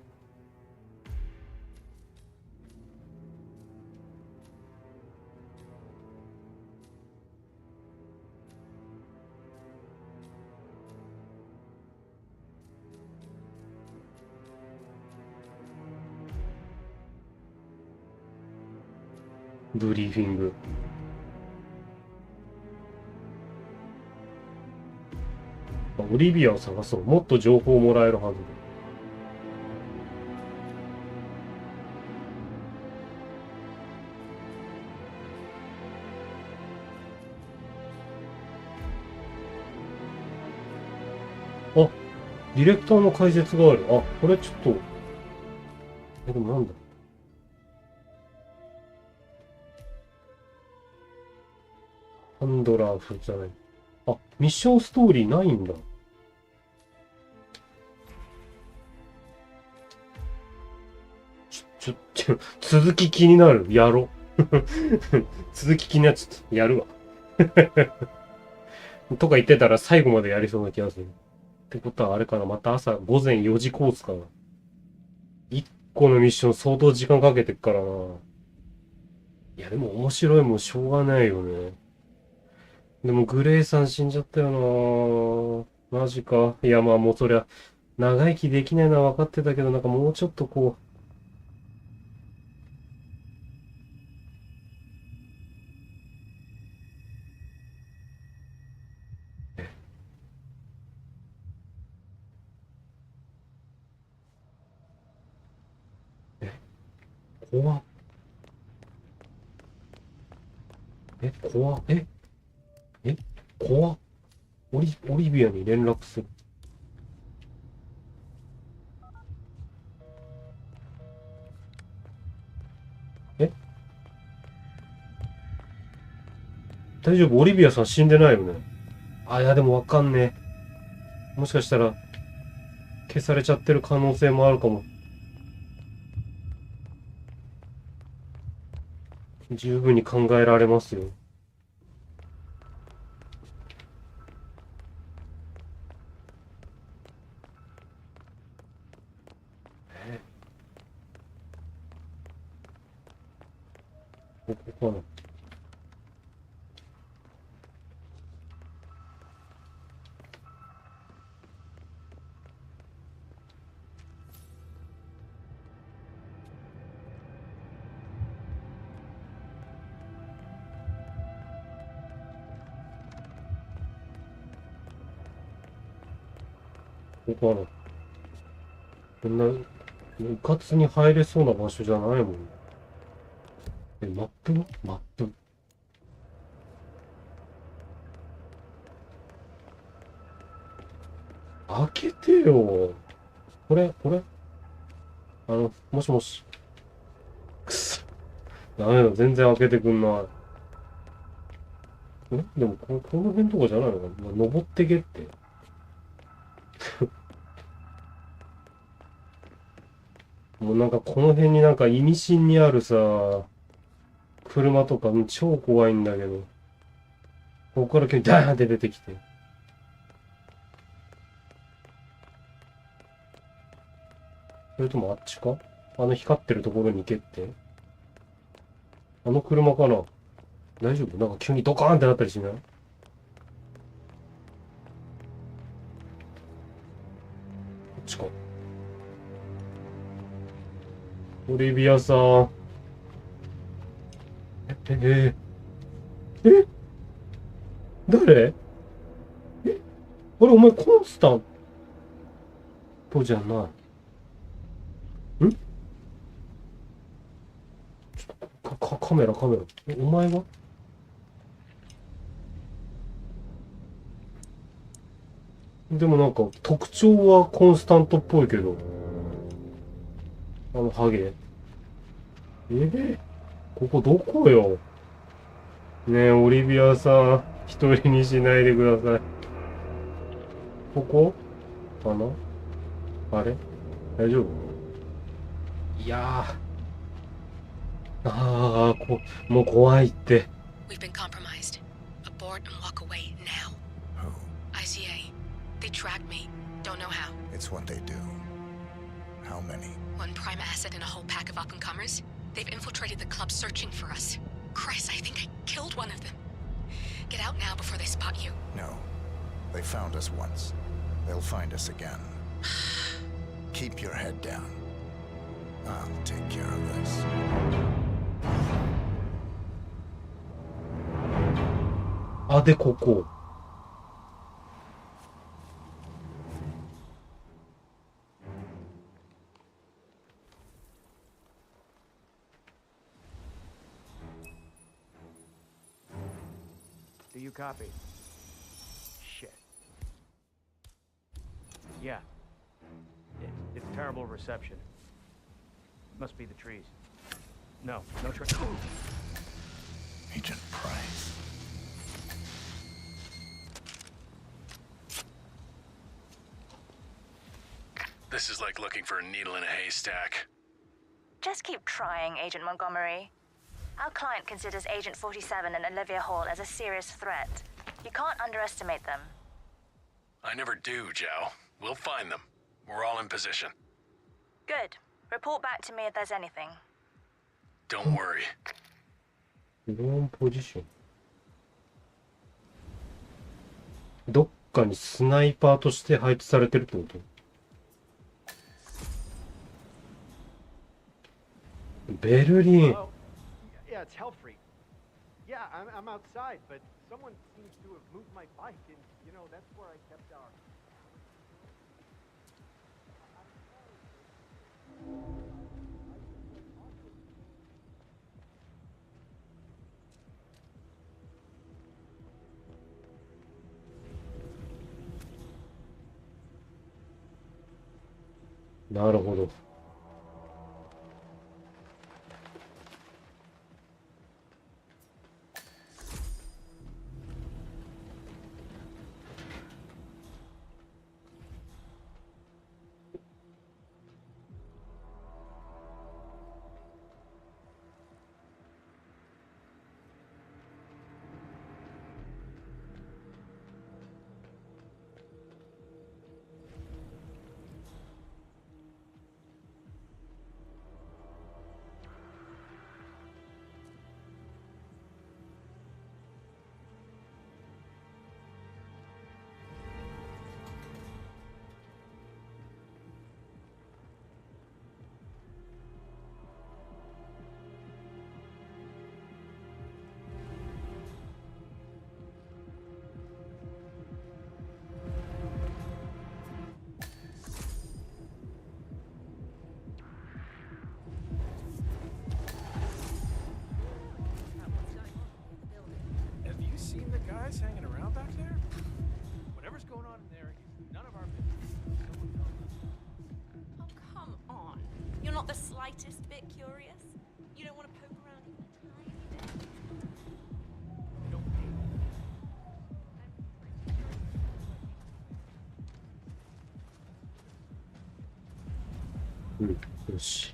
ブリーフィング。オリビアを探そう。もっと情報をもらえるはずだ。あ、ディレクターの解説がある。あ、これちょっと。でもなんだ。ハンドラーフじゃない。あ、ミッションストーリーないんだ。続き気になる。やろ。続き気になっちゃった。やるわ。とか言ってたら最後までやりそうな気がする。ってことはあれかな。また朝午前4時コースかな。1個のミッション相当時間かけてっからな。いやでも面白いもんしょうがないよね。でもグレイさん死んじゃったよな。マジか。いやまあもうそりゃ長生きできないのは分かってたけど、なんかもうちょっとこう。怖っ。怖っ。怖っ。オリビアに連絡する。大丈夫？オリビアさん死んでないよね。あ、いやでもわかんねえ。もしかしたら消されちゃってる可能性もあるかも。十分に考えられますよ。ここかな。ここかな。こんな、うかつに入れそうな場所じゃないもん。マップ？マップ。開けてよ。これもしもし。くそ。ダメだ、全然開けてくんない。でもこの辺とかじゃないのかな。登ってけって。もうなんかこの辺になんか意味深にあるさ、車とか超怖いんだけど。ここから急にダーンって出てきて。それともあっちか？あの光ってるところに行けって。あの車かな？大丈夫？なんか急にドカーンってなったりしない？こっちか。オリビアさん。誰？あれお前コンスタントじゃない。ん？ちょっとカメラ。お前は？でもなんか特徴はコンスタントっぽいけど。あのハゲ。ここどこよ？ねえ、オリビアさん、一人にしないでください。ここかな？あれ？大丈夫？いやもう怖いって。We've been compromised. Abort and walk away now. Who? ICA. They tracked me. Don't know how. It's what they do. How many? One prime asset and a whole pack of up-and-comers. They've infiltrated the club searching for us. Christ, I think I killed one of them. Get out now before they spot you. No. They found us once. They'll find us again. Keep your head down. I'll take care of this. あ、で、ここ。Do you copy? Shit. Yeah. It's terrible reception. Must be the trees. No trees. Agent Price. This is like looking for a needle in a haystack. Just keep trying, Agent Montgomery. Our client considers Agent 47 and Olivia Hall as a serious threat. You can't underestimate them. I never do, Zhao. We'll find them. We're all in position. Good. Report back to me if there's anything. Don't worry. Wrong position. どっかにスナイパーとして配置されてるってこと？ベルリン。 Yeah, it's Hellfree. Yeah, I'm outside, but someone seems to have moved my bike, and you know that's where I kept our. .なるほど。Hanging around back there? Whatever's going on in there is none of our business. Oh, come on. You're not the slightest bit curious? You don't want to poke around even a tiny bit? Don't pay. よし。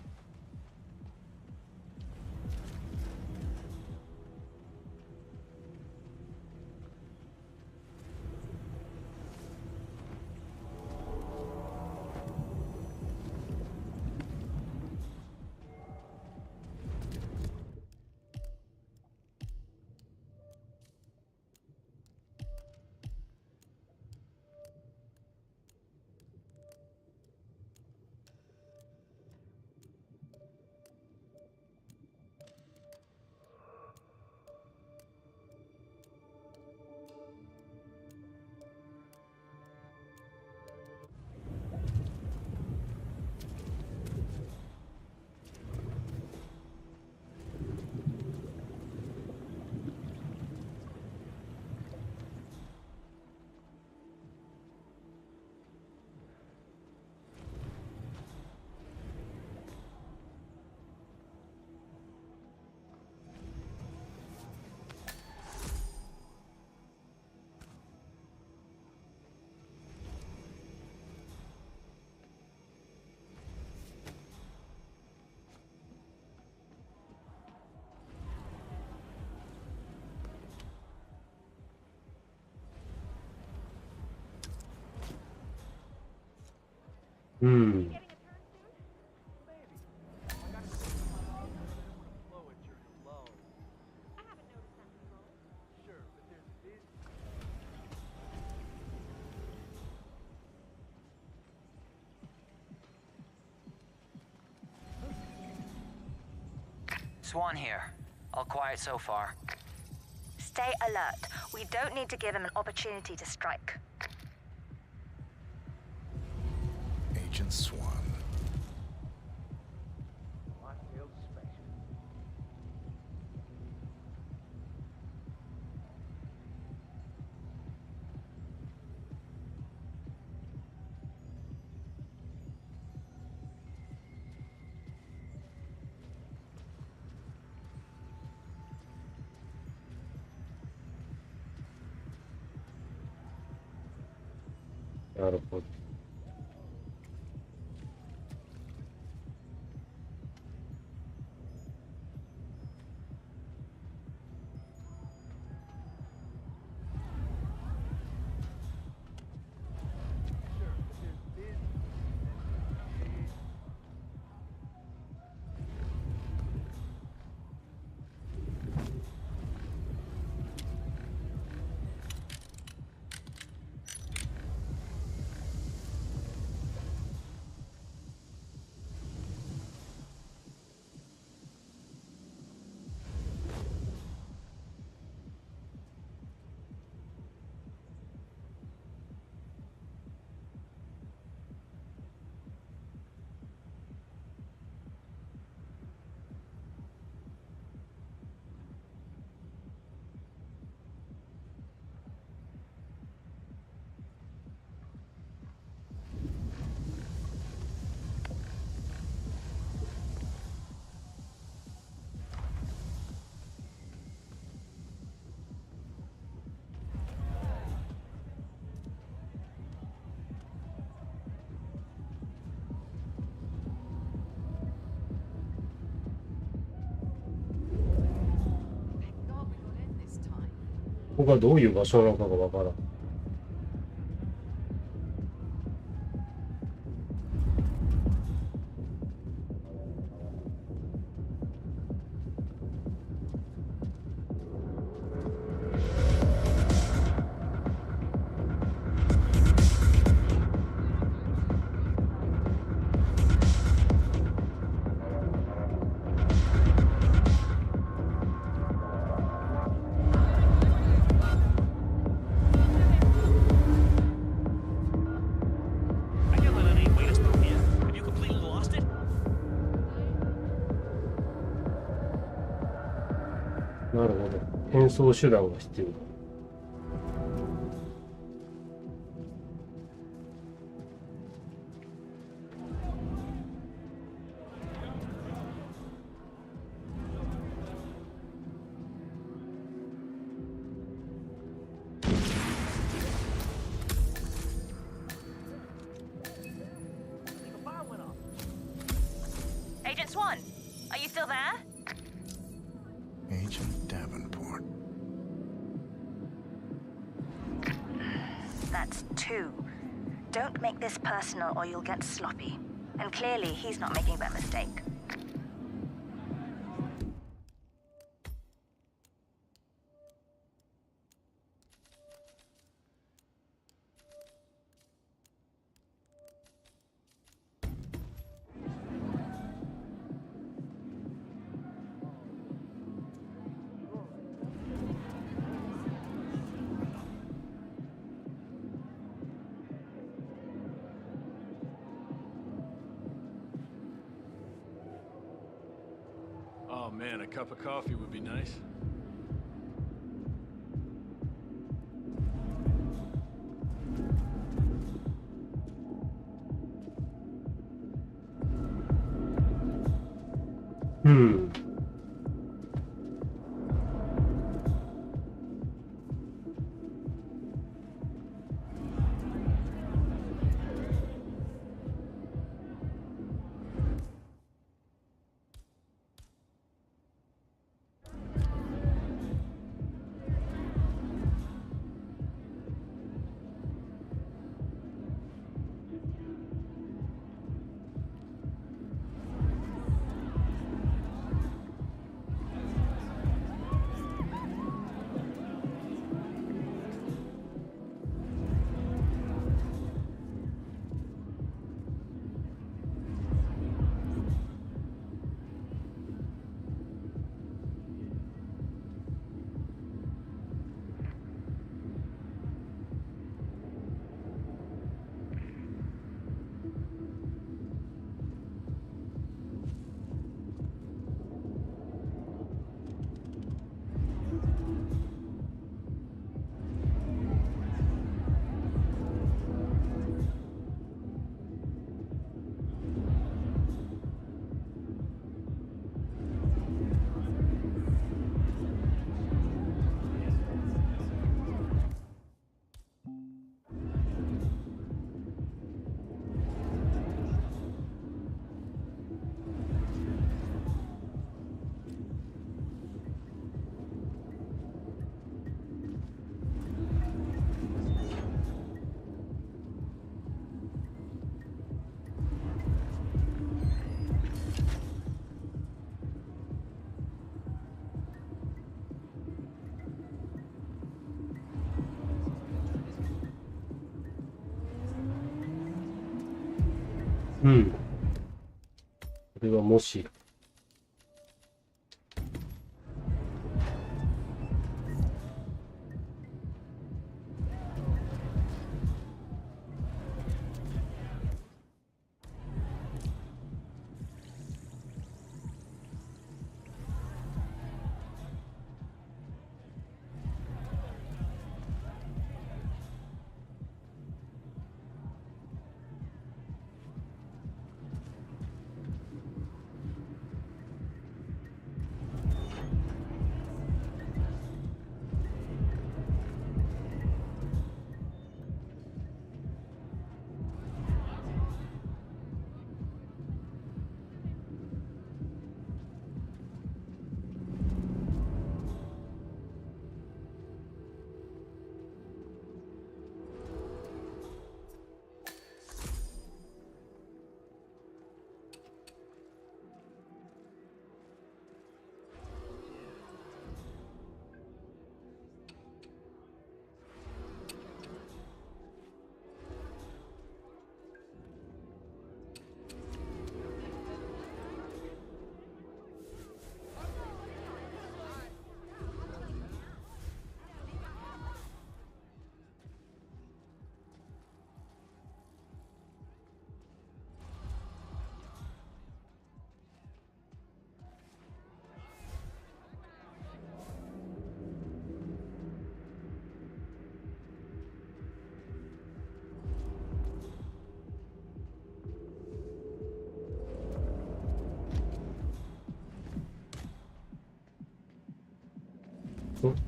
うん。Swan here. All quiet so far. stay alert. We don't need to give him an opportunity to strike. Agent Swan. I feel special.なるほど。ここがどういう場所なのかがわからん。なるほど。変装手段が必要だ。Agent Swan, are you still there? Agent Davenport. That's two. Don't make this personal or you'll get sloppy. And clearly he's not making that mistake. Oh man, a cup of coffee would be nice. うん。これはもし。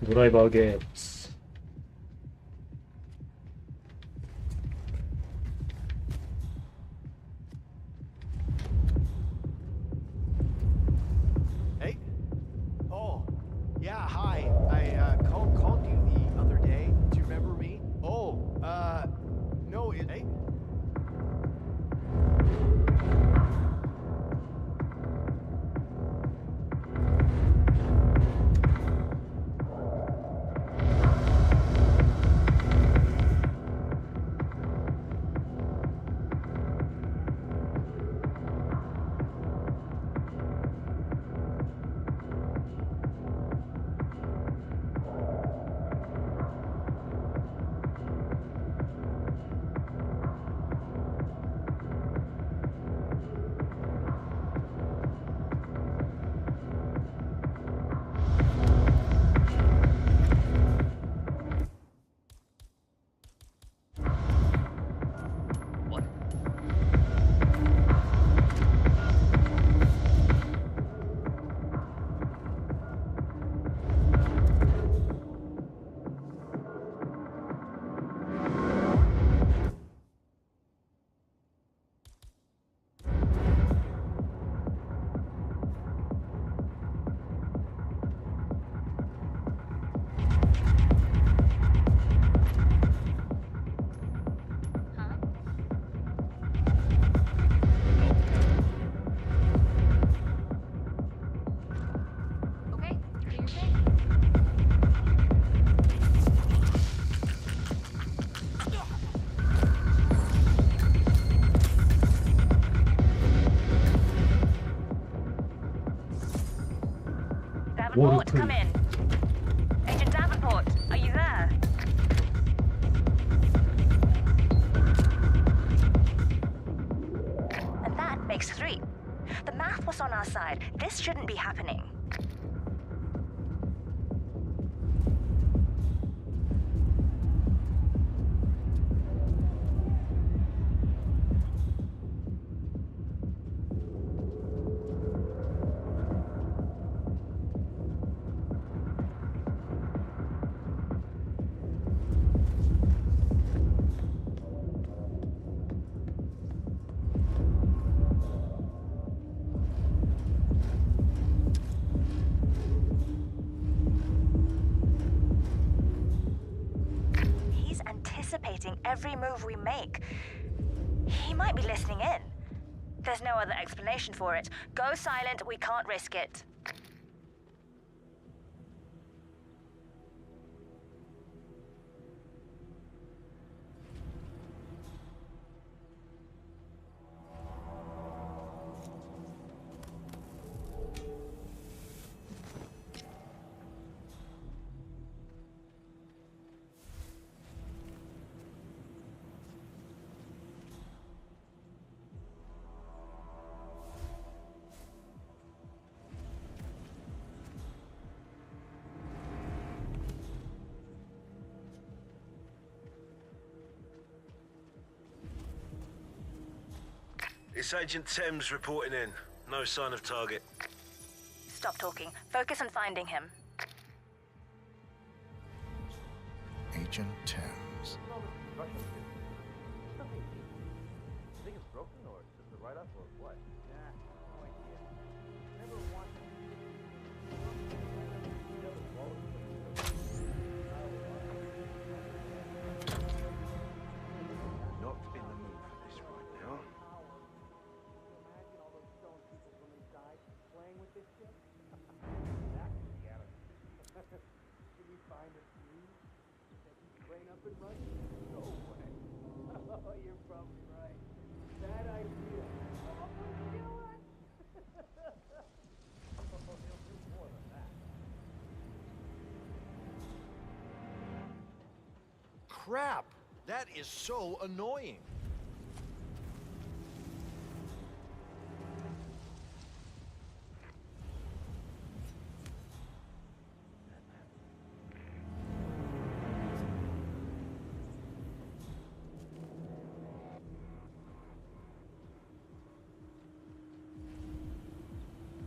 ドライバーゲームズ。Hey. Oh, yeah. Hi. I called you the other day. Do you remember me? Oh, no. Hey. Davenport, come in. Agent Davenport, are you there? And that makes 3. The math was on our side. This shouldn't be happening. Every move we make. He might be listening in. There's no other explanation for it. Go silent, we can't risk it. It's Agent Thames reporting in. No sign of target. Stop talking. Focus on finding him. Agent Thames. I think it's broken or just a write-up or what? Nah, no idea. Never wanted Not in the mood for this right now. Imagine all those stone people when they died playing with this shit. That could be out of Can we find a few that can train up and run? No way. Oh, you're probably right. Bad idea. Oh, what are you doing? Oh, he'll do more than that. Crap! That is so annoying.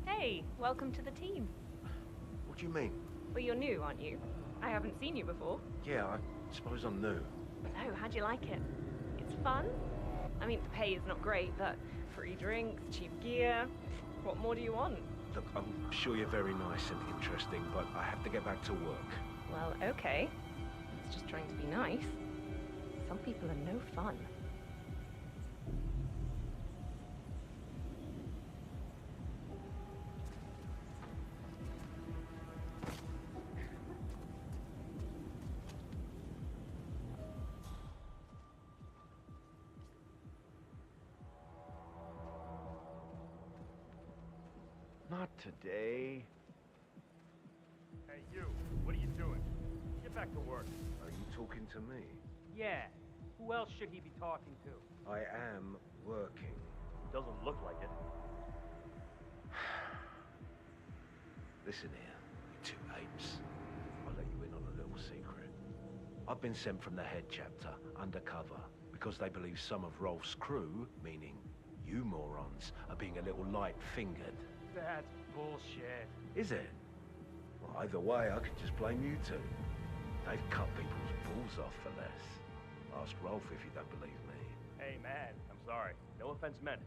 Hey, welcome to the team. What do you mean? Well, you're new, aren't you? I haven't seen you before. Yeah, I suppose I'm new. So, how'd you like it? It's fun? I mean, the pay is not great, but free drinks, cheap gear. What more do you want? Look, I'm sure you're very nice and interesting, but I have to get back to work. Well, okay. It's just trying to be nice. Some people are no fun. Not today. Hey, you. What are you doing? Get back to work. Are you talking to me? Yeah. Who else should he be talking to? I am working. Doesn't look like it. Listen here, you two apes. I'll let you in on a little secret. I've been sent from the head chapter, undercover, because they believe some of Rolf's crew, meaning you morons, are being a little light-fingered. That's bullshit. Is it? Well, either way, I could just blame you two. They've cut people's balls off for less. Ask Rolf if you don't believe me. Hey, man, I'm sorry. No offense meant.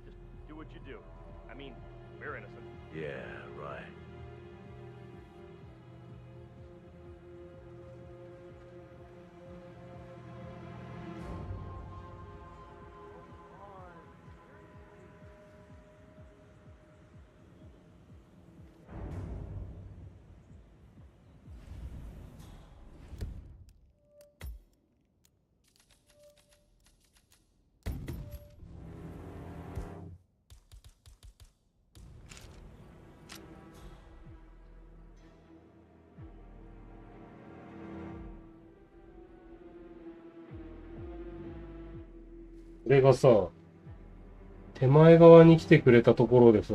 Just do what you do. I mean, we're innocent. Yeah, right.これがさ、手前側に来てくれたところでさ、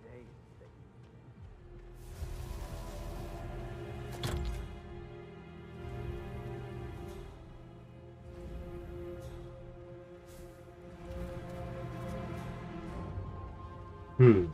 stay safe. うん。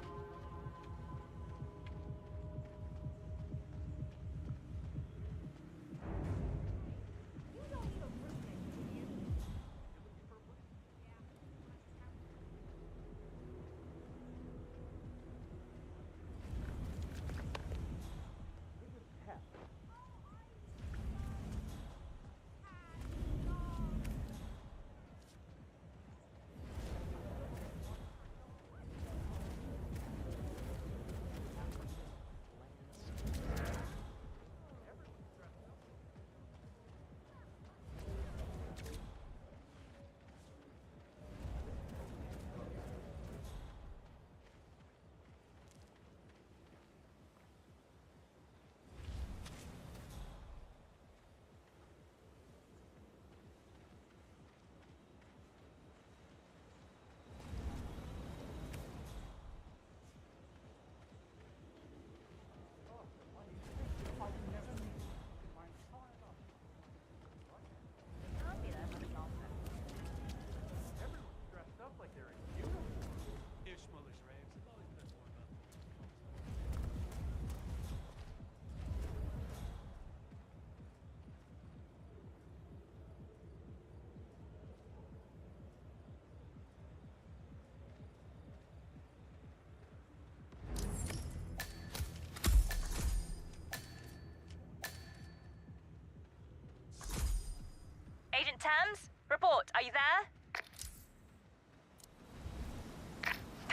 Agent Tams, report. Are you there?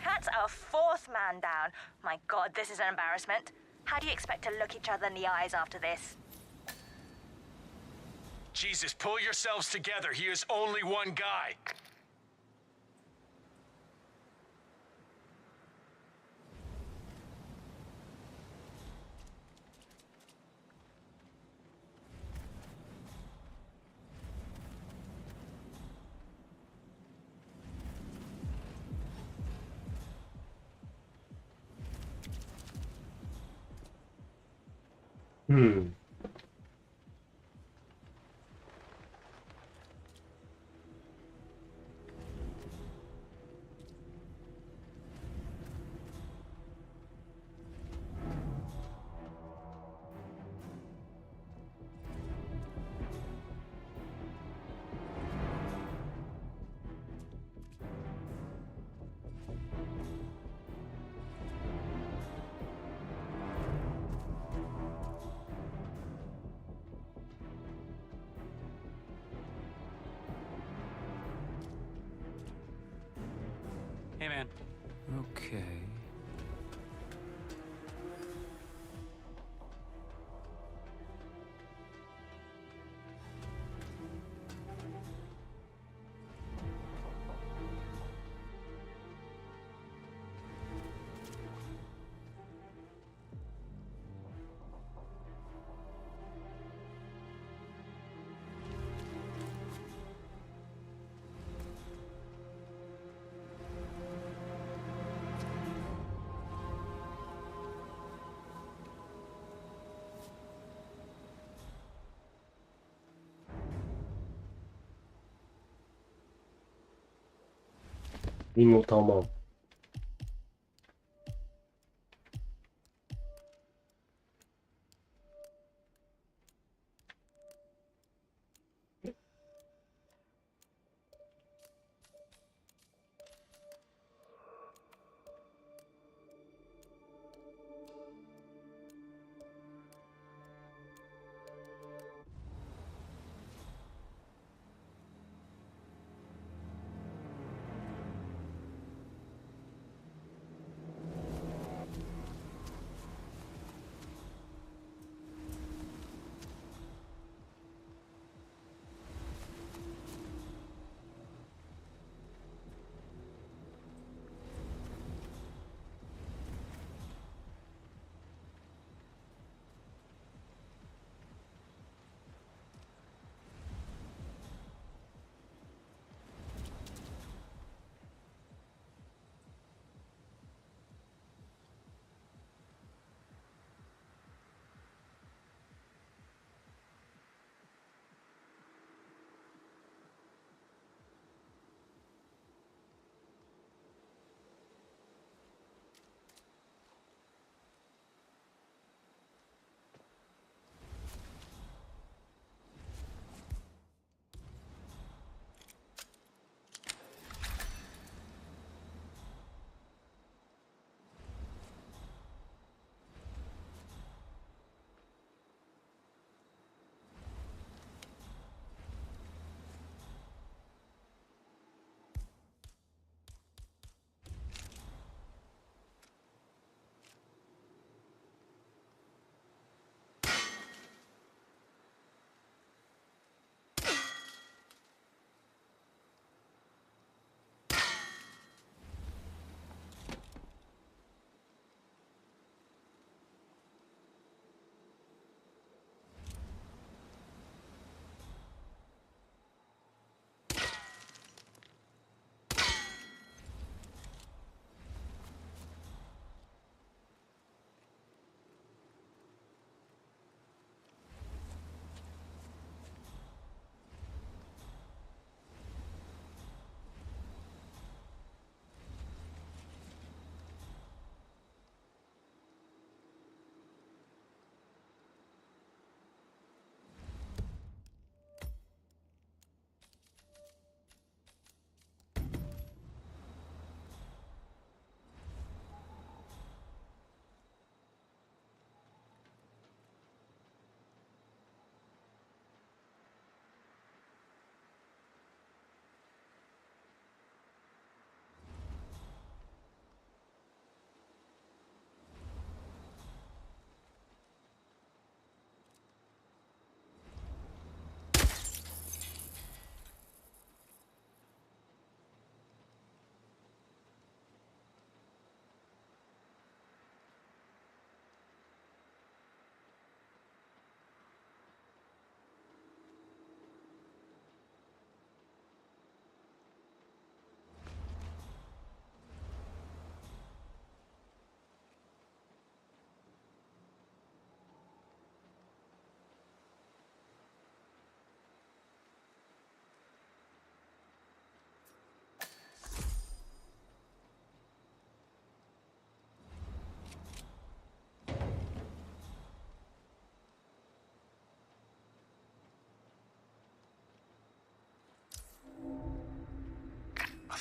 That's our fourth man down. My God, this is an embarrassment. How do you expect to look each other in the eyes after this? Jesus, pull yourselves together. He is only one guy. Hmm. ？Hey, man. Okay.リンゴ玉。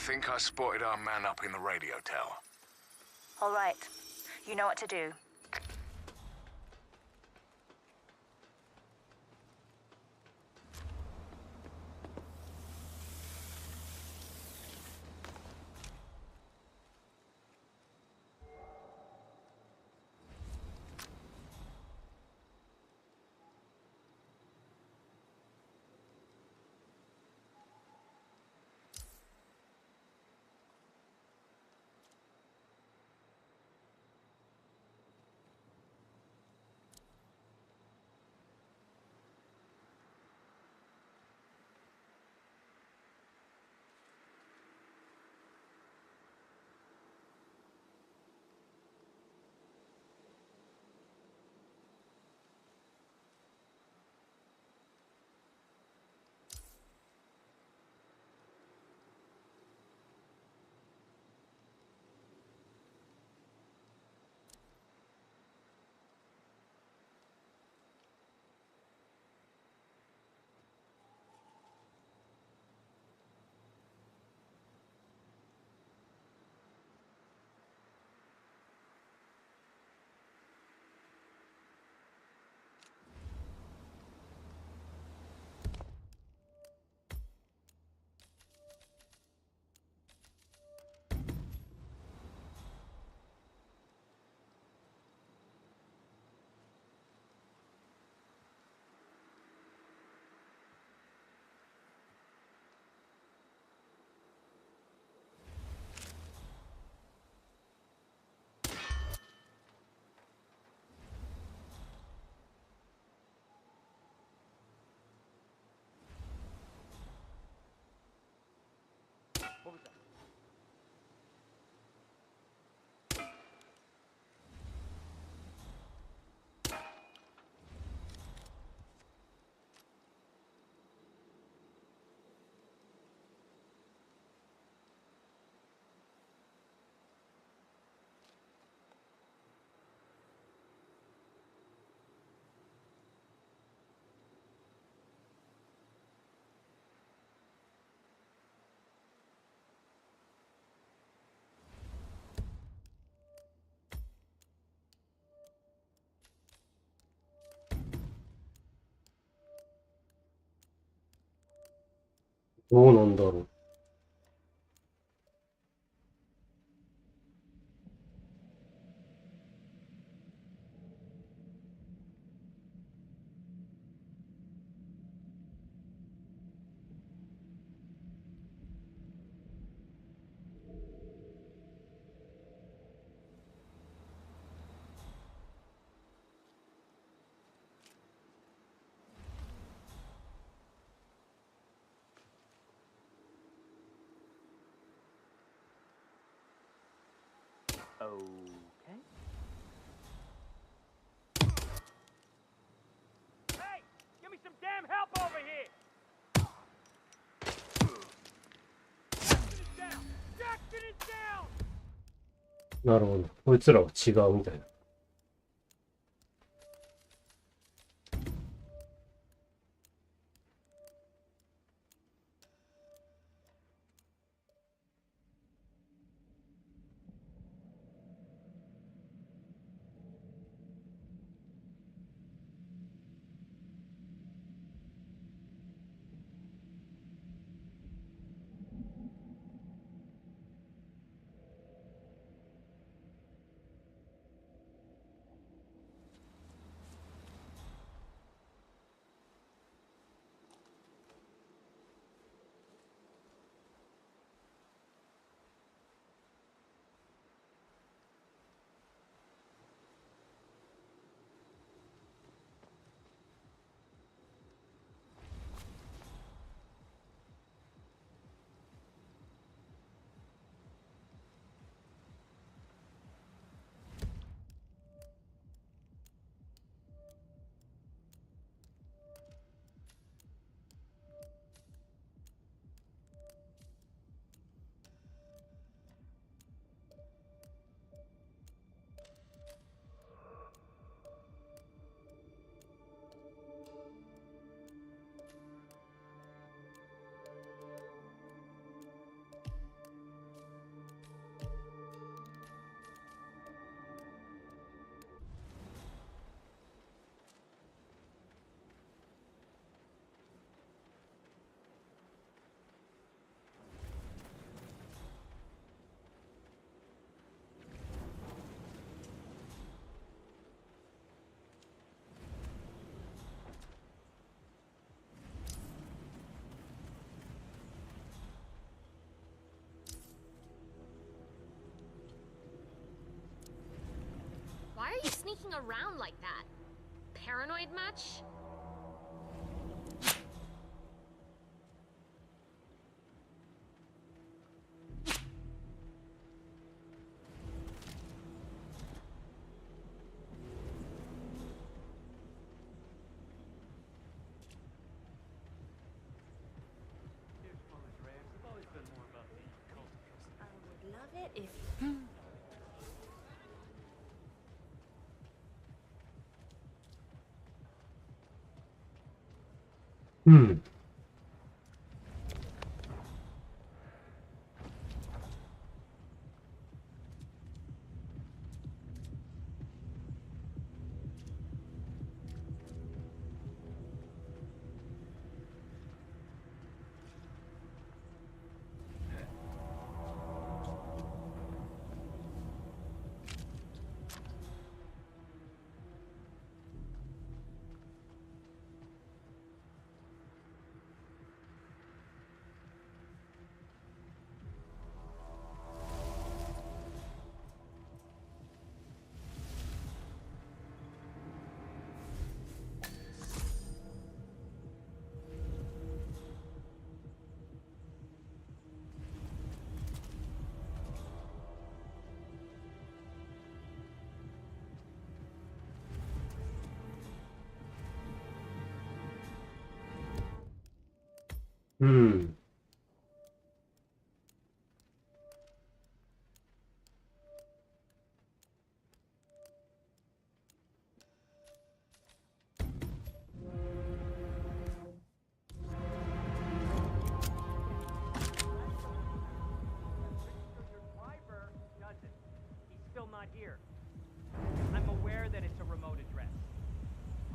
think I spotted our man up in the radio tower. All right. You know what to do. What was that?どうなんだろう。Okay. Hey! Give me some damn help over here! Jackson is down! Jackson is down! なるほど。こいつらは違うみたいな。you sneaking around like that? Paranoid much? Love it if. Not here. I'm aware that it's a remote address.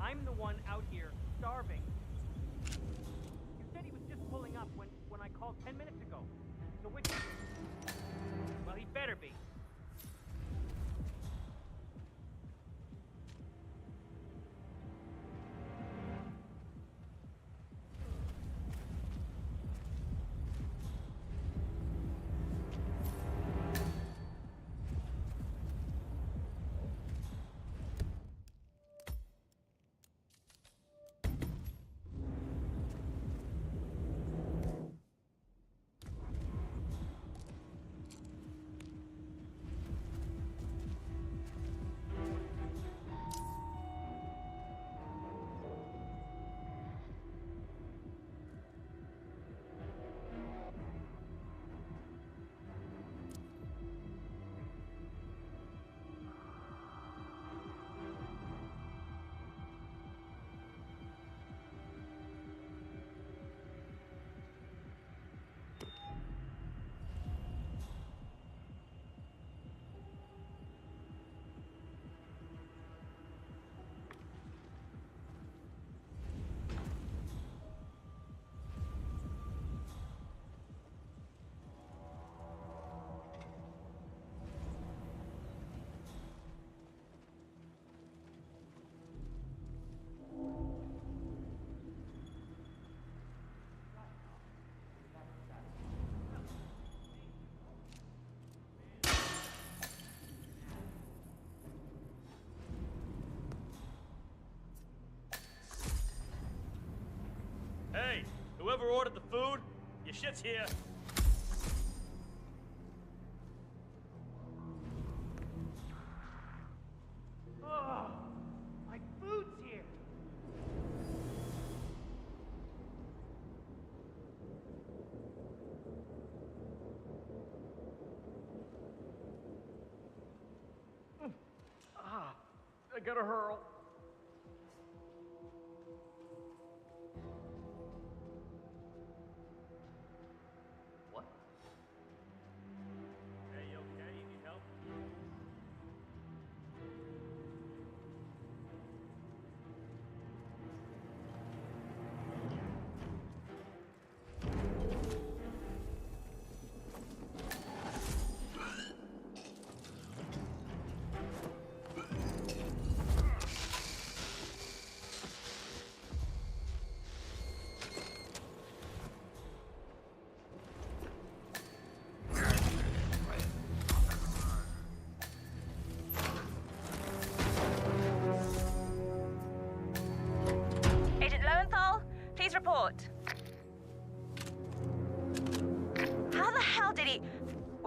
I'm the one out here starving. You said he was just pulling up when I called 10 minutes ago. So which... Well, he better be. Hey, whoever ordered the food, your shit's here. Oh, my food's here. I gotta hurl. What? Hey, you okay? You need help?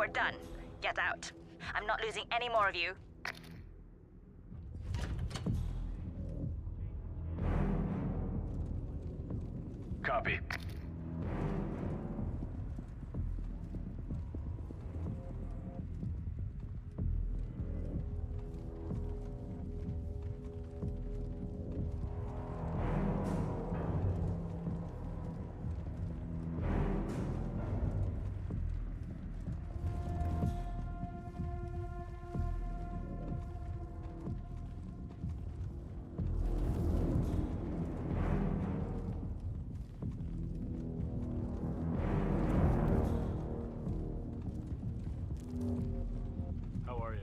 We're done. Get out. I'm not losing any more of you. Copy. How are you?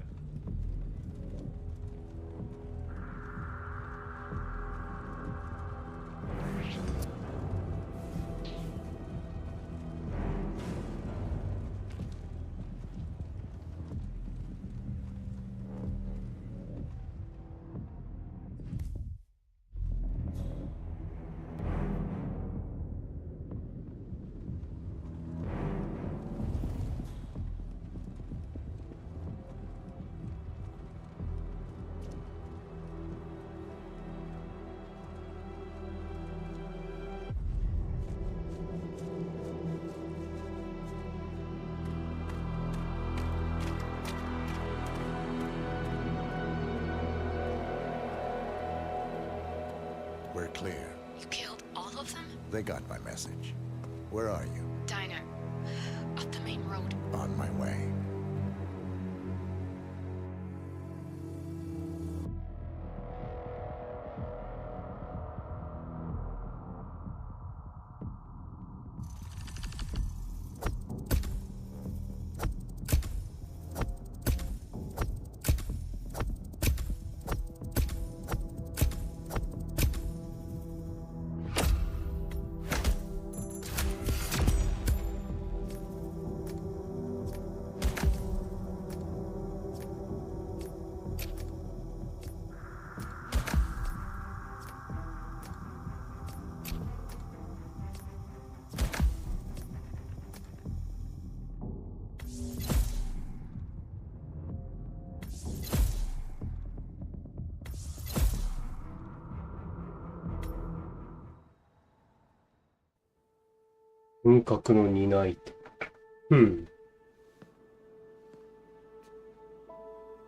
We're clear. You killed all of them? They got my message. Where are you? Diner. Up the main road. On my way.本格の担い手。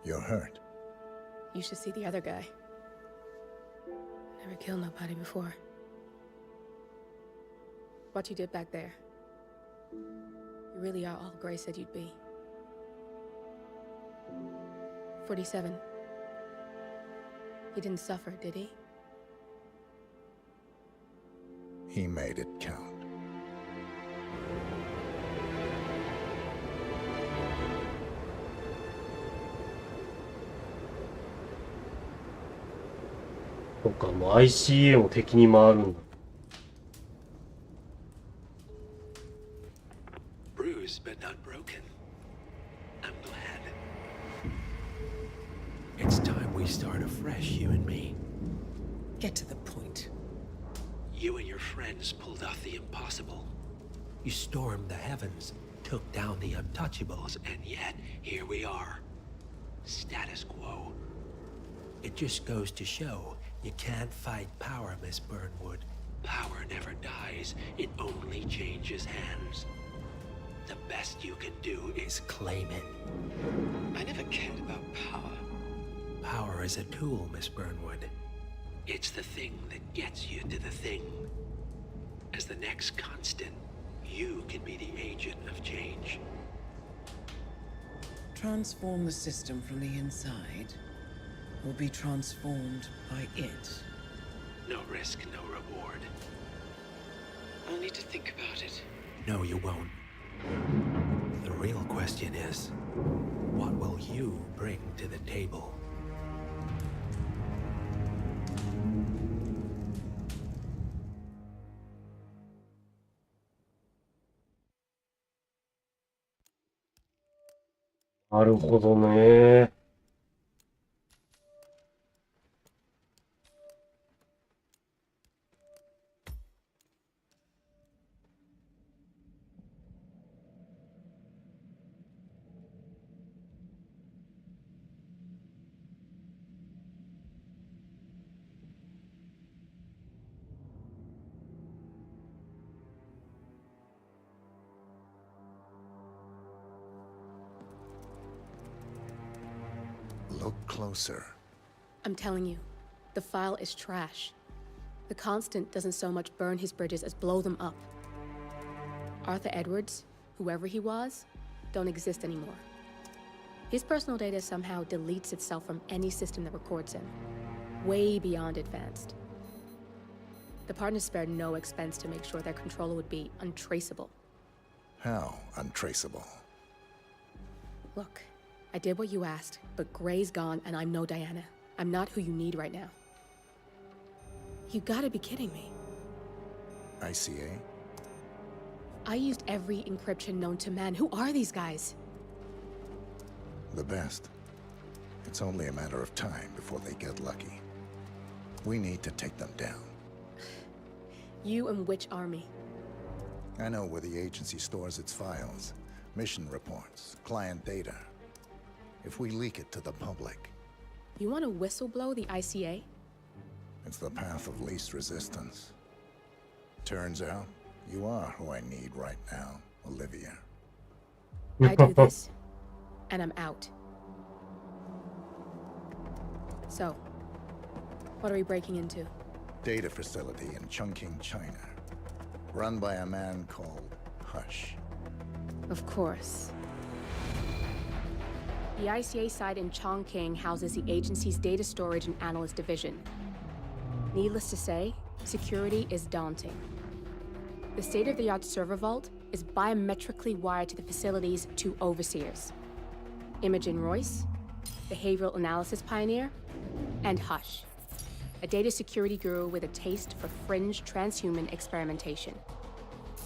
You're hurt. You should see the other guy. Never killed nobody before. What you did back there. You really are all Gray said you'd be. 47. He didn't suffer, did he? He made it count.そうか、もう ICA も敵に回るんだ。Bruised but not broken. I'm glad. It's time we start afresh, you and me. Get to the point. You and your friends pulled off the impossible. You stormed the heavens, took down the untouchables, and yet here we are. Status quo. It just goes to show you can't fight power, Miss Burnwood. Power never dies, it only changes hands. The best you can do is claim it. I never cared about power. Power is a tool, Miss Burnwood. It's the thing that gets you to the thing. As the next constant, you can be the agent of change. Transform the system from the inside, or be transformed by it. No risk, no reward. I'll need to think about it. No, you won't. The real question is, what will you bring to the table? .なるほどね。Look closer. I'm telling you, the file is trash. The Constant doesn't so much burn his bridges as blow them up. Arthur Edwards, whoever he was, don't exist anymore. His personal data somehow deletes itself from any system that records him. Way beyond advanced. The partners spared no expense to make sure their controller would be untraceable. How untraceable? Look, I did what you asked, but Gray's gone and I'm no Diana. I'm not who you need right now. You gotta be kidding me. ICA? I used every encryption known to man. Who are these guys? The best. It's only a matter of time before they get lucky. We need to take them down. You and which army? I know where the agency stores its files, mission reports, client data. If we leak it to the public... You want to whistleblow the ICA? It's the path of least resistance. Turns out, you are who I need right now, Olivia. I do this, and I'm out. So, what are we breaking into? Data facility in Chongqing, China. Run by a man called Hush. Of course. The ICA site in Chongqing houses the agency's data storage and analyst division. Needless to say, security is daunting. The state-of-the-art server vault is biometrically wired to the facility's two overseers. Imogen Royce, behavioral analysis pioneer, and Hush, a data security guru with a taste for fringe transhuman experimentation.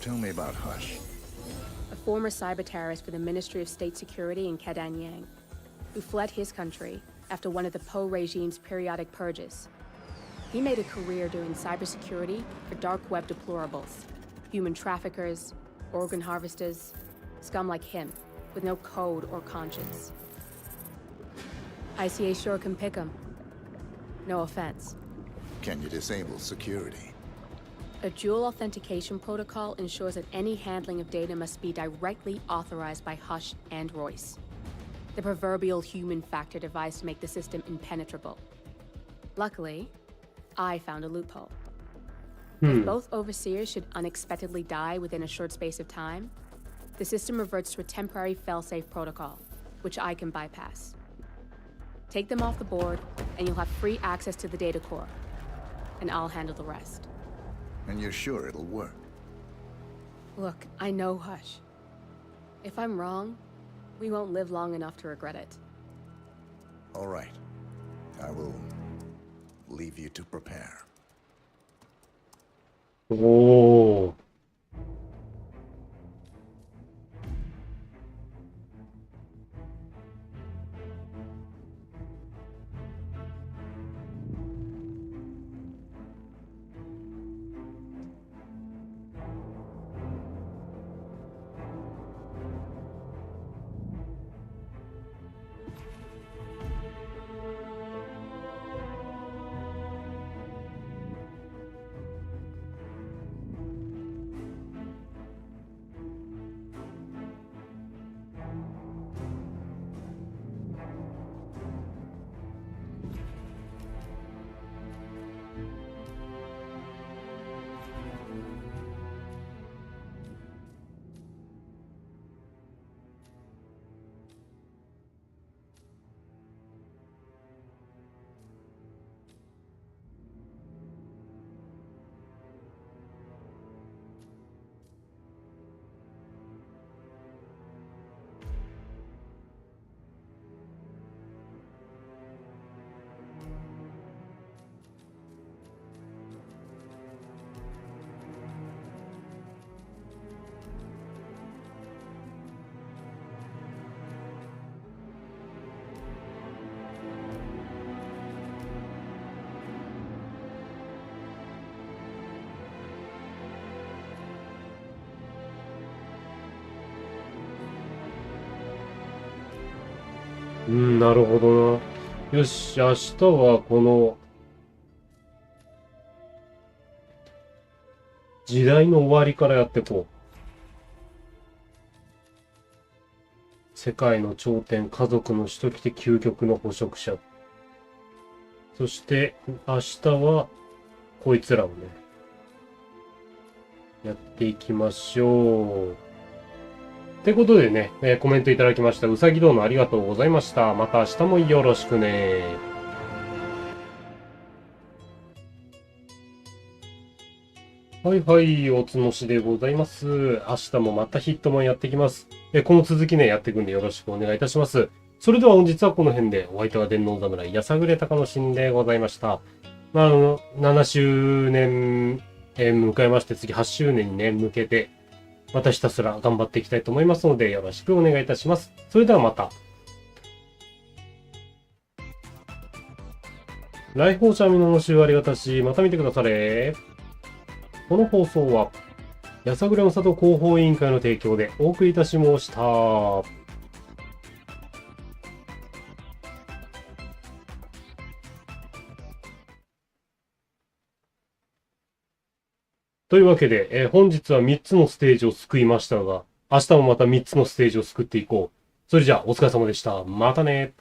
Tell me about Hush. A former cyber terrorist for the Ministry of State Security in Kadanyang, who fled his country after one of the Po regime's periodic purges. He made a career doing cybersecurity for dark web deplorables, human traffickers, organ harvesters, scum like him, with no code or conscience. ICA sure can pick 'em. No offense. Can you disable security? A dual authentication protocol ensures that any handling of data must be directly authorized by Hush and Royce. The proverbial human factor device to make the system impenetrable. Luckily, I found a loophole. If both overseers should unexpectedly die within a short space of time, the system reverts to a temporary failsafe protocol, which I can bypass. Take them off the board, and you'll have free access to the data core. And I'll handle the rest. And you're sure it'll work? Look, I know Hush. If I'm wrong, we won't live long enough to regret it. All right. I will leave you to prepare. Oh.うん、なるほどな。よし、明日はこの時代の終わりからやっていこう。世界の頂点、家族の首都来て究極の捕食者。そして、明日は、こいつらをね、やっていきましょう。ってことでね、コメントいただきました。うさぎどうのありがとうございました。また明日もよろしくね。はいはい、おつのしでございます。明日もまたヒットマンやってきます。この続きね、やっていくんでよろしくお願いいたします。それでは本日はこの辺で、お相手は電脳侍、やさぐれたかのしんでございました。7周年、迎えまして、次8周年にね、向けて、またひたすら頑張っていきたいと思いますので、よろしくお願いいたします。それではまた。来訪者の皆の衆ありがたし、また見てくだされ。この放送は、やさぐれの里広報委員会の提供でお送りいたしました。というわけで、本日は3つのステージを救いましたが、明日もまた3つのステージを救っていこう。それじゃあ、お疲れ様でした。またね。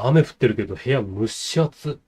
雨降ってるけど部屋蒸し暑。